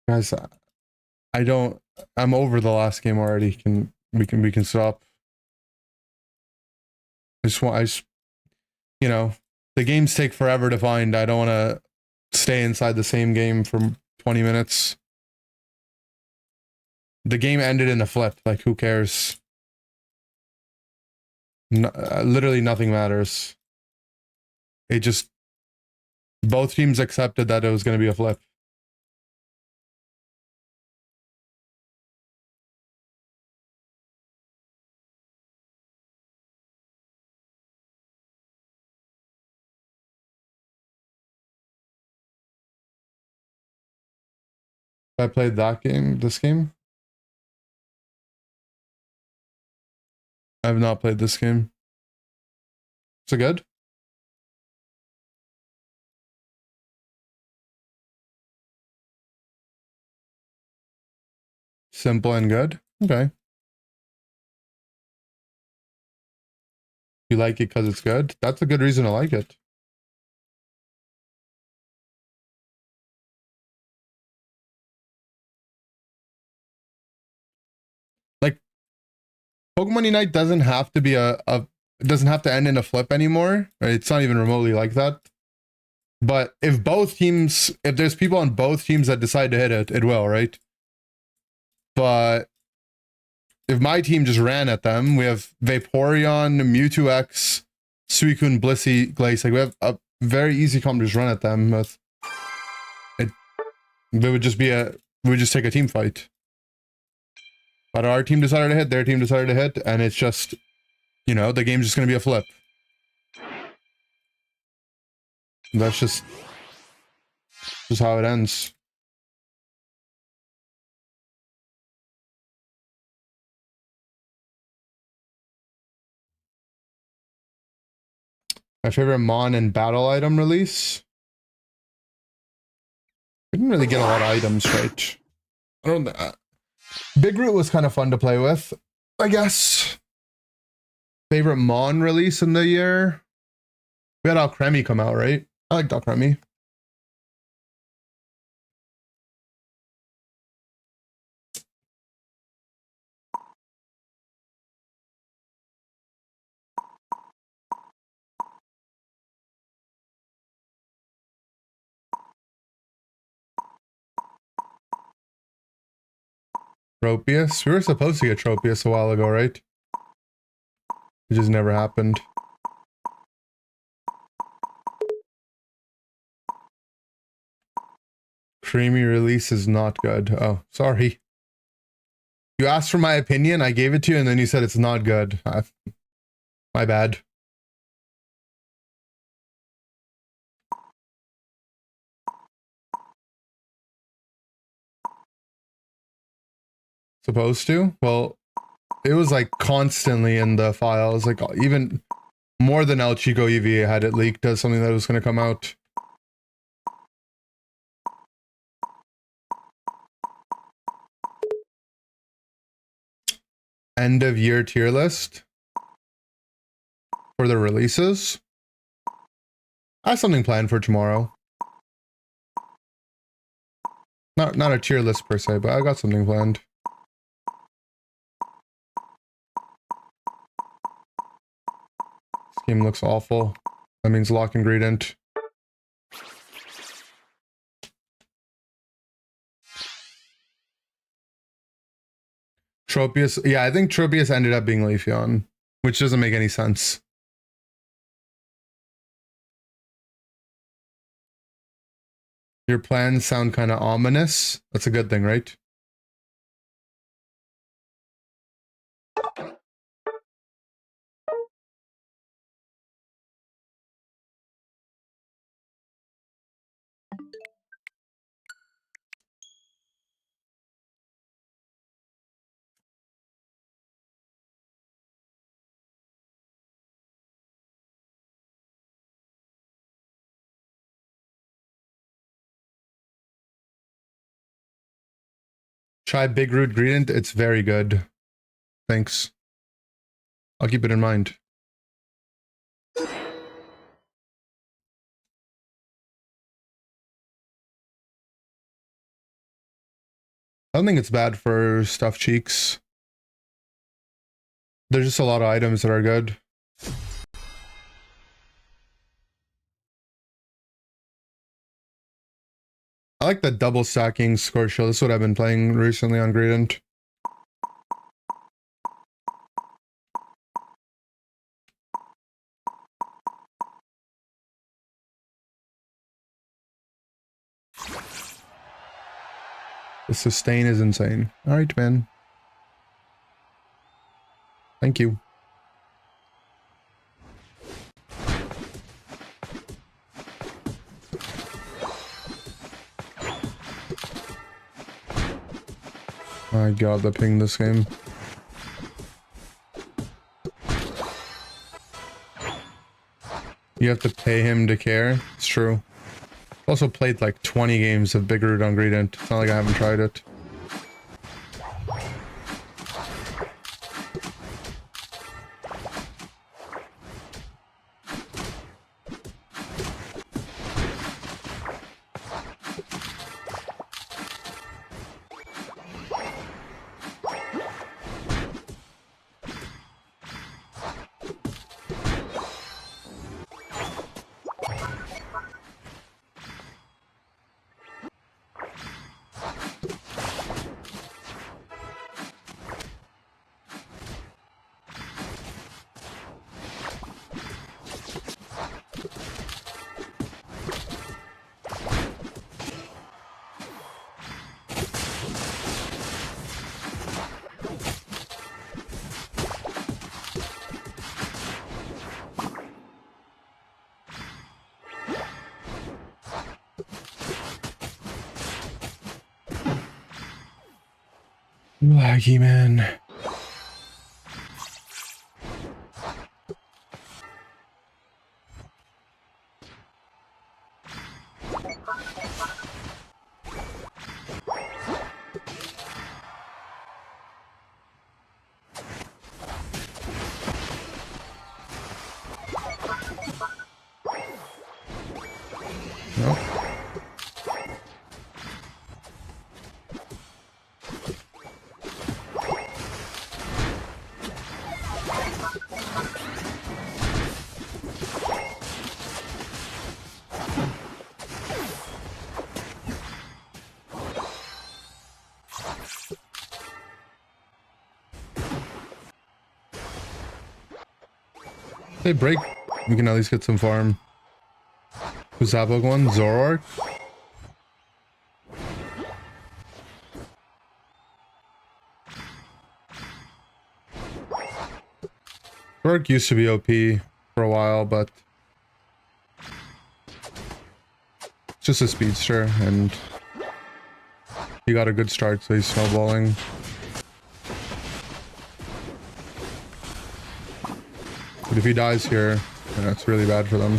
Guys, I don't. I'm over the last game already. We can stop. I just, you know, the games take forever to find. I don't want to stay inside the same game for 20 minutes. The game ended in a flip. Like, who cares? No, literally nothing matters. It just, both teams accepted that it was going to be a flip. I played that game, this game. I have not played this game. Is it good? Simple and good? Okay. You like it because it's good? That's a good reason to like it. Like, Pokemon Unite doesn't have to be it doesn't have to end in a flip anymore. Right? It's not even remotely like that. But if there's people on both teams that decide to hit it, it will, right? But if my team just ran at them, we have Vaporeon, Mewtwo X, Suicune, Blissey, Glace. Like, we have a very easy comp to just run at them with. It would just be we would just take a team fight. But our team decided to hit, their team decided to hit, and it's just, you know, the game's just going to be a flip. That's just how it ends. My favorite Mon and battle item release? We didn't really get a lot of items, right? I don't know. Big Root was kind of fun to play with, I guess. Favorite Mon release in the year? We had Alcremie come out, right? I liked Alcremie. Tropius? We were supposed to get Tropius a while ago, right? It just never happened. Creamy release is not good. Oh, sorry. You asked for my opinion, I gave it to you, and then you said it's not good. My bad. Supposed to? Well, it was like constantly in the files, like even more than El Chico EVA had it leaked as something that was going to come out. End of year tier list for the releases. I have something planned for tomorrow. Not a tier list per se, but I got something planned. This game looks awful. That means lock ingredient. Tropius, yeah, I think Tropius ended up being Leafeon, which doesn't make any sense. Your plans sound kind of ominous. That's a good thing, right? Try Big Root Gradient. It's very good. Thanks. I'll keep it in mind. I don't think it's bad for stuffed cheeks. There's just a lot of items that are good. I like the double stacking score shield. This is what I've been playing recently on Gradient. The sustain is insane. All right, man. Thank you. My god, the ping this game. You have to pay him to care. It's true. Also played like 20 games of Big Root on Gradient. It's not like I haven't tried it. Laggy, man. Nope. They break. We can at least get some farm. Who's that Pokemon? Zoroark? Zoroark used to be OP for a while, but it's just a speedster, and he got a good start, so he's snowballing. But if he dies here, then that's really bad for them.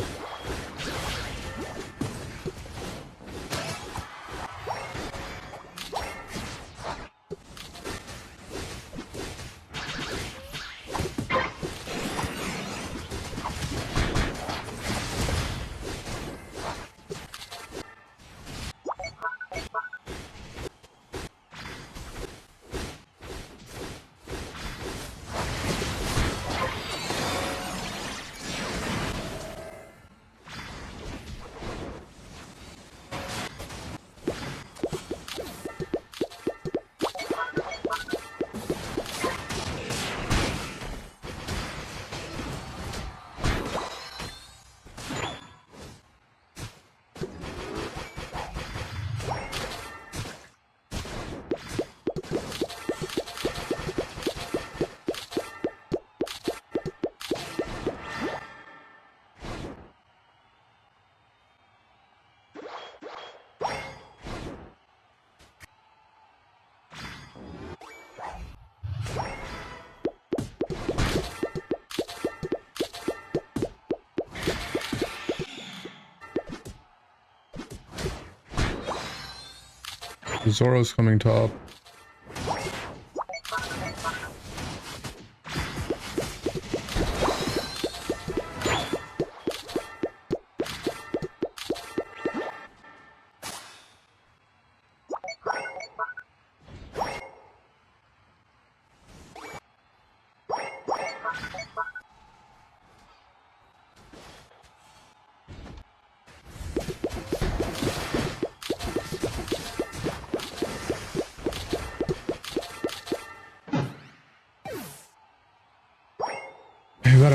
Zoro's coming top.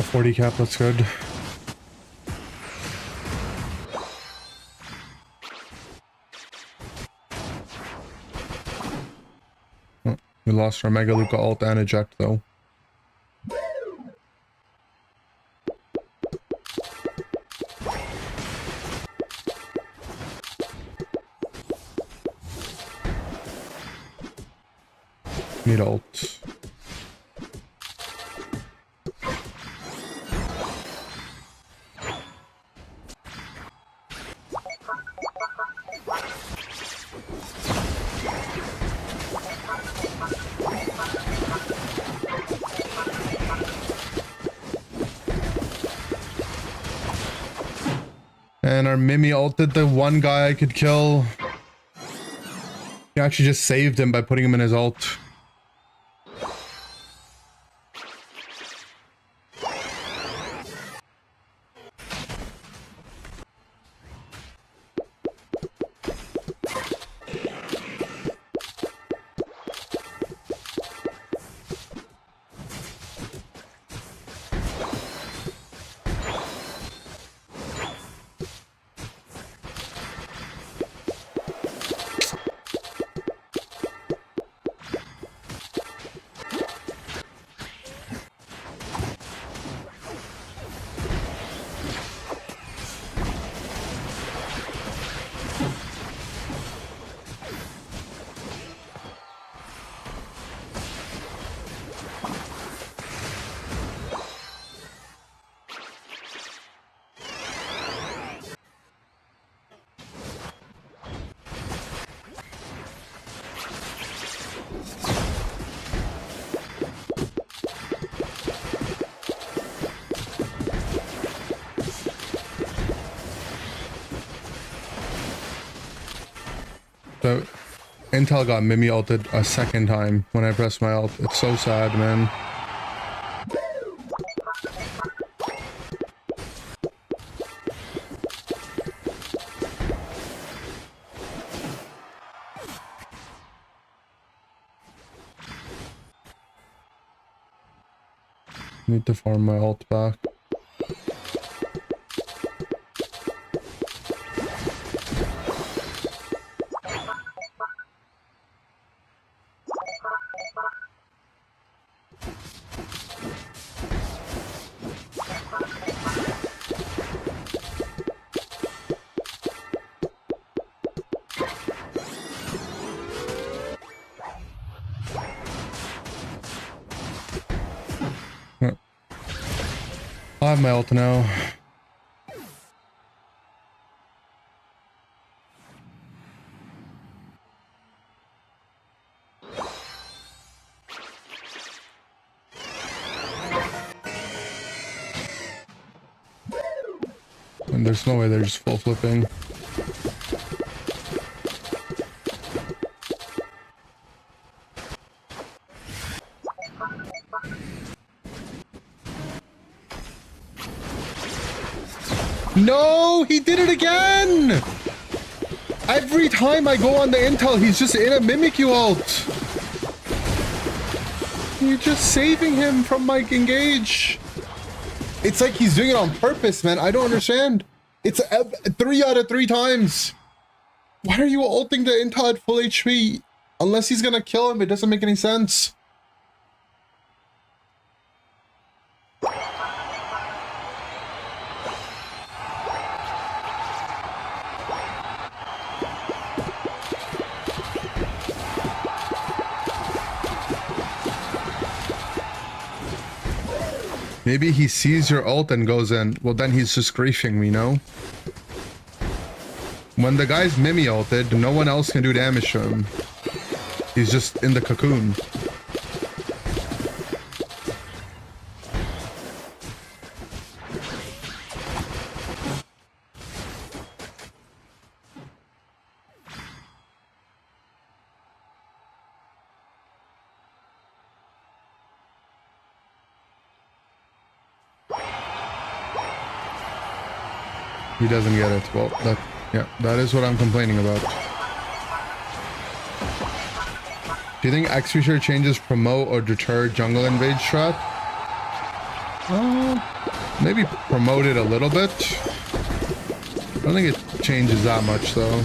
a 40 cap, that's good. Oh, we lost our Mega Luca ult and eject though. Need ult. And our Mimi ulted the one guy I could kill. He actually just saved him by putting him in his ult. So, Intel got Mimi ulted a second time when I pressed my ult. It's so sad, man. Need to farm my ult back. I have my ult now. And there's no way they're just full flipping. No, he did it again! Every time I go on the Intel, he's just in a Mimikyu ult. You're just saving him from my engage. It's like he's doing it on purpose, man. I don't understand. It's 3 out of 3 times. Why are you ulting the Intel at full HP? Unless he's gonna kill him, it doesn't make any sense. Maybe he sees your ult and goes in. Well, then he's just griefing me, no? When the guy's Mimi ulted, no one else can do damage to him. He's just in the cocoon. He doesn't get it. Well, that is what I'm complaining about. Do you think X-Feature changes promote or deter jungle invade strat? Maybe promote it a little bit. I don't think it changes that much though.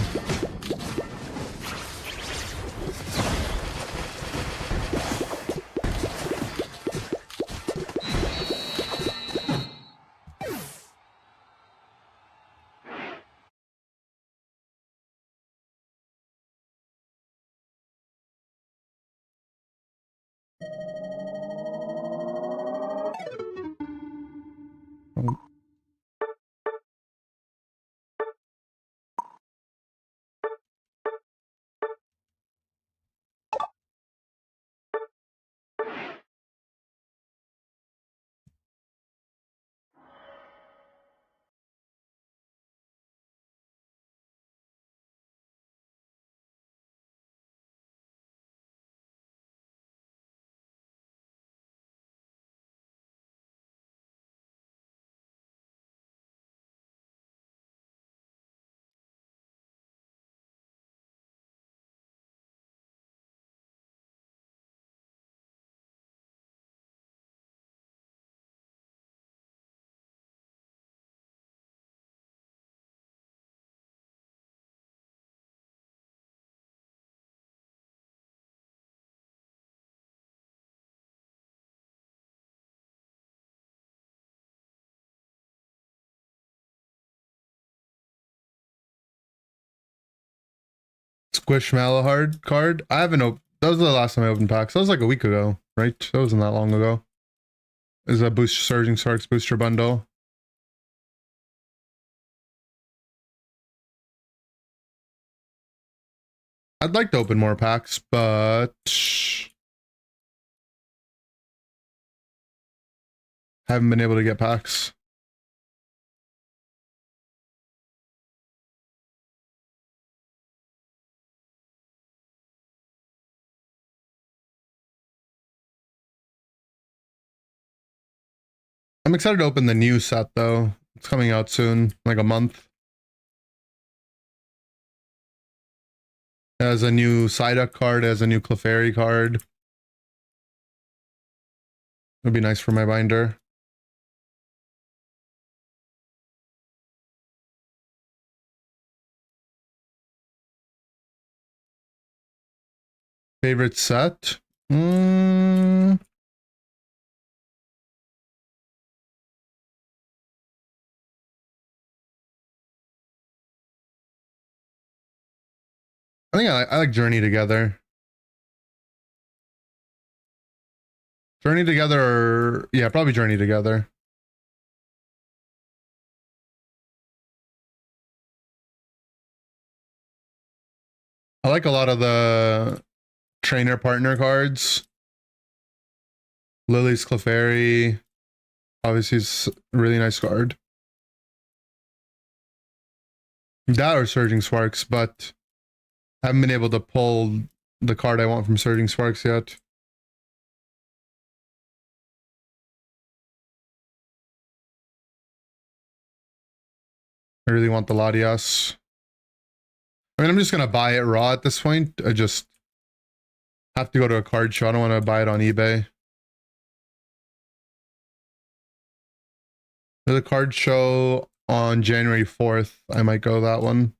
Squishmallow card. I haven't opened. That was the last time I opened packs. That was like a week ago, right? That wasn't that long ago. Is a boost Surging Sparks booster bundle. I'd like to open more packs, but haven't been able to get packs. I'm excited to open the new set though. It's coming out soon, like a month. It has a new Psyduck card, it has a new Clefairy card. It'd be nice for my binder. Favorite set? I think I like Journey Together. Journey Together, or yeah, probably Journey Together. I like a lot of the trainer partner cards. Lily's Clefairy, obviously, is a really nice card. That or Surging Sparks, but I haven't been able to pull the card I want from Surging Sparks yet. I really want the Latias. I mean, I'm just gonna buy it raw at this point. I just have to go to a card show. I don't want to buy it on eBay. There's a card show on January 4th. I might go that one.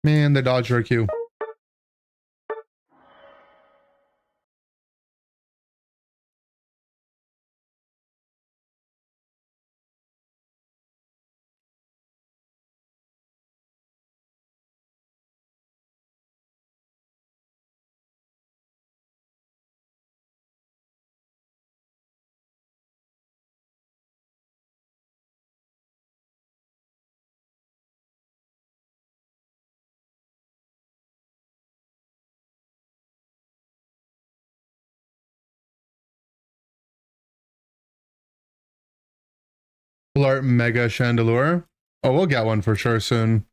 Man, they dodged our queue. Full art mega chandelier. Oh, we'll get one for sure soon.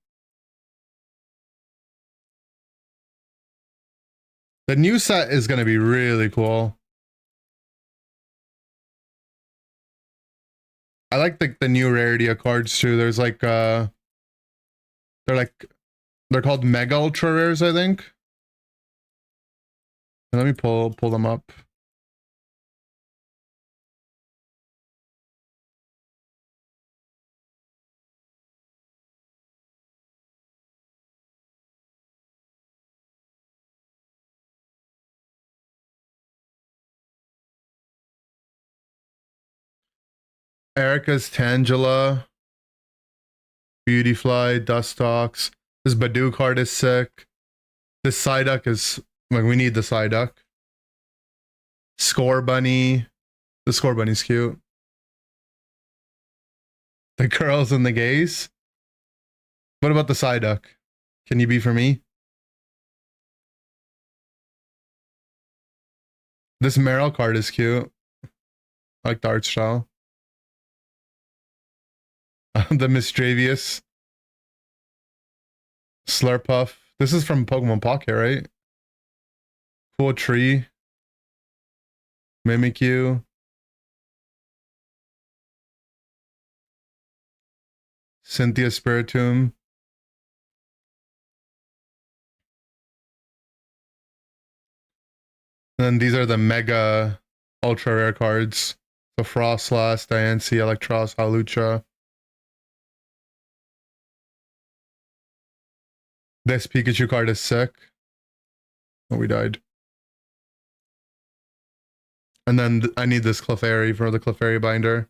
The new set is going to be really cool. I like the new rarity of cards too. There's like they're called mega ultra rares, I think. Let me pull them up. Erica's Tangela, Beautyfly, Dustox. This Badoo card is sick. This Psyduck is like, we need the Psyduck. Score Bunny. The Score Bunny's cute. The girls and the gays. What about the Psyduck? Can you be for me? This Meryl card is cute. I like the art style. The Mischievous. Slurpuff. This is from Pokemon Pocket, right? Cool Tree. Mimikyu. Cynthia Spiritomb. And then these are the mega ultra rare cards. So Frostlass, Diancie, Electros, Hawlucha. This Pikachu card is sick. Oh, we died. And then I need this Clefairy for the Clefairy binder.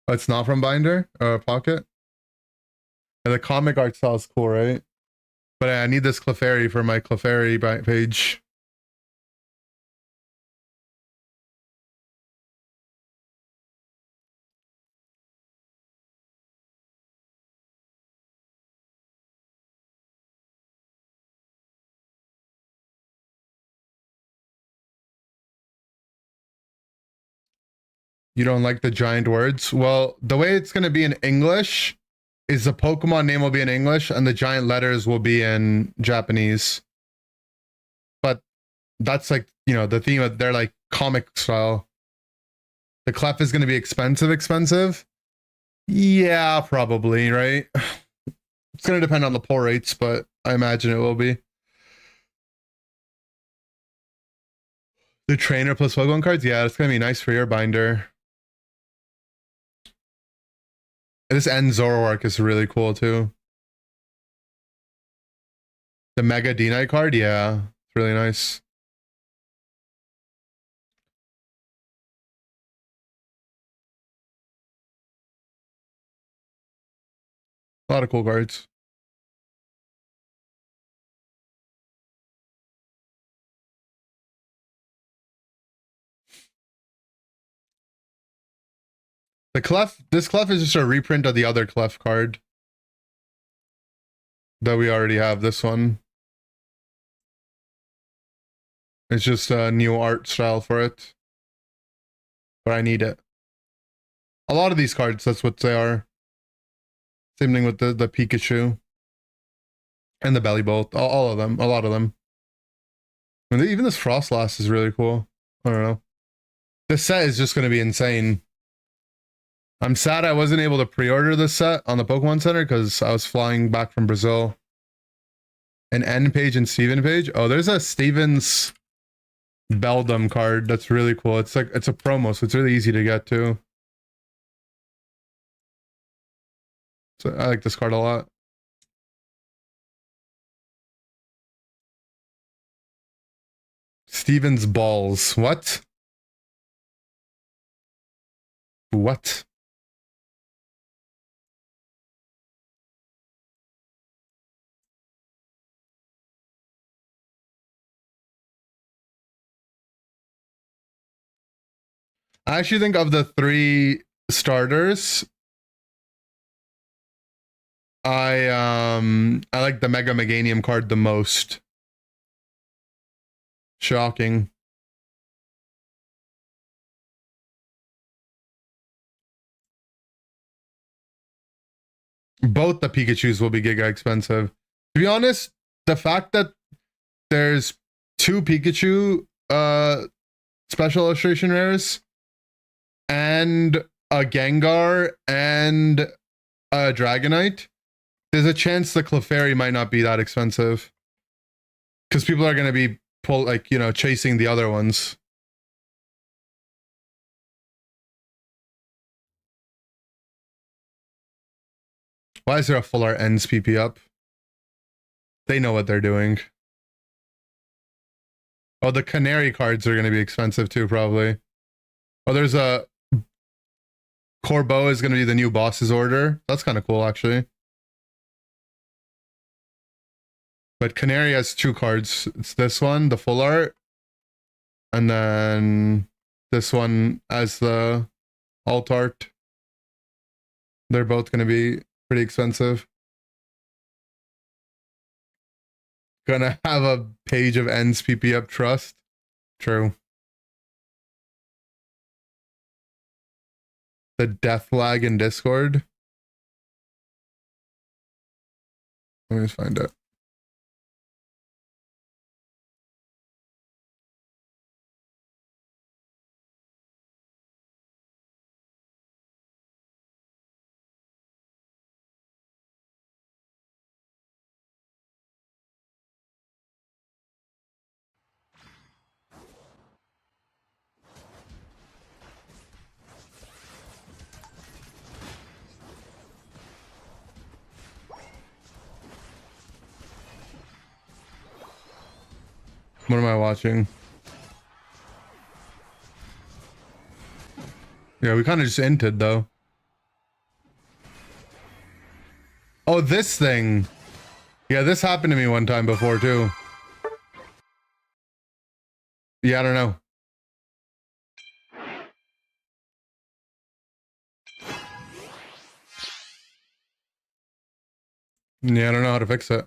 Oh, it's not from binder or pocket? And the comic art style is cool, right? But I need this Clefairy for my Clefairy page. You don't like the giant words? Well, the way it's going to be in English is the Pokemon name will be in English and the giant letters will be in Japanese. But that's like, you know, the theme of they're like comic style. The clef is going to be expensive. Yeah, probably, right? It's going to depend on the pull rates, but I imagine it will be. The trainer plus Pokemon cards? Yeah, it's going to be nice for your binder. This End Zoroark is really cool too. The Mega D-Knight card? Yeah, it's really nice. A lot of cool cards. The Clef, this Clef is just a reprint of the other Clef card that we already have. This one. It's just a new art style for it. But I need it. A lot of these cards, that's what they are. Same thing with the Pikachu. And the Belly Bolt. All of them. A lot of them. And even this Frostlass is really cool. I don't know. This set is just going to be insane. I'm sad I wasn't able to pre-order this set on the Pokemon Center because I was flying back from Brazil. An N page and Steven page. Oh, there's a Steven's Beldum card that's really cool. It's like it's a promo, so it's really easy to get to. So I like this card a lot. Steven's Balls. What? What? I actually think of the 3 starters, I like the Mega Meganium card the most. Shocking. Both the Pikachus will be giga expensive. To be honest, the fact that there's 2 Pikachu special illustration rares and a Gengar and a Dragonite, there's a chance the Clefairy might not be that expensive. Because people are going to be chasing the other ones. Why is there a full art ends PP up? They know what they're doing. Oh, the Canary cards are going to be expensive too, probably. Oh, there's a... Corbeau is going to be the new boss's order. That's kind of cool, actually. But Canary has 2 cards. It's this one, the full art. And then this one as the alt art. They're both going to be pretty expensive. Gonna have a page of ends PP up trust. True. The death lag in Discord. Let me just find it. What am I watching? Yeah, we kind of just entered though. Oh, this thing. Yeah, this happened to me one time before too. Yeah, I don't know. Yeah, I don't know how to fix it.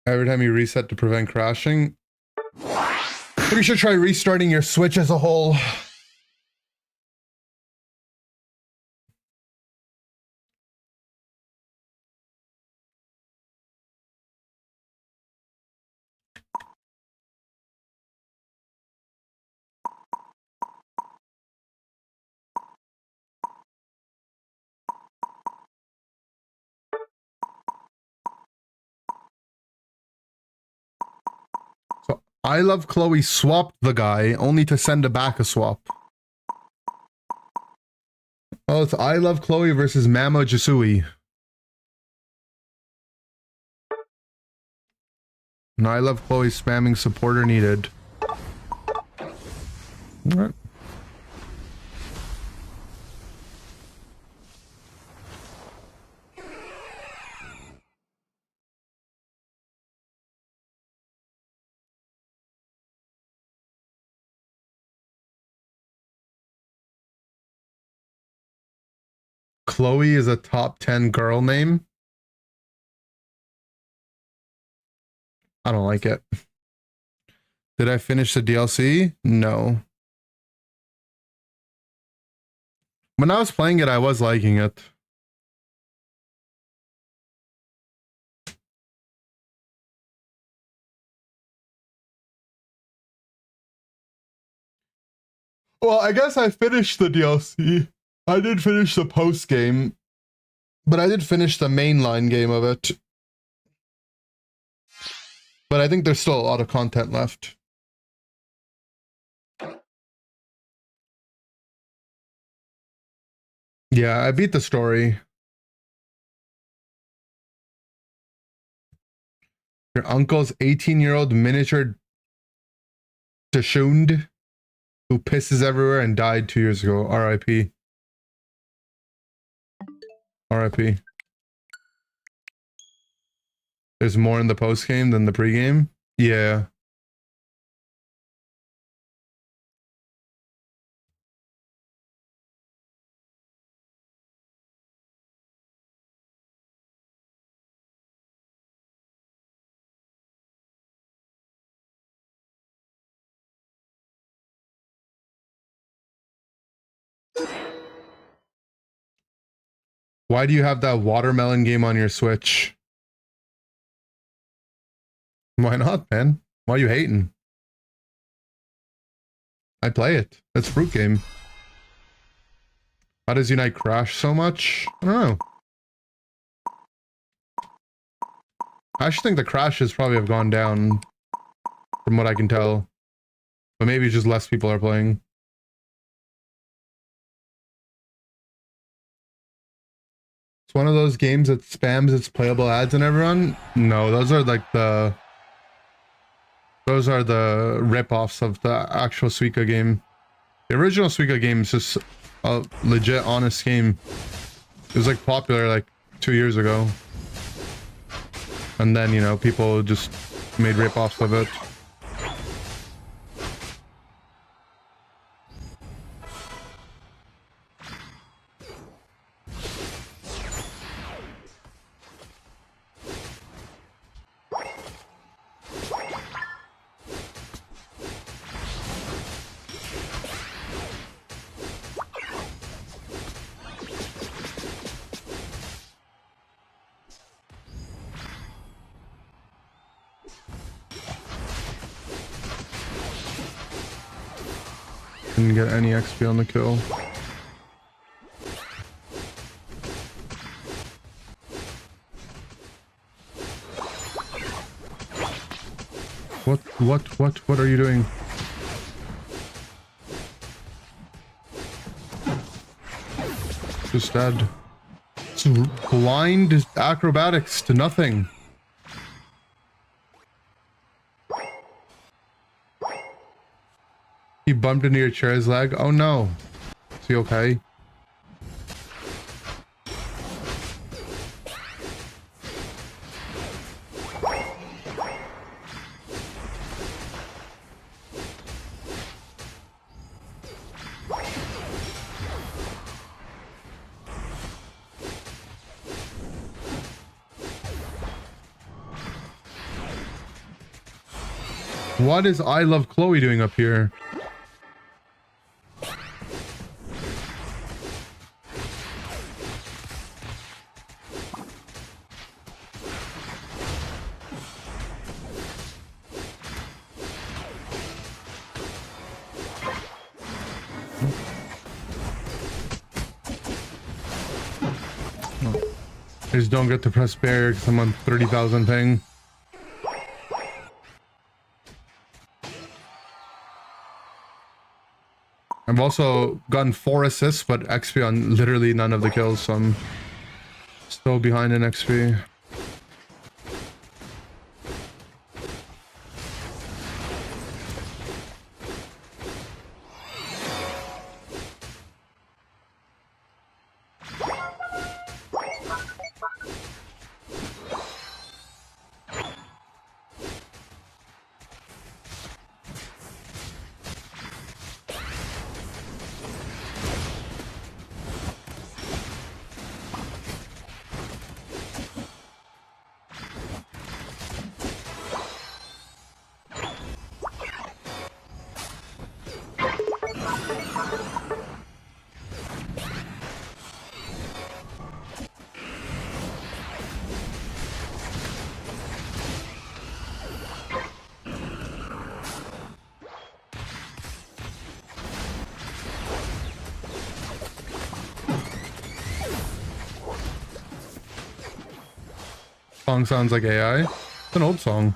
Every time you reset to prevent crashing. Maybe you should try restarting your Switch as a whole. So I Love Chloe swapped the guy only to send back a swap. Oh, it's I Love Chloe versus Mamo Jasui. And I Love Chloe spamming supporter needed. Alright. Chloe is a top 10 girl name. I don't like it. Did I finish the DLC? No. When I was playing it, I was liking it. Well, I guess I finished the DLC. I did finish the post game, but I did finish the mainline game of it. But I think there's still a lot of content left. Yeah, I beat the story. Your uncle's 18-year-old miniature Dachshund who pisses everywhere and died 2 years ago. R.I.P. R.I.P. There's more in the post game than the pre-game. Yeah. Why do you have that watermelon game on your Switch? Why not, man? Why are you hating? I play it. It's a fruit game. How does Unite crash so much? I don't know. I actually think the crashes probably have gone down from what I can tell. But maybe just less people are playing. It's one of those games that spams its playable ads on everyone. No, those are like the... Those are the rip-offs of the actual Suika game. The original Suika game is just a legit, honest game. It was like popular like 2 years ago. And then, you know, people just made rip-offs of it. Didn't get any XP on the kill. What are you doing? Just dead. It's blind acrobatics to nothing. He bumped into your chair's leg. Oh no. Is he okay? What is I Love Chloe doing up here? I just don't get to press barrier because I'm on 30,000 ping. I've also gotten 4 assists, but XP on literally none of the kills, so I'm still behind in XP. Song sounds like AI. It's an old song.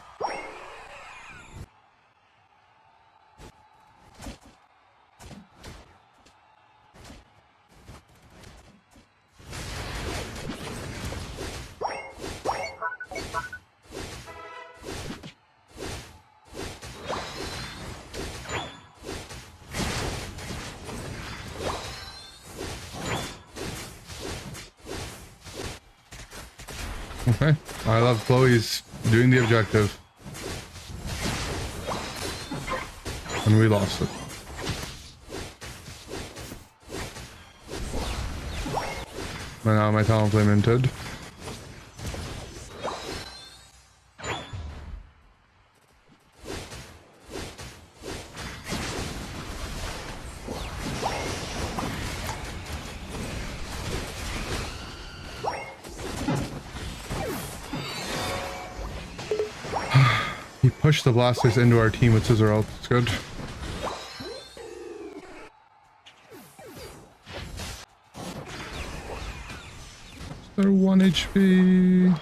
Okay, I love Chloe's doing the objective. And we lost it. And now my talent play minted. push the blasters into our team with scissor ult. It's good. They're 1 HP.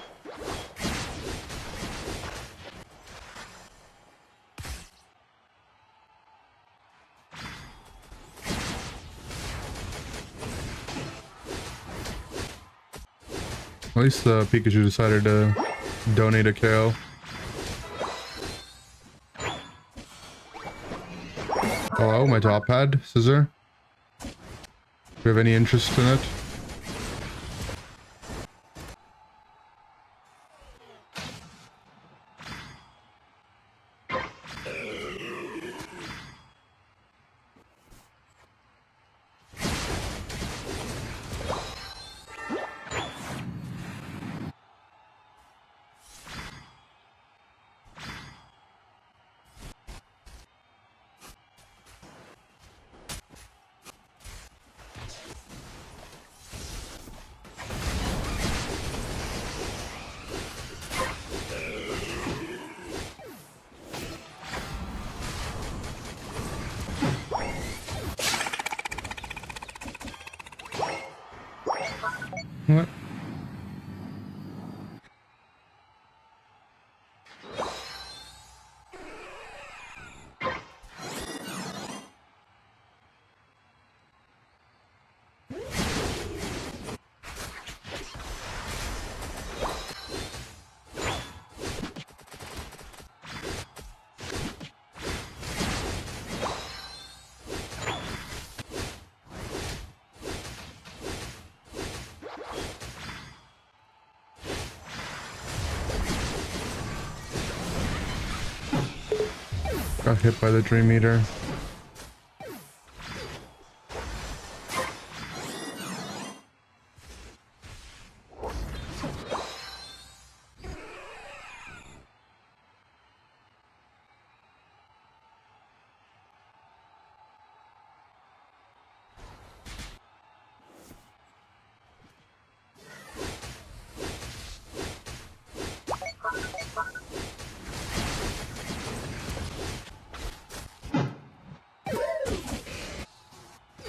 At least the Pikachu decided to donate a KO. Hello, my top pad, scissor. Do you have any interest in it? What? Got hit by the Dream Eater.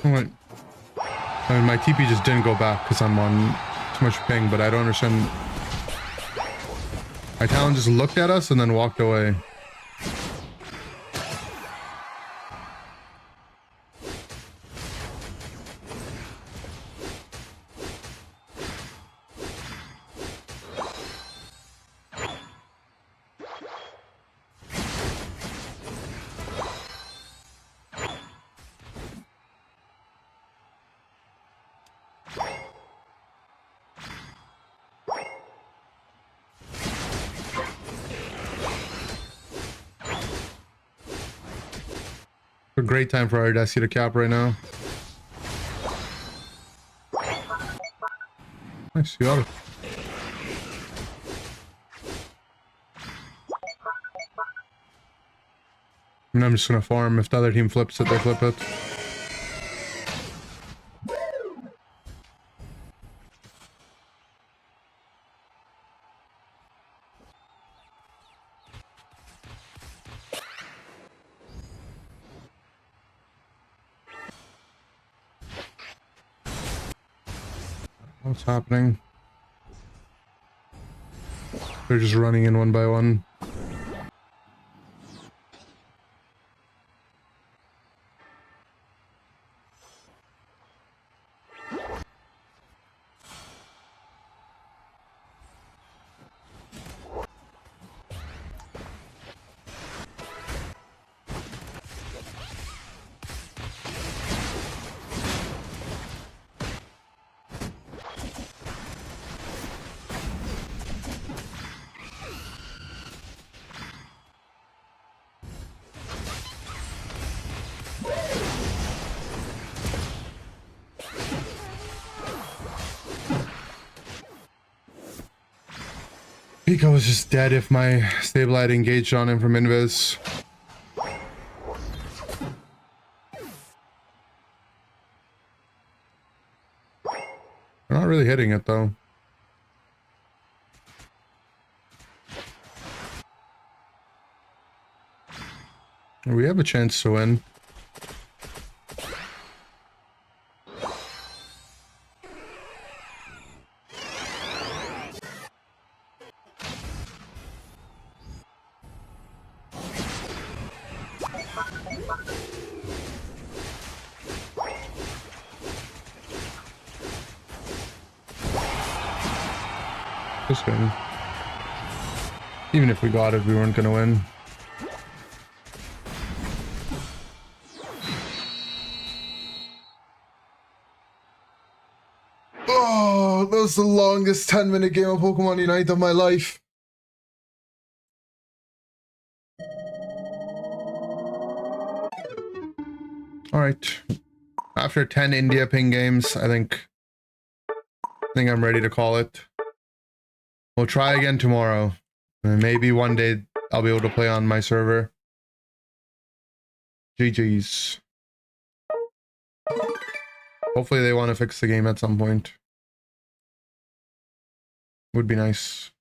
What? I mean, my TP just didn't go back because I'm on too much ping, but I don't understand. My Talon just looked at us and then walked away. A great time for Ardessi to cap right now. Nice, you got it. And I'm just gonna farm. If the other team flips it, they flip it. What's happening? They're just running in one by one. Pico was just dead if my stable had engaged on him from invis. They're not really hitting it though. We have a chance to win. Just win. Even if we got it, we weren't gonna win. Oh, that was the longest 10-minute game of Pokemon Unite of my life. Alright. After 10 India ping games, I think I'm ready to call it. We'll try again tomorrow. And maybe one day I'll be able to play on my server. GG's. Hopefully they want to fix the game at some point. Would be nice.